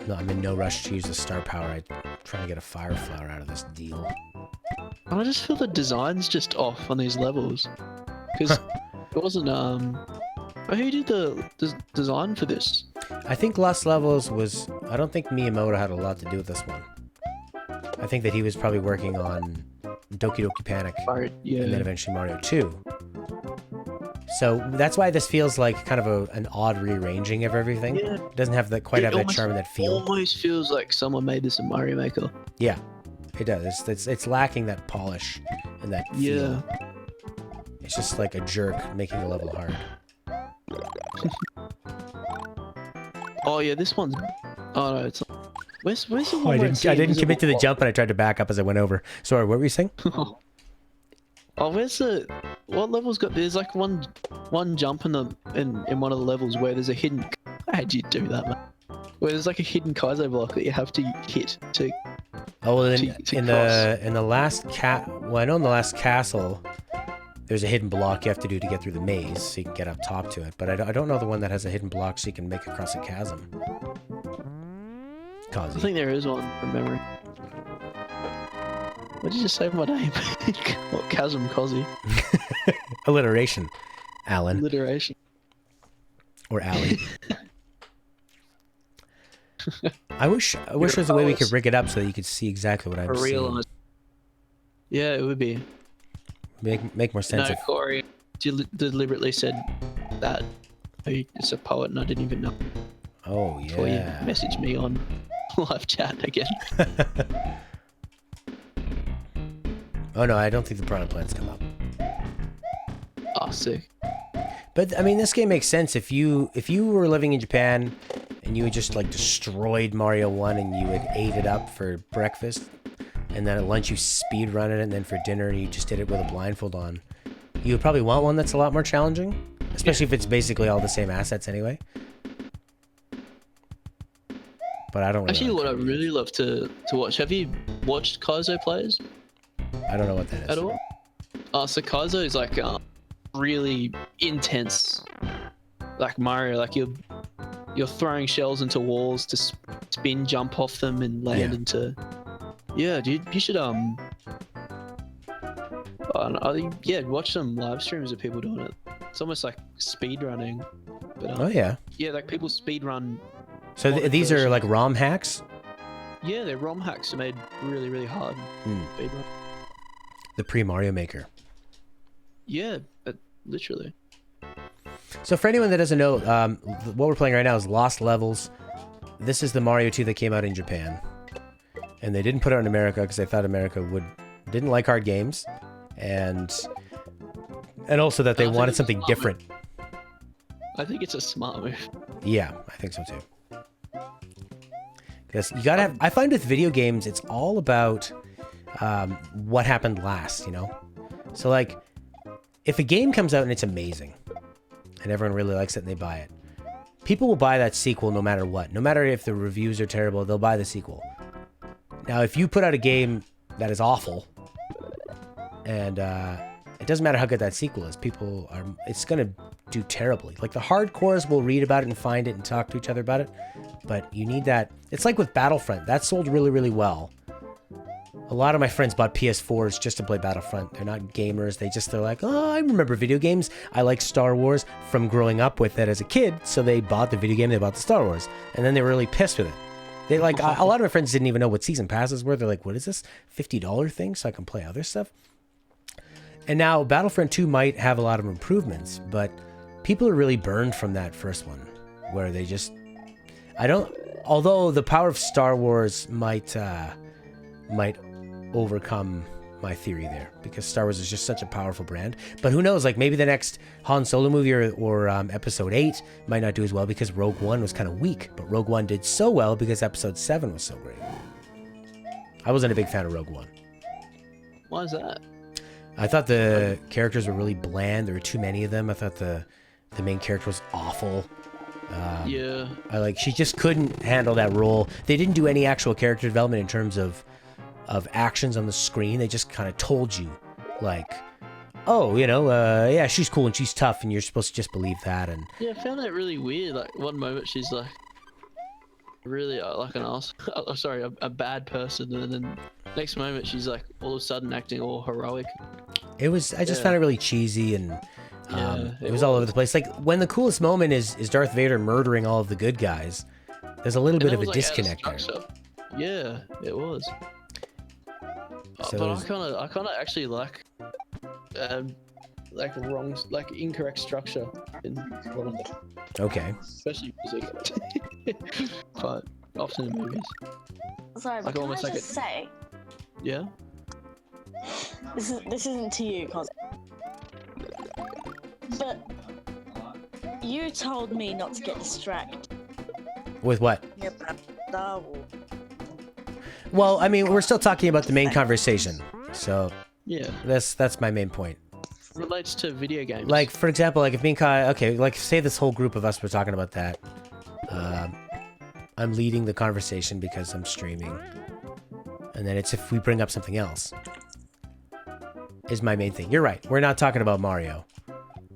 Speaker 1: No, I'm in no rush to use the star power. I'm trying to get a fire flower out of this deal.
Speaker 2: And I just feel the design's just off on these levels, because it wasn't who did the design for this?
Speaker 1: I think Lost Levels was... I don't think Miyamoto had a lot to do with this one. I think that he was probably working on Doki Doki Panic
Speaker 2: Mario, yeah.
Speaker 1: and then eventually Mario 2. So that's why this feels like kind of an odd rearranging of everything.
Speaker 2: Yeah.
Speaker 1: It doesn't have that quite have that
Speaker 2: almost-
Speaker 1: charm and that feel.
Speaker 2: Almost feels like someone made this in Mario Maker.
Speaker 1: Yeah, it does. It's lacking that polish and that feel.
Speaker 2: Yeah.
Speaker 1: It's just like a jerk making a level hard.
Speaker 2: Oh yeah, this one's. Oh no, it's. Where's the one?
Speaker 1: Oh,
Speaker 2: where
Speaker 1: I
Speaker 2: it's
Speaker 1: didn't commit to the
Speaker 2: invisible?
Speaker 1: jump, and I tried to back up as I went over. Sorry, what were you saying?
Speaker 2: Oh, where's the? What level's got? There's like one jump in one of the levels where there's a hidden. How'd you do that, man? Where there's like a hidden Kaizo block that you have to hit to.
Speaker 1: Oh, well,
Speaker 2: To
Speaker 1: in the last well, I know in the last castle, there's a hidden block you have to do to get through the maze, so you can get up top to it. But I don't know the one that has a hidden block so you can make across a chasm.
Speaker 2: I
Speaker 1: COZI.
Speaker 2: think there is one from memory. What did you just say for my name? What, Chasm COZI?
Speaker 1: Alliteration, Alan
Speaker 2: Alliteration.
Speaker 1: or Allie. I wish there's a way we could rig it up so that you could see exactly what I'm
Speaker 2: For
Speaker 1: seeing.
Speaker 2: real. Yeah, it would be.
Speaker 1: Make more sense.
Speaker 2: No,
Speaker 1: Of,
Speaker 2: Corey deliberately said that. It's a poet, and I didn't even know.
Speaker 1: oh
Speaker 2: Before you
Speaker 1: yeah.
Speaker 2: messaged me on live chat again.
Speaker 1: Oh no, I don't think the piranha plants come up.
Speaker 2: Oh, sick.
Speaker 1: But I mean, this game makes sense if you were living in Japan and you had just like destroyed Mario 1 and you had ate it up for breakfast, and then at lunch you speed run it, and then for dinner you just did it with a blindfold on. You would probably want one that's a lot more challenging, especially if it's basically all the same assets anyway. But I don't really.
Speaker 2: Actually, what I really love to watch. Have you watched Kaizo players
Speaker 1: I don't know what that is.
Speaker 2: at all? So Kaizo is like really intense, like Mario. Like you're throwing shells into walls to spin jump off them and land
Speaker 1: Yeah.
Speaker 2: into. Yeah, dude, you should yeah, watch some live streams of people doing it. It's almost like speed running, but
Speaker 1: Oh yeah.
Speaker 2: yeah, like people speed run.
Speaker 1: So
Speaker 2: Modern
Speaker 1: these are
Speaker 2: versions.
Speaker 1: like ROM hacks.
Speaker 2: Yeah, they're ROM hacks made really, really hard.
Speaker 1: Hmm.
Speaker 2: Speed run.
Speaker 1: The pre-Mario Maker.
Speaker 2: Yeah, literally.
Speaker 1: So for anyone that doesn't know, what we're playing right now is Lost Levels. This is the Mario 2 that came out in Japan, and they didn't put it in America because they thought America didn't like hard games, and also that they
Speaker 2: I think
Speaker 1: wanted
Speaker 2: it's
Speaker 1: something
Speaker 2: smart
Speaker 1: different.
Speaker 2: I think it's a smart move.
Speaker 1: Yeah, I think so too. Because you gotta have. I find with video games, it's all about what happened last. You know, so like if a game comes out and it's amazing, and everyone really likes it and they buy it, people will buy that sequel no matter what. No matter if the reviews are terrible, they'll buy the sequel. Now, if you put out a game that is awful, and it doesn't matter how good that sequel is, it's gonna do terribly. Like the hardcores will read about it and find it and talk to each other about it, but you need that. It's like with Battlefront, that sold really, really well. A lot of my friends bought PS4s just to play Battlefront. They're not gamers. They're like, oh, I remember video games. I like Star Wars from growing up with it as a kid. So they bought the video game, they bought the Star Wars, and then they were really pissed with it. They like a lot of my friends didn't even know what season passes were. They're like, what is this $50 thing so I can play other stuff? And now Battlefront 2 might have a lot of improvements, but people are really burned from that first one, where they just, although the power of Star Wars might overcome my theory there, because Star Wars is just such a powerful brand. But who knows, like maybe the next Han Solo movie or episode 8 might not do as well because Rogue One was kind of weak, but Rogue One did so well because episode 7 was so great. I wasn't a big fan of Rogue One.
Speaker 2: Why is that?
Speaker 1: I thought the characters were really bland. There were too many of them. I thought the main character was awful.
Speaker 2: Yeah.
Speaker 1: She just couldn't handle that role. They didn't do any actual character development in terms of actions on the screen. They just kind of told you, like, oh, yeah, she's cool and she's tough, and you're supposed to just believe that. And
Speaker 2: Yeah, I found that really weird. Like one moment she's like really like an ass. Oh, sorry, a bad person, and then next moment she's like all of a sudden acting all heroic.
Speaker 1: I just found it really cheesy, and it was all over the place. Like when the coolest moment is Darth Vader murdering all of the good guys. There's a little bit of a disconnect there.
Speaker 2: Yeah, it was.
Speaker 1: So
Speaker 2: But I kind of actually like like wrong, like incorrect structure in a lot of them,
Speaker 1: Okay.
Speaker 2: especially music. But often in movies.
Speaker 3: Sorry, but
Speaker 2: Like
Speaker 3: can I
Speaker 2: almost like
Speaker 3: just say,
Speaker 2: Yeah.
Speaker 3: this isn't to you, cause, but you told me not to get distracted.
Speaker 1: With what?
Speaker 3: About Star Wars.
Speaker 1: Well, I mean, we're still talking about the main conversation, so
Speaker 2: Yeah.
Speaker 1: that's my main point.
Speaker 2: Relates to video games.
Speaker 1: Like, for example, like if me and Kai, okay, like say this whole group of us were talking about that. I'm leading the conversation because I'm streaming, and then it's if we bring up something else. Is my main thing. You're right. We're not talking about Mario,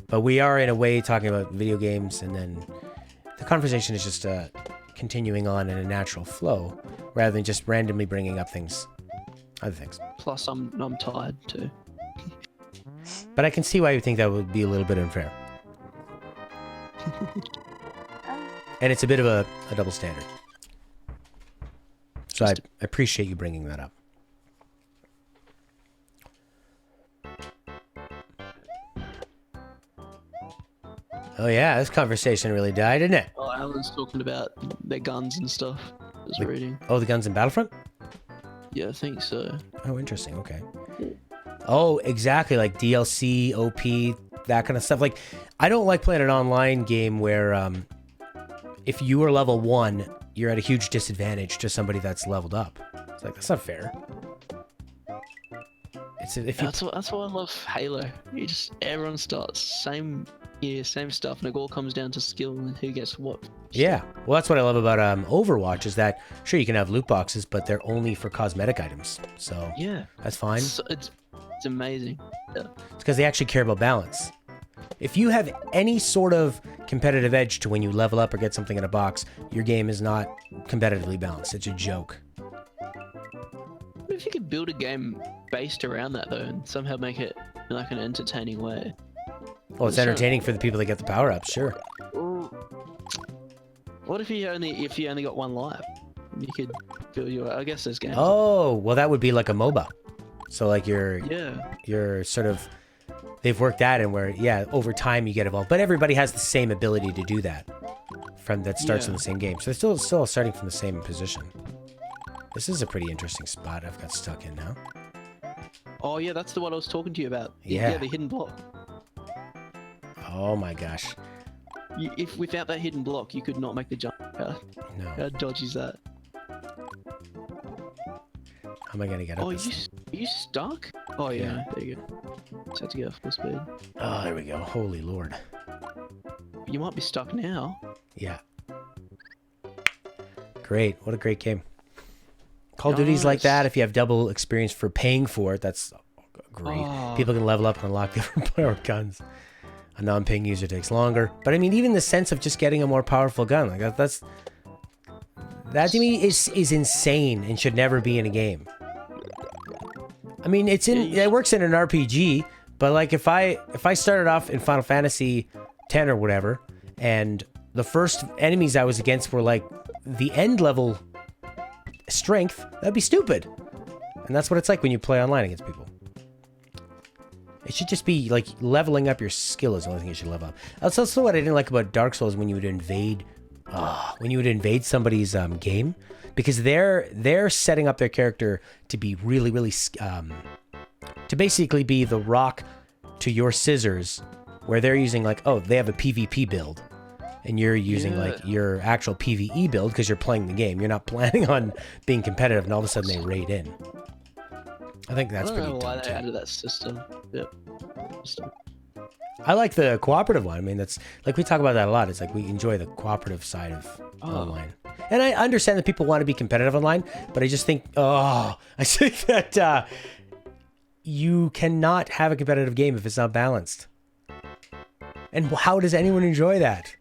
Speaker 1: but we are in a way talking about video games, and then the conversation is just continuing on in a natural flow, rather than just randomly bringing up other things.
Speaker 2: Plus, I'm tired too.
Speaker 1: But I can see why you think that would be a little bit unfair. And it's a bit of a double standard. So I appreciate you bringing that up. Oh yeah, this conversation really died, didn't it?
Speaker 2: Oh, Alan's talking about their guns and stuff. I was reading.
Speaker 1: Oh, the guns in Battlefront?
Speaker 2: Yeah, I think so.
Speaker 1: Oh, interesting. Okay. Oh, exactly. Like DLC, OP, that kind of stuff. Like, I don't like playing an online game where if you are level 1, you're at a huge disadvantage to somebody that's leveled up. It's like, that's not fair.
Speaker 2: That's why I love Halo. Everyone starts same stuff, and it all comes down to skill and who gets what.
Speaker 1: Yeah, well, that's what I love about Overwatch is that sure you can have loot boxes, but they're only for cosmetic items. So
Speaker 2: yeah,
Speaker 1: that's fine.
Speaker 2: It's amazing. Yeah.
Speaker 1: It's because they actually care about balance. If you have any sort of competitive edge to when you level up or get something in a box, your game is not competitively balanced. It's a joke.
Speaker 2: If you could build a game based around that though, and somehow make it in like an entertaining way.
Speaker 1: Well, it's entertaining for the people that get the power ups, sure.
Speaker 2: What if you only got one life? You could build your. I guess there's games.
Speaker 1: Oh, well, that would be like a MOBA. So like you're sort of, they've worked that in where over time you get evolved, but everybody has the same ability to do that that starts in the same game. So they're still starting from the same position. This is a pretty interesting spot I've got stuck in now.
Speaker 2: Oh yeah, that's the one I was talking to you about.
Speaker 1: Yeah,
Speaker 2: the hidden block.
Speaker 1: Oh my gosh.
Speaker 2: If without that hidden block, you could not make the jump.
Speaker 1: No.
Speaker 2: How dodgy is that?
Speaker 1: How am I gonna get up?
Speaker 2: Oh, are you stuck? Oh yeah, there you go. Just have to get off full speed.
Speaker 1: Oh, there we go. Holy Lord.
Speaker 2: You might be stuck now.
Speaker 1: Yeah. Great. What a great game. Call of Duty's like that. If you have double experience for paying for it, that's great.
Speaker 2: Oh.
Speaker 1: People can level up and unlock different power guns. A non-paying user takes longer. But I mean, even the sense of just getting a more powerful gun, like that to me is insane and should never be in a game. I mean, it works in an RPG, but like if I started off in Final Fantasy X or whatever, and the first enemies I was against were like the end level strength, that'd be stupid. And that's what it's like when you play online against people. It should just be like leveling up your skill is the only thing you should level up. That's also what I didn't like about Dark Souls when you would invade somebody's game, because they're setting up their character to be really to basically be the rock to your scissors, where they're using like, oh, they have a PvP build and you're using like your actual PvE build because you're playing the game. You're not planning on being competitive, and all of a sudden they raid in. I think that's pretty dumb. I don't know why
Speaker 2: they added that system. Yep.
Speaker 1: I like the cooperative one. I mean, that's like we talk about that a lot. It's like we enjoy the cooperative side of online. And I understand that people want to be competitive online, but I just think, that you cannot have a competitive game if it's not balanced. And how does anyone enjoy that?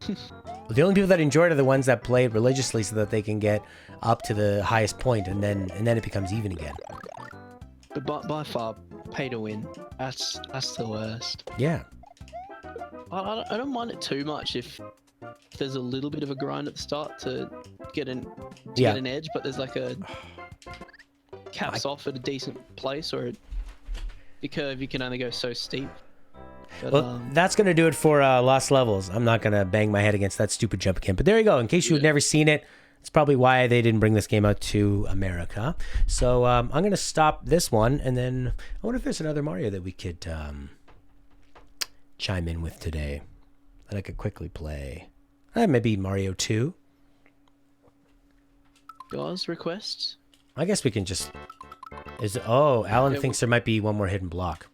Speaker 1: Well, the only people that enjoy it are the ones that play it religiously so that they can get up to the highest point, and then it becomes even again.
Speaker 2: But by far, pay to win. That's the worst.
Speaker 1: Yeah.
Speaker 2: I don't mind it too much if there's a little bit of a grind at the start to get an edge, but there's like a caps off at a decent place, or the curve, you can only go so steep. But,
Speaker 1: Well, that's going to do it for Lost Levels. I'm not going to bang my head against that stupid jump again. But there you go. In case you've never seen it, it's probably why they didn't bring this game out to America. So I'm going to stop this one. And then I wonder if there's another Mario that we could chime in with today that I could quickly play. Maybe Mario 2.
Speaker 2: guys, requests?
Speaker 1: I guess we can just... Alan thinks there might be one more hidden block.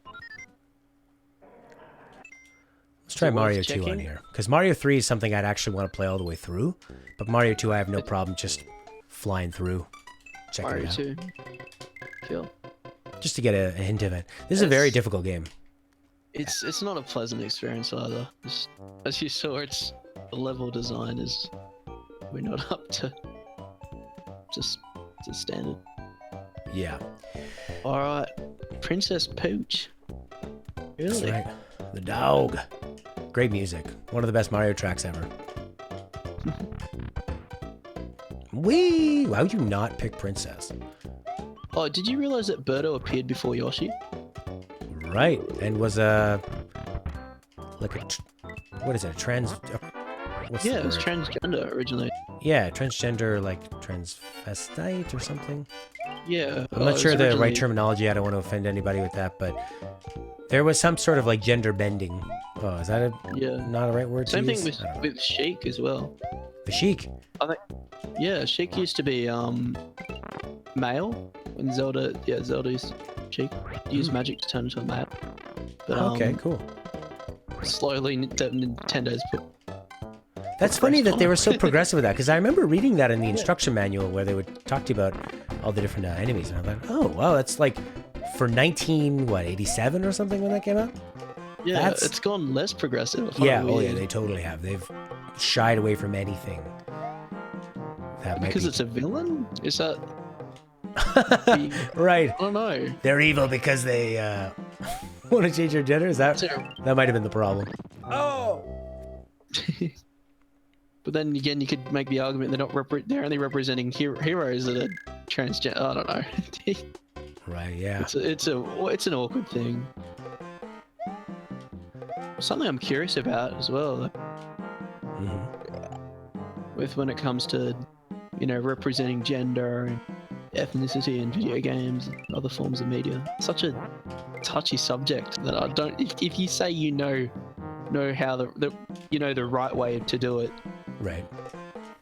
Speaker 1: Let's try Mario 2 on here. Because Mario 3 is something I'd actually want to play all the way through. But Mario 2, I have no problem just flying through. Checking it out.
Speaker 2: Mario 2. Cool.
Speaker 1: Just to get a hint of it. This is a very difficult game.
Speaker 2: It's not a pleasant experience either. As you saw, the level design is... We're not up to... Just to standard.
Speaker 1: Yeah.
Speaker 2: Alright. Princess Pooch. Really?
Speaker 1: That's right. The dog. Great music. One of the best Mario tracks ever. Wee! Why would you not pick Princess?
Speaker 2: Oh, did you realize that Birdo appeared before Yoshi?
Speaker 1: Right. And was what is it? What's the
Speaker 2: Yeah, it was
Speaker 1: word?
Speaker 2: transgender originally.
Speaker 1: Yeah, transgender, like transvestite or something.
Speaker 2: Yeah.
Speaker 1: I'm not sure the right terminology. I don't want to offend anybody with that, but there was some sort of like gender bending. Oh, is that not a right word
Speaker 2: Same
Speaker 1: to
Speaker 2: thing
Speaker 1: use?
Speaker 2: with Sheik as well.
Speaker 1: The Sheik.
Speaker 2: I think. Yeah, Sheik used to be male when Zelda used Sheik used magic to turn into a male. But,
Speaker 1: Okay, cool.
Speaker 2: Slowly, Nintendo's put.
Speaker 1: That's funny that they were so progressive with that, because I remember reading that in the instruction manual where they would talk to you about all the different enemies, and I thought, oh wow, that's like for 87 or something when that came out.
Speaker 2: Yeah, it's gone less progressive.
Speaker 1: Yeah, they totally have. They've shied away from anything.
Speaker 2: Because it's a villain? Is that
Speaker 1: right?
Speaker 2: I don't know.
Speaker 1: They're evil because they want to change their gender. Is that might have been the problem? Oh.
Speaker 2: But then again, you could make the argument they're only representing heroes that are transgender. I don't know.
Speaker 1: Right? Yeah.
Speaker 2: It's an awkward thing. Something I'm curious about as well. With when it comes to, representing gender and ethnicity in video games and other forms of media. Such a touchy subject that I don't. If you say know how the right way to do it.
Speaker 1: Right.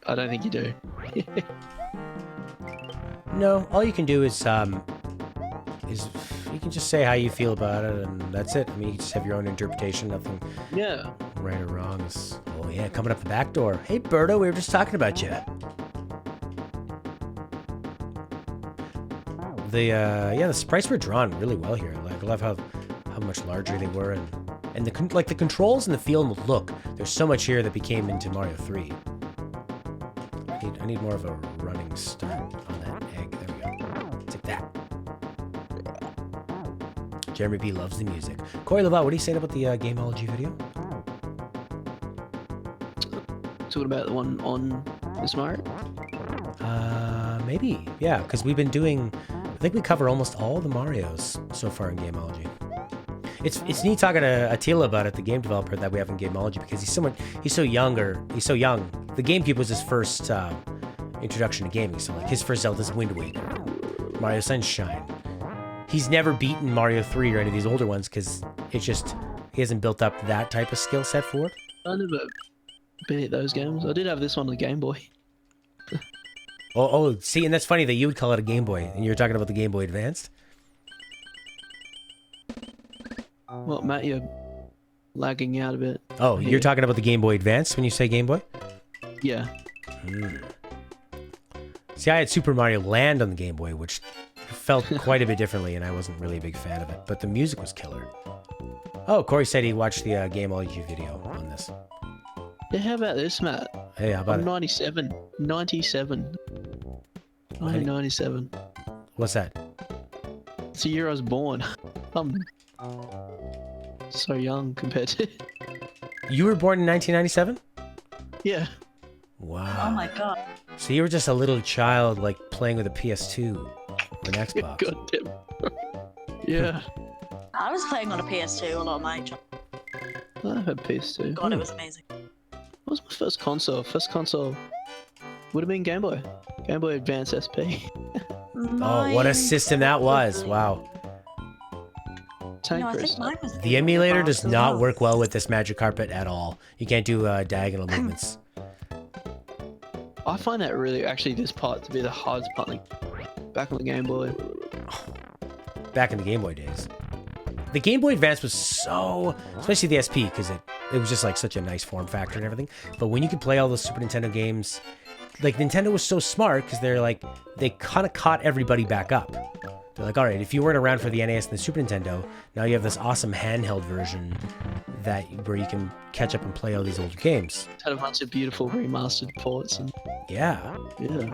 Speaker 2: I don't think you do.
Speaker 1: No, all you can do is you can just say how you feel about it, and that's it. I mean, you just have your own interpretation. Nothing.
Speaker 2: Yeah.
Speaker 1: Right or wrong. Oh yeah, coming up the back door. Hey, Birdo, we were just talking about you. The sprites were drawn really well here. Like, I love how much larger they were, and the controls and the feel and the look. There's so much here that became into Mario 3. I need more of a running start on that egg. There we go. Take that. Jeremy B loves the music. Corey Laval, what are you saying about the Gameology video?
Speaker 2: Talking about the one on this Mario?
Speaker 1: Maybe. Yeah, because we've been doing... I think we cover almost all the Marios so far in Gameology. It's neat talking to Attila about it, the game developer that we have in Gameology, because he's so young. The GameCube was his first introduction to gaming, so like his first Zelda's Wind Waker, Mario Sunshine. He's never beaten Mario 3 or any of these older ones because he hasn't built up that type of skill set for it.
Speaker 2: I never beat those games. I did have this one on the Game Boy.
Speaker 1: See, and that's funny that you would call it a Game Boy, and you're talking about the Game Boy Advanced.
Speaker 2: Well, Matt, you're lagging out a bit.
Speaker 1: Oh, you're talking about the Game Boy Advance when you say Game Boy?
Speaker 2: Yeah.
Speaker 1: See, I had Super Mario Land on the Game Boy, which felt quite a bit differently, and I wasn't really a big fan of it, but the music was killer. Oh, Corey said he watched the Gameology video on this.
Speaker 2: Yeah, how about this, Matt?
Speaker 1: Hey, how about
Speaker 2: I'm
Speaker 1: it?
Speaker 2: 97. 1997.
Speaker 1: What's that?
Speaker 2: It's the year I was born. I'm so young compared to...
Speaker 1: You were born in 1997?
Speaker 2: Yeah.
Speaker 1: Wow.
Speaker 3: Oh my god.
Speaker 1: So you were just a little child, like, playing with a PS2 or an Xbox.
Speaker 2: God damn. Yeah.
Speaker 3: I was playing on a PS2 a lot of my job.
Speaker 2: I had PS2.
Speaker 3: God, it was amazing.
Speaker 2: What was my first console? First console would have been Game Boy. Game Boy Advance SP.
Speaker 1: Oh, what a system that was. Wow.
Speaker 2: Tank
Speaker 3: No, I think
Speaker 2: Racer.
Speaker 3: mine was
Speaker 1: The emulator does
Speaker 3: Advance as
Speaker 1: not
Speaker 3: well.
Speaker 1: work well with this magic carpet at all. You can't do diagonal movements.
Speaker 2: I find that really, actually, this part to be the hardest part. Like, back on the Game Boy.
Speaker 1: Back in the Game Boy days. The Game Boy Advance was so, especially the SP, because it was just like such a nice form factor and everything. But when you could play all those Super Nintendo games, like Nintendo was so smart because they kind of caught everybody back up. They're like, all right, if you weren't around for the NES and the Super Nintendo, now you have this awesome handheld version where you can catch up and play all these older games.
Speaker 2: It had a bunch of beautiful remastered ports and
Speaker 1: Yeah,
Speaker 2: yeah.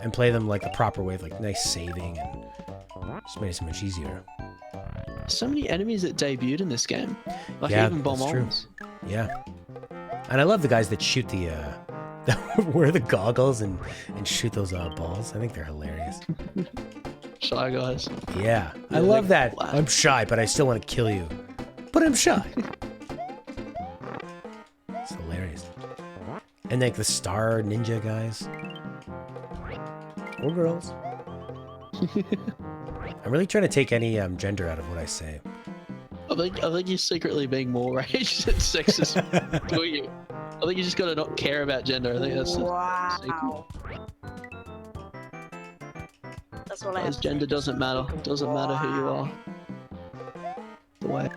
Speaker 1: and play them like the proper way, like nice saving, and just made it so much easier.
Speaker 2: So many enemies that debuted in this game. Like
Speaker 1: Yeah,
Speaker 2: even
Speaker 1: that's true.
Speaker 2: bombs.
Speaker 1: Yeah, and I love the guys that shoot the wear the goggles and shoot those balls. I think they're hilarious.
Speaker 2: Shy guys.
Speaker 1: Yeah, I
Speaker 2: Yeah,
Speaker 1: love
Speaker 2: they're
Speaker 1: that.
Speaker 2: black.
Speaker 1: I'm shy, but I still want to kill you. But I'm shy. It's hilarious. And like the Star Ninja guys. Or girls. I'm really trying to take any gender out of what I say.
Speaker 2: I think you're secretly being more racist and sexist. Do you? I think you just gotta not care about gender. I think that's the
Speaker 3: Wow. That's all I have.
Speaker 2: Because
Speaker 3: to
Speaker 2: gender
Speaker 3: say.
Speaker 2: doesn't matter. It doesn't matter who you are. The way.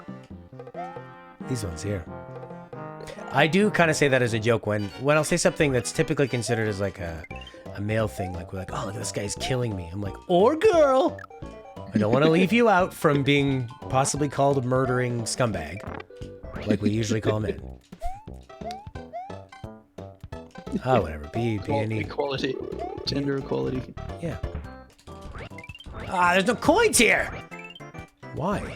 Speaker 1: These ones here. I do kind of say that as a joke when I'll say something that's typically considered as like a male thing. Like we're like, oh, look, this guy's killing me. I'm like, or girl. I don't want to leave you out from being possibly called a murdering scumbag, like we usually call men. Oh, whatever. Be any.
Speaker 2: Equality. Gender equality.
Speaker 1: Yeah. Ah, there's no coins here! Why?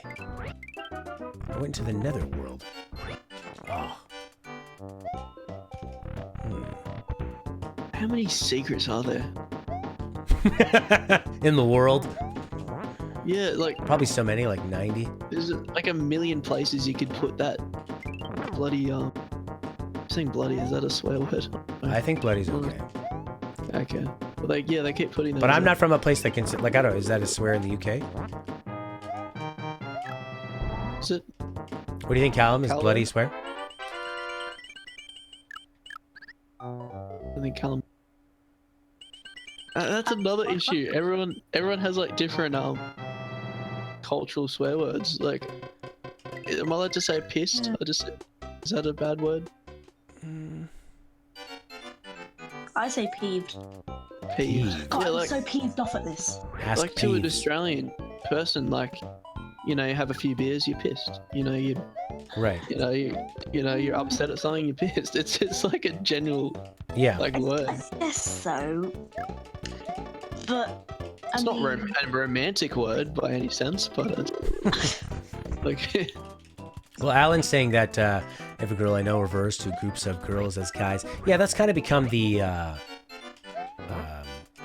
Speaker 1: I went into the nether world. Oh.
Speaker 2: How many secrets are there?
Speaker 1: In the world?
Speaker 2: Yeah, like
Speaker 1: Probably so many, like 90.
Speaker 2: there's like a million places you could put that bloody saying bloody, is that a swear word?
Speaker 1: I think Bloody's okay.
Speaker 2: Okay. But they keep putting those
Speaker 1: But I'm
Speaker 2: in.
Speaker 1: not from a place that can, like, I don't know, is that a swear in the UK?
Speaker 2: Is it?
Speaker 1: What do you think, Callum? Is
Speaker 2: Callum?
Speaker 1: bloody a swear?
Speaker 2: I think Callum. That's another issue. Everyone has like different cultural swear words. Like, am I allowed to say pissed? Is that a bad word?
Speaker 3: I say peeved.
Speaker 2: Peeved.
Speaker 3: God,
Speaker 2: Yeah,
Speaker 3: I'm
Speaker 2: like
Speaker 3: so peeved off at this.
Speaker 1: Ask
Speaker 2: like to an
Speaker 1: Peeves.
Speaker 2: Australian person, like, you know, you have a few beers, you're pissed. You know,
Speaker 1: Right.
Speaker 2: you're upset at something, you're pissed. It's like a general
Speaker 1: Yeah.
Speaker 2: like word.
Speaker 3: I guess so. But
Speaker 2: It's not
Speaker 3: mean,
Speaker 2: a romantic word by any sense, but it's like
Speaker 1: Well, Alan's saying that every girl I know refers to groups of girls as guys. Yeah, that's kind of become the,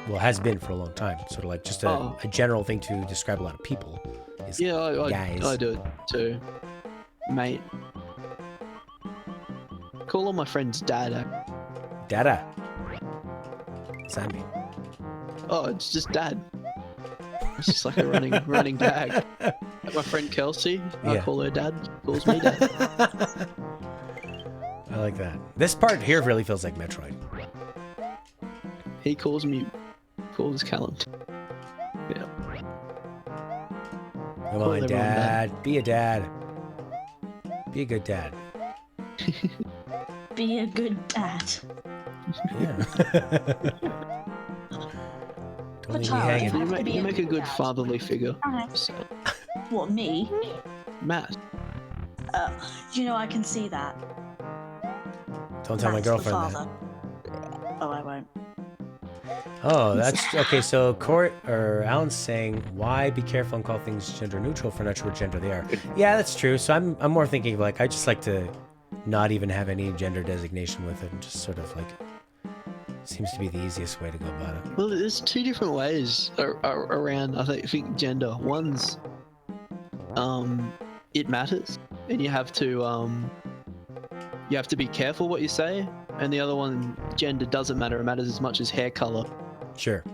Speaker 1: well, has been for a long time. Sort of like just a general thing to describe a lot of people. Is
Speaker 2: yeah, I
Speaker 1: guys.
Speaker 2: do it too, mate. Call all my friends dad.
Speaker 1: Dada. What's that mean?
Speaker 2: Oh, it's just dad. It's just like a running gag. Like my friend Kelsey, I
Speaker 1: Yeah.
Speaker 2: call her dad. She calls me dad.
Speaker 1: I like that. This part here really feels like Metroid.
Speaker 2: He calls Callum. Yeah.
Speaker 1: Come
Speaker 2: Call
Speaker 1: on,
Speaker 2: everyone
Speaker 1: Dad. Be a dad. Be a good dad.
Speaker 3: be a good dad.
Speaker 1: Yeah. Don't leave me
Speaker 3: child,
Speaker 1: hanging.
Speaker 3: if I-
Speaker 2: You make a good fatherly figure. So,
Speaker 3: What, me?
Speaker 2: Matt.
Speaker 3: You know, I can see that.
Speaker 1: Don't tell my
Speaker 3: Matt's the
Speaker 1: girlfriend that.
Speaker 3: father. Oh, I won't.
Speaker 1: Oh, that's okay. So Alan's saying, why be careful and call things gender neutral for not sure what gender they are. Yeah, that's true. So I'm more thinking of like, I just like to not even have any gender designation with it and just sort of like, seems to be the easiest way to go about it.
Speaker 2: Well, there's two different ways around, I think, gender. One's it matters, and you have to be careful what you say. And the other one, gender doesn't matter. It matters as much as hair color.
Speaker 1: Sure.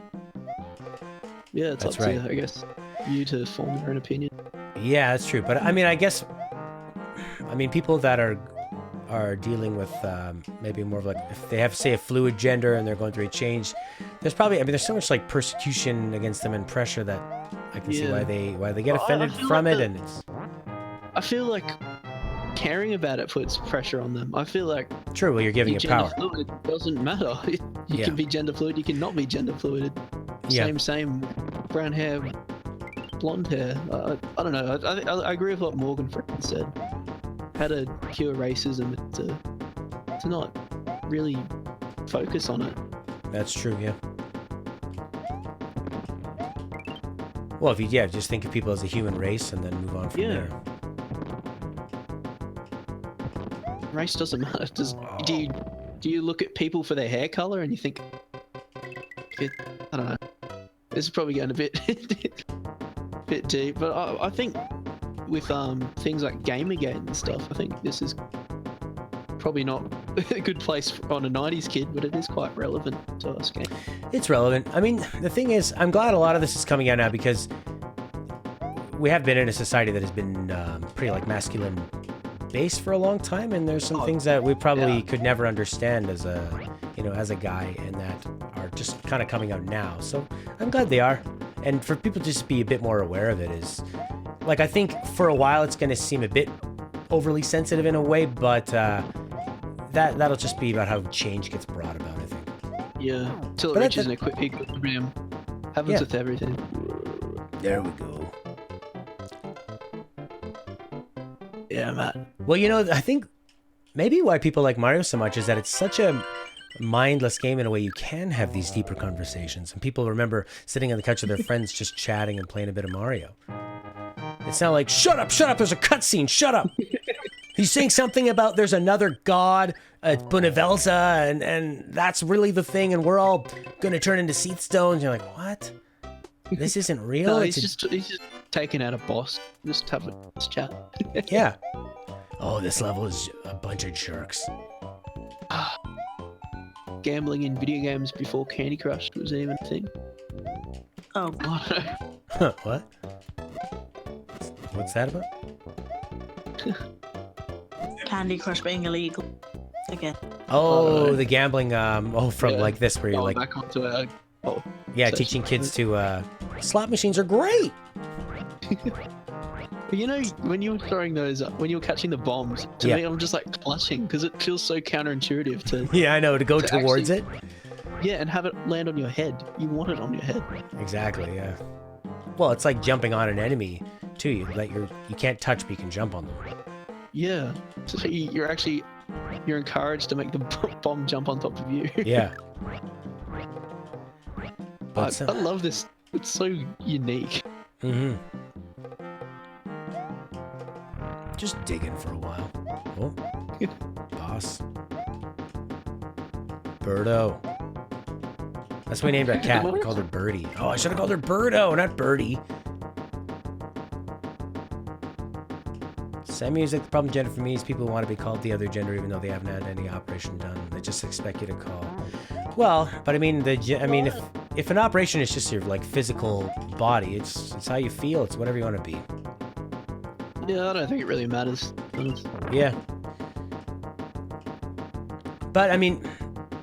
Speaker 2: Yeah, it's
Speaker 1: That's
Speaker 2: up
Speaker 1: right.
Speaker 2: to, I guess, you to form your own opinion.
Speaker 1: Yeah, that's true. But I mean, I guess, people that are dealing with maybe more of like, if they have, say, a fluid gender and they're going through a change, there's probably, there's so much like persecution against them and pressure that I can see why they get offended from it. And it's,
Speaker 2: I feel like caring about it puts pressure on them. I feel like
Speaker 1: true. Well, you're giving it power.
Speaker 2: Fluid doesn't matter. You can be gender fluid. You can not be gender fluid. Same. Brown hair, blonde hair. I don't know. I agree with what Morgan Freeman said. How to cure racism to not really focus on it.
Speaker 1: That's true. Yeah. Well, if you just think of people as a human race and then move on from there.
Speaker 2: Race doesn't matter. Do you look at people for their hair color and you think, I don't know. This is probably going a bit deep, but I think with things like Gamergate and stuff, I think this is probably not a good place on a 90s kid, but it is quite relevant to us game.
Speaker 1: It's relevant. I mean, the thing is, I'm glad a lot of this is coming out now because we have been in a society that has been pretty like masculine based for a long time, and there's some things that we probably could never understand as a guy, and that are just kind of coming out now. So I'm glad they are, and for people to just be a bit more aware of it is, like, I think for a while it's going to seem a bit overly sensitive in a way, but that'll just be about how change gets brought about, I think.
Speaker 2: Yeah, till it reaches an equilibrium. Happens with everything.
Speaker 1: There we go.
Speaker 2: Yeah, Matt.
Speaker 1: Well, I think maybe why people like Mario so much is that it's such a mindless game in a way. You can have these deeper conversations, and people remember sitting on the couch with their friends just chatting and playing a bit of Mario. It's not like, shut up, there's a cutscene, shut up. He's saying something about there's another god at Bunavelza, and that's really the thing, and we're all going to turn into seed stones. You're like, what? This isn't real?
Speaker 2: No, he's just taking out a boss. Just have a chat.
Speaker 1: Yeah. Oh, this level is a bunch of jerks.
Speaker 2: Gambling in video games before Candy Crush was even a thing.
Speaker 3: Oh.
Speaker 1: Huh, what? What's that about?
Speaker 3: Candy Crush being illegal again.
Speaker 1: Oh, the gambling. From like this, where you're like,
Speaker 2: back onto
Speaker 1: teaching kids to slot machines are great.
Speaker 2: But when you were throwing those, when you were catching the bombs, to me, I'm just like clutching because it feels so counterintuitive to.
Speaker 1: Yeah, I know, to go towards it.
Speaker 2: Yeah, and have it land on your head. You want it on your head.
Speaker 1: Exactly. Yeah. Well, it's like jumping on an enemy too. You can't touch, but you can jump on them.
Speaker 2: Yeah. So you're encouraged to make the bomb jump on top of you.
Speaker 1: Yeah.
Speaker 2: I love this. It's so unique.
Speaker 1: Mm-hmm. Just digging for a while. Oh. Boss. Birdo. That's what we named our cat. We called her Birdie. Oh, I should have called her Birdo, not Birdie. Same music. The problem gender for me is people want to be called the other gender even though they haven't had any operation done. They just expect you to call. Well, but I mean, if an operation is just your like physical body, it's how you feel. It's whatever you want to be.
Speaker 2: Yeah, I don't think it really matters.
Speaker 1: Yeah. But I mean,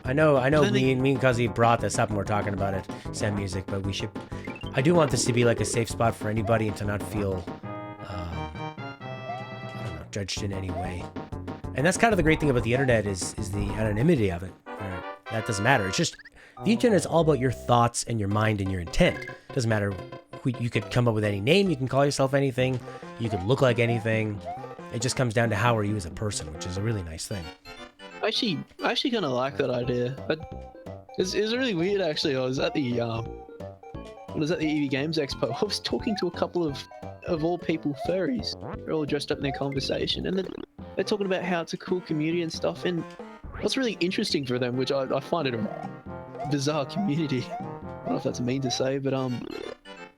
Speaker 1: I know me and COZI brought this up and we're talking about it, Sam Music, but I do want this to be like a safe spot for anybody and to not feel, judged in any way. And that's kind of the great thing about the internet is the anonymity of it. That doesn't matter. It's just, the internet is all about your thoughts and your mind and your intent. It doesn't matter you could come up with any name, you can call yourself anything, you could look like anything. It just comes down to how are you as a person, which is a really nice thing.
Speaker 2: I actually kind of like that idea. It's really weird, actually. I was at the EV Games Expo. I was talking to a couple of all people furries. They're all dressed up in their conversation, and they're talking about how it's a cool community and stuff. And what's really interesting for them, which I find it a bizarre community. I don't know if that's mean to say, but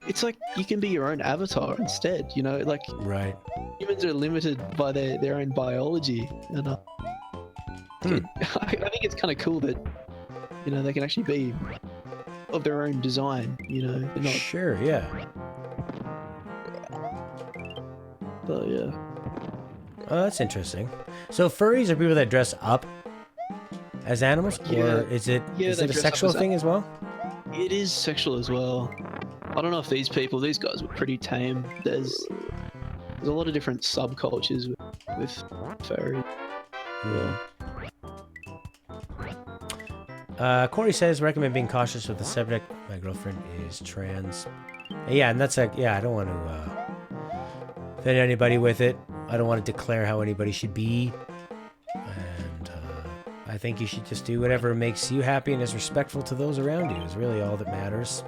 Speaker 2: it's like you can be your own avatar instead. You know, like
Speaker 1: Right.
Speaker 2: humans are limited by their own biology, and I think it's kind of cool that they can actually be of their own design. They're not.
Speaker 1: Sure, yeah.
Speaker 2: But yeah.
Speaker 1: Oh, that's interesting. So furries are people that dress up as animals, or is it
Speaker 2: they
Speaker 1: a
Speaker 2: dress up
Speaker 1: sexual
Speaker 2: as
Speaker 1: thing as well?
Speaker 2: It is sexual as well. I don't know if these guys were pretty tame. There's a lot of different subcultures with furry.
Speaker 1: Corey says, recommend being cautious with the subject. My girlfriend is trans. Yeah, and that's I don't want to offend anybody with it. I don't want to declare how anybody should be. And I think you should just do whatever makes you happy and is respectful to those around you is really all that matters.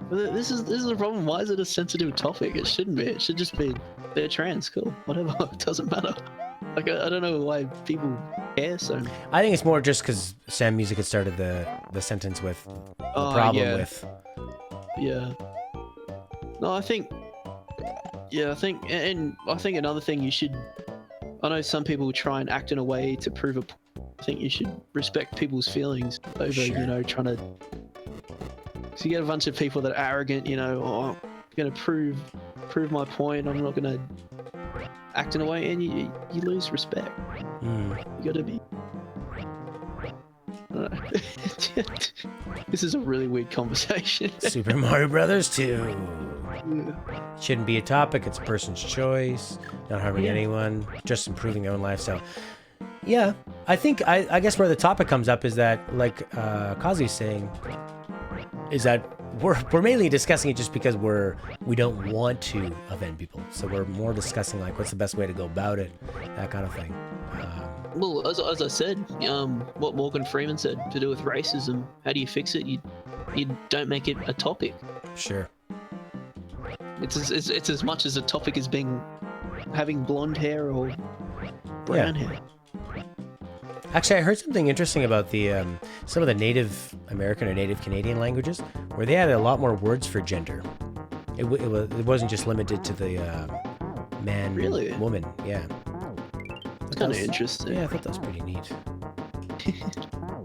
Speaker 2: But this is the problem. Why is it a sensitive topic? It shouldn't be. It should just be they're trans. Cool. Whatever. It doesn't matter. Like I don't know why people care so much.
Speaker 1: I think it's more just because Sam Music had started the sentence with the problem with.
Speaker 2: Yeah. No, I think another thing you should. I know some people try and act in a way to prove a point. I think you should respect people's feelings over, trying to. So you get a bunch of people that are arrogant, I'm going to prove my point. I'm not going to act in a way, and you lose respect. You got to be. I don't know. This is a really weird conversation.
Speaker 1: Super Mario Brothers 2.
Speaker 2: Yeah.
Speaker 1: Shouldn't be a topic. It's a person's choice. Not harming anyone. Just improving their own lifestyle. Yeah, I think I guess where the topic comes up is that, like Kazi's saying, is that we're mainly discussing it just because we don't want to offend people. So we're more discussing like what's the best way to go about it, that kind of thing.
Speaker 2: Well, as I said, what Morgan Freeman said to do with racism, how do you fix it? You don't make it a topic.
Speaker 1: Sure.
Speaker 2: It's as much as a topic as having blonde hair or brown hair.
Speaker 1: Actually, I heard something interesting about the some of the Native American or Native Canadian languages, where they had a lot more words for gender. It wasn't just limited to the man,
Speaker 2: really?
Speaker 1: and woman. Yeah.
Speaker 2: It's kind of interesting.
Speaker 1: Yeah, I thought that was pretty neat.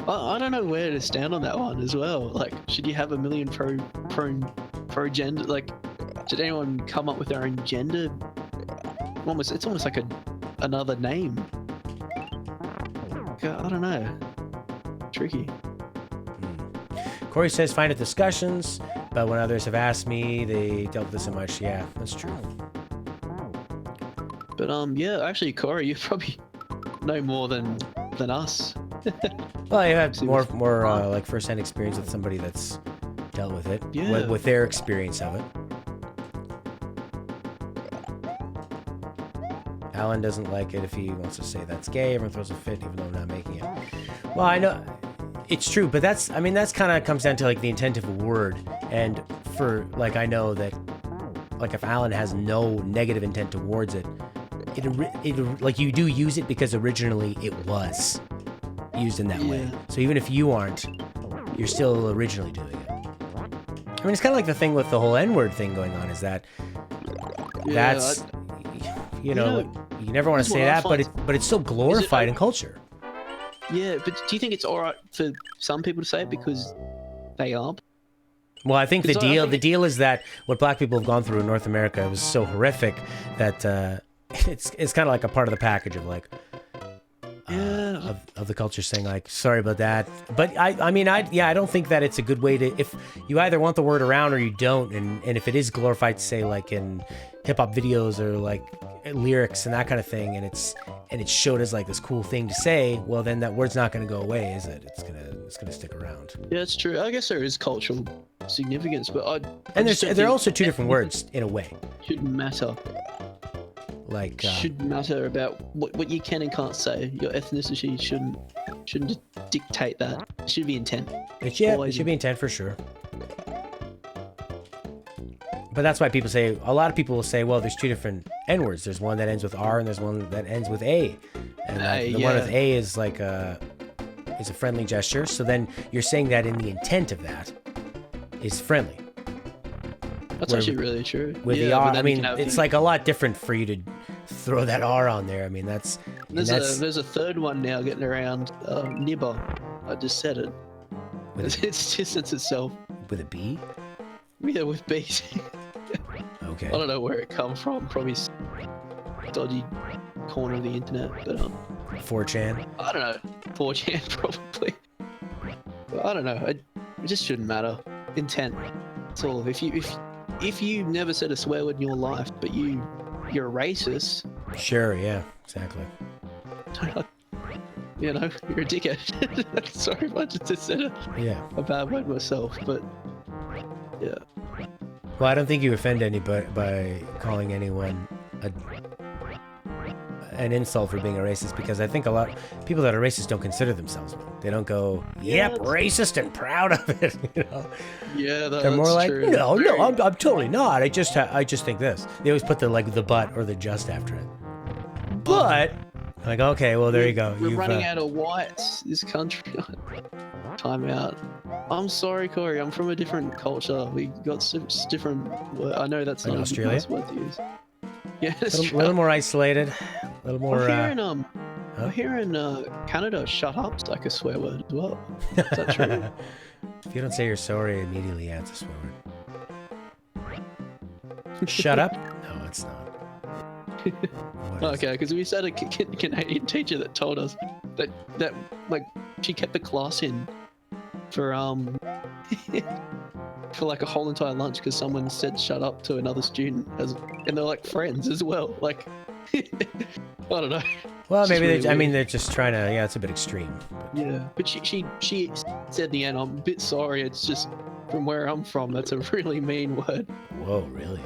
Speaker 2: I don't know where to stand on that one as well. Like, should you have a million pro gender? Like, should anyone come up with their own gender? It's almost like another name. I don't know. Tricky.
Speaker 1: Corey says, find it discussions, but when others have asked me, they dealt with this so much. Yeah, that's true.
Speaker 2: But yeah, actually, Corey, you probably know more than us.
Speaker 1: Well, you have more like first-hand experience with somebody that's dealt with it, with their experience of it. Alan doesn't like it if he wants to say that's gay. Everyone throws a fit, even though I'm not making it. Well, I know it's true, but that's kind of comes down to like the intent of a word. And for like, I know that like if Alan has no negative intent towards it, like you do use it because originally it was used in that way. So even if you aren't, you're still originally doing it. I mean, it's kind of like the thing with the whole N-word thing going on is that that's. You never want to say that, but it's still glorified in culture.
Speaker 2: Yeah, but do you think it's alright for some people to say it because they are?
Speaker 1: Well, I think the deal is that what black people have gone through in North America was so horrific that it's kind of like a part of the package of like of the culture saying like sorry about that. But I don't think that it's a good way to, if you either want the word around or you don't, and if it is glorified to say like in hip hop videos or like lyrics and that kind of thing, and it's showed as like this cool thing to say, well then that word's not going to go away, is it? It's gonna stick around.
Speaker 2: Yeah, it's true. I guess there is cultural significance, but
Speaker 1: they're also two different words in a way.
Speaker 2: Shouldn't matter.
Speaker 1: Like
Speaker 2: shouldn't matter about what you can and can't say. Your ethnicity shouldn't dictate that. It should be intent.
Speaker 1: It should be intent for sure. But that's why a lot of people will say, well, there's two different N-words. There's one that ends with R and there's one that ends with A. And the one with A is like is a friendly gesture. So then you're saying that in the intent of that is friendly.
Speaker 2: That's actually really true.
Speaker 1: With
Speaker 2: yeah,
Speaker 1: the
Speaker 2: but
Speaker 1: R,
Speaker 2: then
Speaker 1: I
Speaker 2: you
Speaker 1: mean,
Speaker 2: can have-
Speaker 1: it's like a lot different for you to throw that R on there. I mean, that's
Speaker 2: There's a third one now getting around. Nibber. I just said it.
Speaker 1: With
Speaker 2: It's distance itself.
Speaker 1: with a B.
Speaker 2: Yeah, with B's.
Speaker 1: Okay.
Speaker 2: I don't know where it come from. Probably dodgy corner of the internet, but
Speaker 1: 4chan.
Speaker 2: I don't know. 4chan probably. But I don't know. It just shouldn't matter. Intent. That's all. If you never said a swear word in your life, but you're a racist,
Speaker 1: Sure. Yeah. Exactly.
Speaker 2: you know, you're a dickhead. Sorry if I just said
Speaker 1: Yeah.
Speaker 2: a bad word myself, but yeah.
Speaker 1: Well, I don't think you offend anybody by calling anyone an insult for being a racist, because I think a lot of people that are racist don't consider themselves one. They don't go, "Yep, racist and proud of it." You know.
Speaker 2: Yeah,
Speaker 1: They're more
Speaker 2: that's
Speaker 1: like,
Speaker 2: true.
Speaker 1: no,
Speaker 2: Very-
Speaker 1: I'm totally not. I just think this. They always put the but or the just after it. But like, okay, well there you go.
Speaker 2: We're
Speaker 1: You've,
Speaker 2: running out of whites. This country. Time out. I'm sorry, Corey. I'm from a different culture. We got different. I know that's
Speaker 1: In
Speaker 2: not
Speaker 1: Australia?
Speaker 2: a nice word to use. Yeah,
Speaker 1: a
Speaker 2: Australia.
Speaker 1: little more isolated, a little more.
Speaker 2: I'm hearing Canada. Shut up's like a swear word as well. Is that true?
Speaker 1: If you don't say you're sorry immediately, yeah, it's a swear word. Shut up? No, it's not. What is
Speaker 2: Okay, because we had a Canadian teacher that told us that like she kept the class in for for like a whole entire lunch because someone said shut up to another student and they're like friends as well. Like I don't know.
Speaker 1: Well,
Speaker 2: It's
Speaker 1: maybe
Speaker 2: really
Speaker 1: I mean
Speaker 2: weird.
Speaker 1: they're just trying to. Yeah, it's a bit extreme.
Speaker 2: Yeah, but she said in the end, I'm a bit sorry. It's just from where I'm from, that's a really mean word.
Speaker 1: Whoa, really?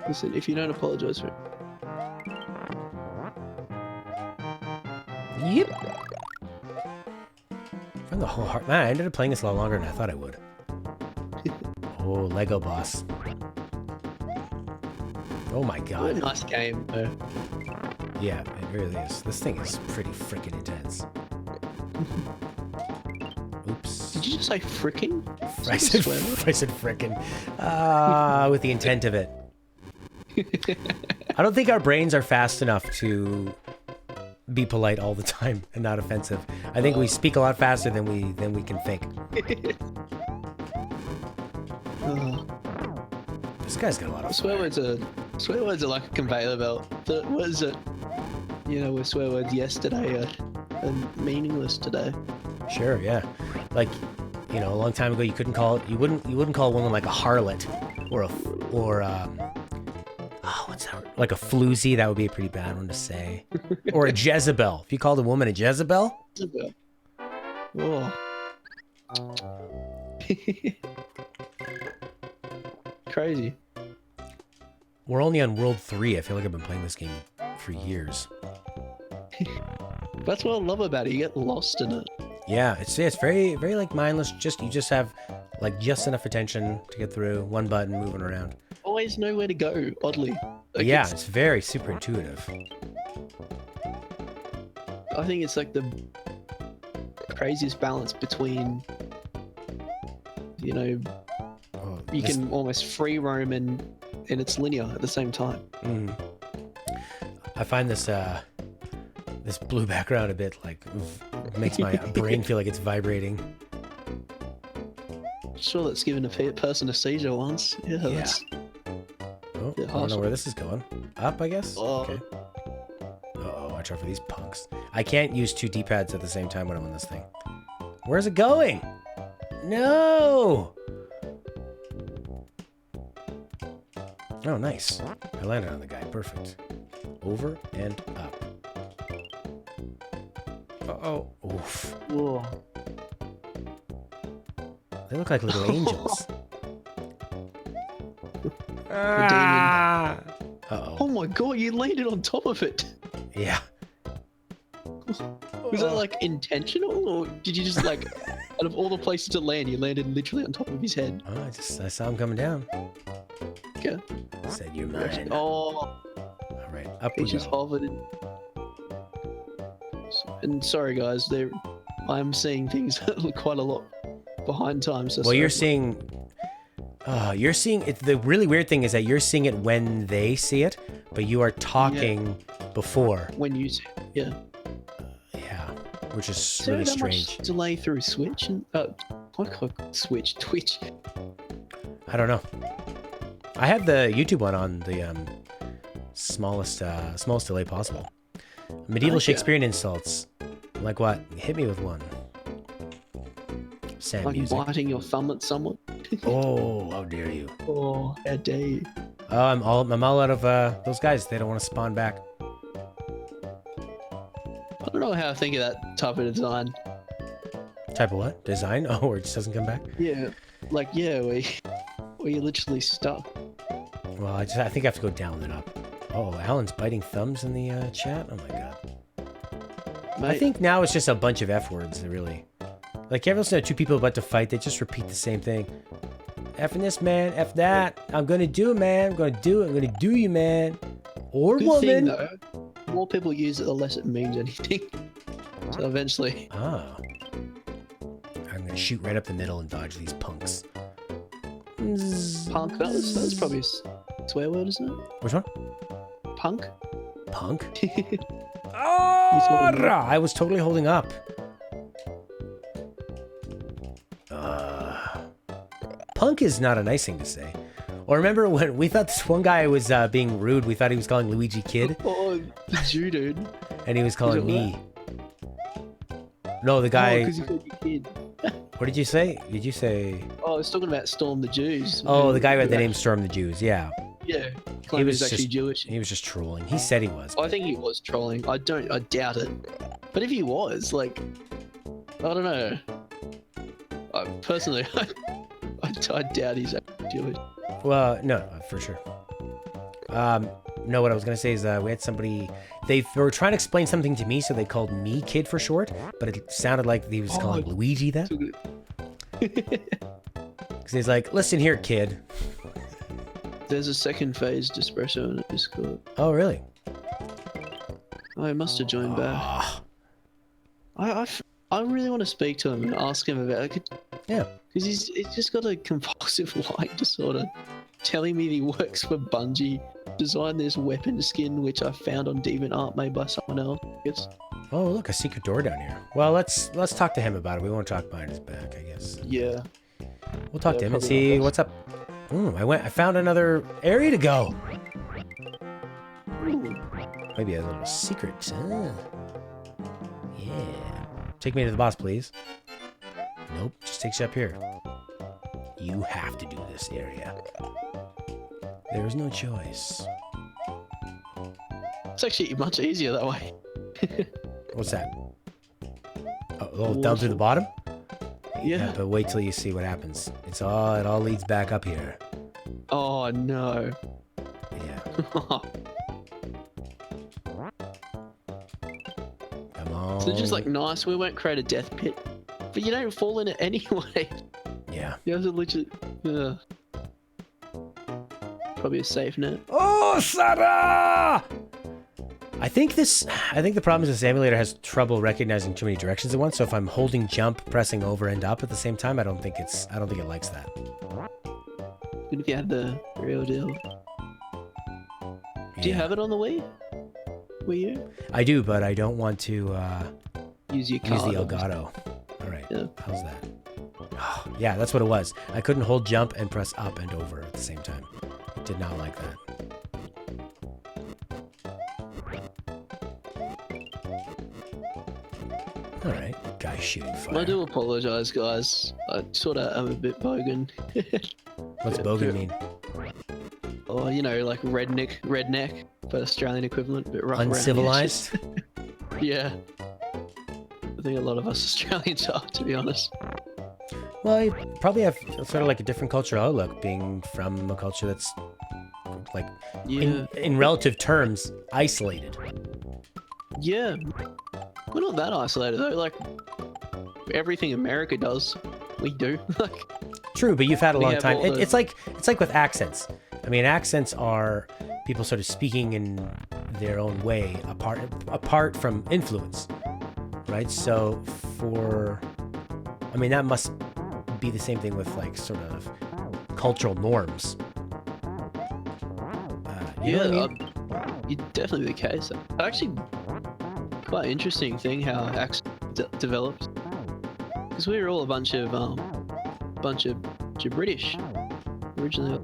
Speaker 2: Listen, if you don't apologize for it,
Speaker 1: Yep. From the whole heart, man, I ended up playing this a lot longer than I thought I would. Oh, Lego boss. Oh my
Speaker 2: what a
Speaker 1: god.
Speaker 2: nice game though.
Speaker 1: Yeah, it really is. This thing is pretty freaking intense. Oops.
Speaker 2: Did you just say frickin'?
Speaker 1: I
Speaker 2: Is that a
Speaker 1: said,
Speaker 2: swear word?
Speaker 1: I said frickin'. With the intent of it. I don't think our brains are fast enough to be polite all the time and not offensive. I think we speak a lot faster than we can think. This guy's got a lot of
Speaker 2: Swear words are like a conveyor belt. The words that were swear words yesterday are meaningless today.
Speaker 1: Sure, yeah. Like, a long time ago you wouldn't call a woman like a harlot or what's that? Like a floozy, that would be a pretty bad one to say. Or a Jezebel. If you called a woman a Jezebel,
Speaker 2: Oh. Crazy.
Speaker 1: we're only on World 3. I feel like I've been playing this game for years.
Speaker 2: That's what I love about it. You get lost in it.
Speaker 1: Yeah, it's very very like mindless. You just have like just enough attention to get through one button moving around.
Speaker 2: Always know where to go. Oddly. Like
Speaker 1: Yeah, it's very super intuitive.
Speaker 2: I think it's like the craziest balance between,
Speaker 1: Oh,
Speaker 2: you
Speaker 1: this-
Speaker 2: can almost free roam and it's linear at the same time.
Speaker 1: I find this blue background a bit like makes my brain feel like it's vibrating.
Speaker 2: Sure, that's given a person a seizure once. Yeah,
Speaker 1: Yeah.
Speaker 2: that's
Speaker 1: Oh,
Speaker 2: Yeah,
Speaker 1: I don't know
Speaker 2: awesome.
Speaker 1: where this is going. Up, I guess?
Speaker 2: Oh.
Speaker 1: Okay. Uh-oh, watch out for these punks. I can't use two D-pads at the same time when I'm on this thing. Where's it going? No! Oh, nice. I landed on the guy. Perfect. Over and up. Uh-oh. Oof.
Speaker 2: whoa.
Speaker 1: They look like little angels.
Speaker 2: demon.
Speaker 1: Uh-oh.
Speaker 2: Oh my god, you landed on top of it.
Speaker 1: Yeah.
Speaker 2: Was that like intentional, or did you just like, out of all the places to land, you landed literally on top of his head?
Speaker 1: Oh, I saw him coming down.
Speaker 2: Okay.
Speaker 1: Said you're mine.
Speaker 2: Oh,
Speaker 1: All right, up
Speaker 2: he
Speaker 1: we
Speaker 2: just
Speaker 1: go.
Speaker 2: hovered. And sorry guys, I'm seeing things quite a lot behind time. So
Speaker 1: Well, you're
Speaker 2: sorry.
Speaker 1: seeing You're seeing it. The really weird thing is that you're seeing it when they see it, but you are talking before.
Speaker 2: When you see it, yeah.
Speaker 1: Yeah, which is
Speaker 2: Is
Speaker 1: really
Speaker 2: there that much
Speaker 1: strange.
Speaker 2: delay through Switch and Switch, Twitch.
Speaker 1: I don't know. I have the YouTube one on the smallest delay possible. Medieval
Speaker 2: Okay.
Speaker 1: Shakespearean insults. Like what? Hit me with one. Sad
Speaker 2: Like
Speaker 1: music.
Speaker 2: biting your thumb at someone.
Speaker 1: Oh, how dare you!
Speaker 2: Oh, how dare you.
Speaker 1: Oh, I'm all out of those guys. They don't want to spawn back.
Speaker 2: I don't know how I think of that type of design.
Speaker 1: Type of what? Design? Oh, where it just doesn't come back.
Speaker 2: Yeah, like, yeah, where you're literally stuck.
Speaker 1: Well, I think I have to go down and up. Oh, Alan's biting thumbs in the chat. Oh my god. I
Speaker 2: Mate,
Speaker 1: think now it's just a bunch of F words, really. Like, you ever listen to two people about to fight, they just repeat the same thing. F in this, man. F that. I'm gonna do it, man. I'm gonna do it. I'm gonna do you, man. Or
Speaker 2: good
Speaker 1: woman.
Speaker 2: thing, though, the more people use it, the less it means anything. So eventually,
Speaker 1: Oh. I'm gonna shoot right up the middle and dodge these punks.
Speaker 2: punk, that's probably a swear word, isn't it?
Speaker 1: Which one?
Speaker 2: Punk?
Speaker 1: Punk?
Speaker 2: You
Speaker 1: Oh,
Speaker 2: told me.
Speaker 1: I was totally holding up. Punk is not a nice thing to say. Or remember when we thought this one guy was being rude? We thought he was calling Luigi Kid,
Speaker 2: Oh, the you, dude.
Speaker 1: and he was calling
Speaker 2: it
Speaker 1: me. No, the guy.
Speaker 2: because you called your kid.
Speaker 1: What did you say? Did you say?
Speaker 2: Oh, I was talking about Storm the Jews.
Speaker 1: Oh, the guy who had the name Storm the Jews. Yeah,
Speaker 2: Yeah, claimed he
Speaker 1: was
Speaker 2: was actually
Speaker 1: just-
Speaker 2: Jewish.
Speaker 1: he was just trolling. He said he was.
Speaker 2: I think he was trolling. I doubt it. But if he was, like, I don't know. Personally, I doubt he's actually Jewish.
Speaker 1: Well, no, for sure. No, what I was gonna say is we had somebody. They were trying to explain something to me, so they called me Kid for short. But it sounded like he was calling Luigi that. Because he's like, "Listen here, kid."
Speaker 2: There's a second phase Espresso in Discord.
Speaker 1: Oh, really?
Speaker 2: Oh, he must have joined back.
Speaker 1: Ah,
Speaker 2: I really want to speak to him and ask him about it.
Speaker 1: yeah.
Speaker 2: Because he's just got a compulsive lying disorder. Telling me he works for Bungie, designed this weapon skin which I found on DeviantArt made by someone else.
Speaker 1: Oh, look, a secret door down here. Well, let's talk to him about it. We won't talk behind his back, I guess.
Speaker 2: Yeah.
Speaker 1: We'll talk
Speaker 2: Yeah,
Speaker 1: to him and
Speaker 2: probably
Speaker 1: see
Speaker 2: not
Speaker 1: what's up. Ooh, I found another area to go.
Speaker 2: Ooh.
Speaker 1: Maybe a little secret. Yeah. Take me to the boss, please. Nope, just takes you up here. You have to do this area. There is no choice.
Speaker 2: It's actually much easier that way.
Speaker 1: What's that? Oh, down through the bottom?
Speaker 2: Yeah.
Speaker 1: But wait till you see what happens. It all leads back up here.
Speaker 2: Oh no.
Speaker 1: Yeah. Come on.
Speaker 2: So just like nice, we won't create a death pit. But you don't fall in it anyway.
Speaker 1: Yeah.
Speaker 2: You have to literally probably a safe net.
Speaker 1: Oh, Sarah! I think the problem is this emulator has trouble recognizing too many directions at once. So if I'm holding jump, pressing over and up at the same time, I don't think it likes that.
Speaker 2: Good if you had the real deal. Do you
Speaker 1: Yeah.
Speaker 2: have it on the Wii? Wii U?
Speaker 1: I do, but I don't want to
Speaker 2: Use your
Speaker 1: use
Speaker 2: card.
Speaker 1: the Elgato. All right.
Speaker 2: Yeah.
Speaker 1: How's that? Oh, yeah, that's what it was. I couldn't hold jump and press up and over at the same time. Did not like that. All right, guy shooting fire.
Speaker 2: I do apologize, guys. I sort of am a bit bogan.
Speaker 1: What's bogan mean?
Speaker 2: Or, you know, like redneck, but Australian equivalent, a bit rough around the
Speaker 1: Uncivilized?
Speaker 2: edges. Yeah. I think a lot of us Australians are, to be honest.
Speaker 1: Well, you probably have sort of like a different cultural outlook, being from a culture that's like,
Speaker 2: Yeah.
Speaker 1: in relative terms, isolated.
Speaker 2: Yeah. We're not that isolated, though. Like, everything America does, we do. Like,
Speaker 1: True, but you've had a
Speaker 2: We
Speaker 1: long
Speaker 2: have
Speaker 1: time.
Speaker 2: all the-
Speaker 1: It's like with accents. I mean, accents are people sort of speaking in their own way, apart from influence, right? So that must be the same thing with like sort of cultural norms. You know what I mean?
Speaker 2: It's definitely the case. Actually, quite interesting thing how accent developed, because we were all a bunch of British originally.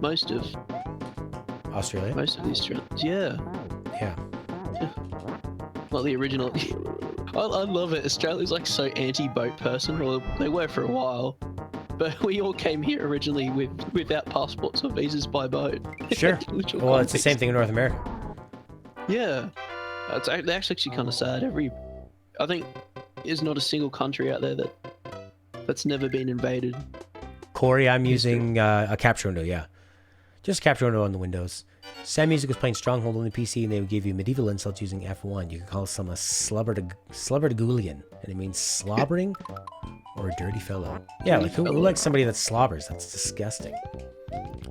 Speaker 2: Most of
Speaker 1: Australia?
Speaker 2: the Australians, yeah.
Speaker 1: Yeah.
Speaker 2: Not the original. I love it. Australia's like so anti-boat person. Well, they were for a while, but we all came here originally without passports or visas by boat.
Speaker 1: Sure.
Speaker 2: Literal
Speaker 1: Well, it's the
Speaker 2: convicts.
Speaker 1: same thing in North America.
Speaker 2: Yeah, they're actually kind of sad. I think there's not a single country out there that's never been invaded.
Speaker 1: Corey, I'm using a capture window, yeah. Just capture window on the windows. Sam Music was playing Stronghold on the PC, and they would give you medieval insults using F1. You could call someone a slubberdagoolian, and it means slobbering or a dirty fellow. Yeah, like who likes somebody that slobbers? That's disgusting.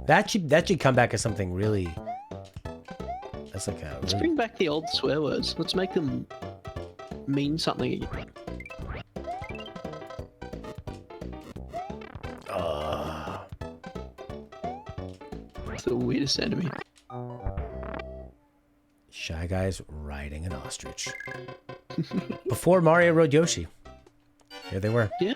Speaker 1: That should come back as something really. That's like a.
Speaker 2: Let's bring back the old swear words. Let's make them mean something again. It's the weirdest enemy.
Speaker 1: Shy Guys riding an ostrich. Before Mario rode Yoshi. Here they were.
Speaker 2: Yeah,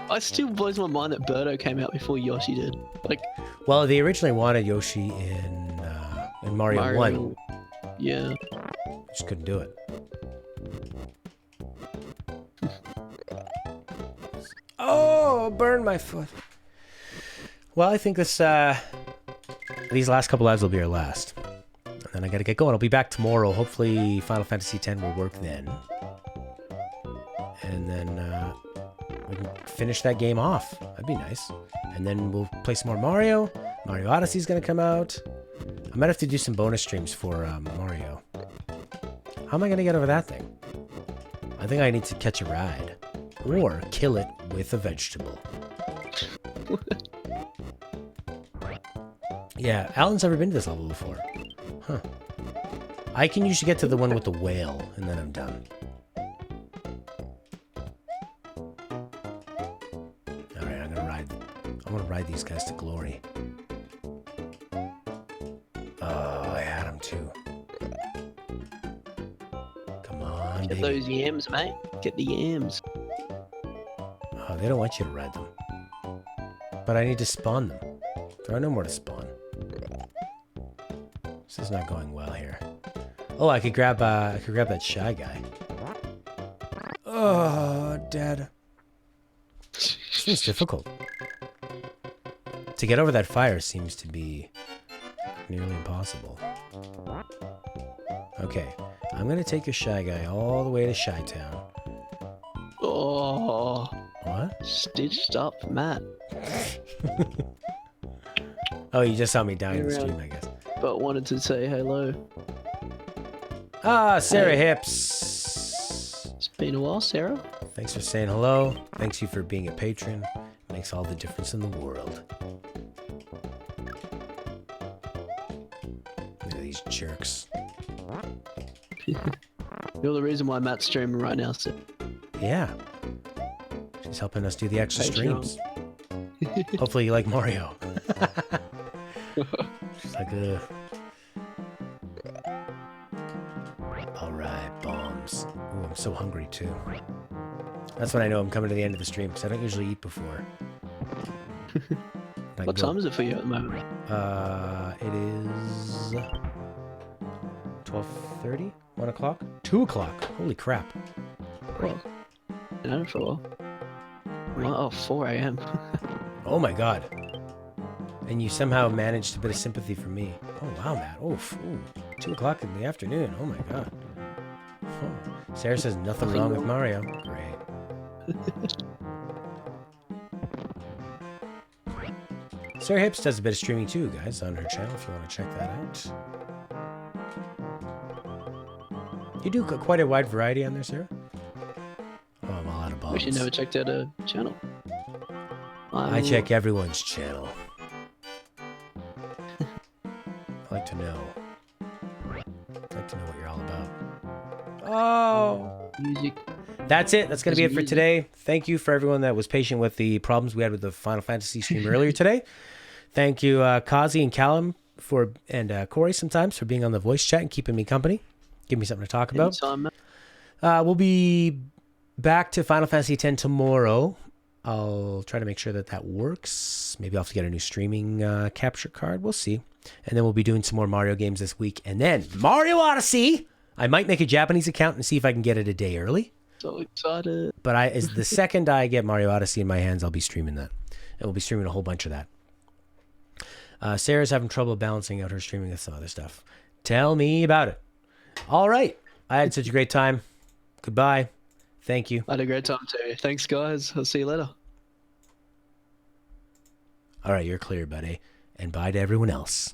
Speaker 2: I still blows my mind that Birdo came out before Yoshi did. Like,
Speaker 1: Well, they originally wanted Yoshi in Mario 1.
Speaker 2: Yeah.
Speaker 1: Just couldn't do it. Oh, burn my foot. Well, I think these last couple lives will be our last. And then I gotta get going. I'll be back tomorrow. Hopefully Final Fantasy X will work then. And then we can finish that game off. That'd be nice. And then we'll play some more Mario. Mario Odyssey's gonna come out. I might have to do some bonus streams for Mario. How am I gonna get over that thing? I think I need to catch a ride. Or kill it with a vegetable. Yeah, Alan's never been to this level before. Huh. I can usually get to the one with the whale, and then I'm done. Alright, I'm gonna ride these guys to glory. Oh, I had them too. Come on,
Speaker 2: Get
Speaker 1: baby.
Speaker 2: those yams, mate. Get the yams.
Speaker 1: Oh, they don't want you to ride them. But I need to spawn them. There are no more to spawn. This is not going well here. Oh, I could grab that Shy Guy. Oh, Dad. This seems difficult. To get over that fire seems to be nearly impossible. Okay, I'm gonna take a Shy Guy all the way to Shy Town.
Speaker 2: Oh,
Speaker 1: What?
Speaker 2: stitched up, Matt.
Speaker 1: Oh, you just saw me dying in the stream, I guess.
Speaker 2: But wanted to say hello.
Speaker 1: Ah, Sarah
Speaker 2: Hey.
Speaker 1: Hips.
Speaker 2: It's been a while, Sarah.
Speaker 1: Thanks for saying hello. Thanks you for being a patron. Makes all the difference in the world. Look at these jerks.
Speaker 2: You're the reason why Matt's streaming right now, sir.
Speaker 1: Yeah. She's helping us do the extra
Speaker 2: Patreon.
Speaker 1: streams. Hopefully you like Mario. She's like, ugh. Alright, bombs. Ooh, I'm so hungry too. That's when I know I'm coming to the end of the stream, because I don't usually eat before.
Speaker 2: What time is it for you at the moment?
Speaker 1: It is 12:30? 1 o'clock? 2 o'clock. Holy crap.
Speaker 2: Well, you know, for a while. Well, oh, 4 a.m.
Speaker 1: Oh my god. And you somehow managed a bit of sympathy for me. Oh wow, Matt. Oof. Ooh. 2 o'clock in the afternoon. Oh my god. Oh. Sarah says nothing wrong with Mario. Great. Sarah Hips does a bit of streaming too, guys, on her channel if you want to check that out. You do quite a wide variety on there, Sarah? Oh, I'm all out of bombs.
Speaker 2: Wish you never checked out a channel.
Speaker 1: I check everyone's channel. I like to know. I like to know what you're all about. Oh!
Speaker 2: Music.
Speaker 1: That's it. That's going to be it for today. Thank you for everyone that was patient with the problems we had with the Final Fantasy stream earlier today. Thank you, COZI and Callum and Corey sometimes for being on the voice chat and keeping me company. Give me something to talk about.
Speaker 2: Anytime, mate.
Speaker 1: We'll be back to Final Fantasy X tomorrow. I'll try to make sure that works. Maybe I'll have to get a new streaming capture card. We'll see. And then we'll be doing some more Mario games this week. And then Mario Odyssey. I might make a Japanese account and see if I can get it a day early.
Speaker 2: So excited.
Speaker 1: But as the second I get Mario Odyssey in my hands, I'll be streaming that. And we'll be streaming a whole bunch of that. Sarah's having trouble balancing out her streaming with some other stuff. Tell me about it. All right. I had such a great time. Goodbye. Thank you.
Speaker 2: I had a great time too. Thanks, guys. I'll see you later.
Speaker 1: All right, you're clear, buddy. And bye to everyone else.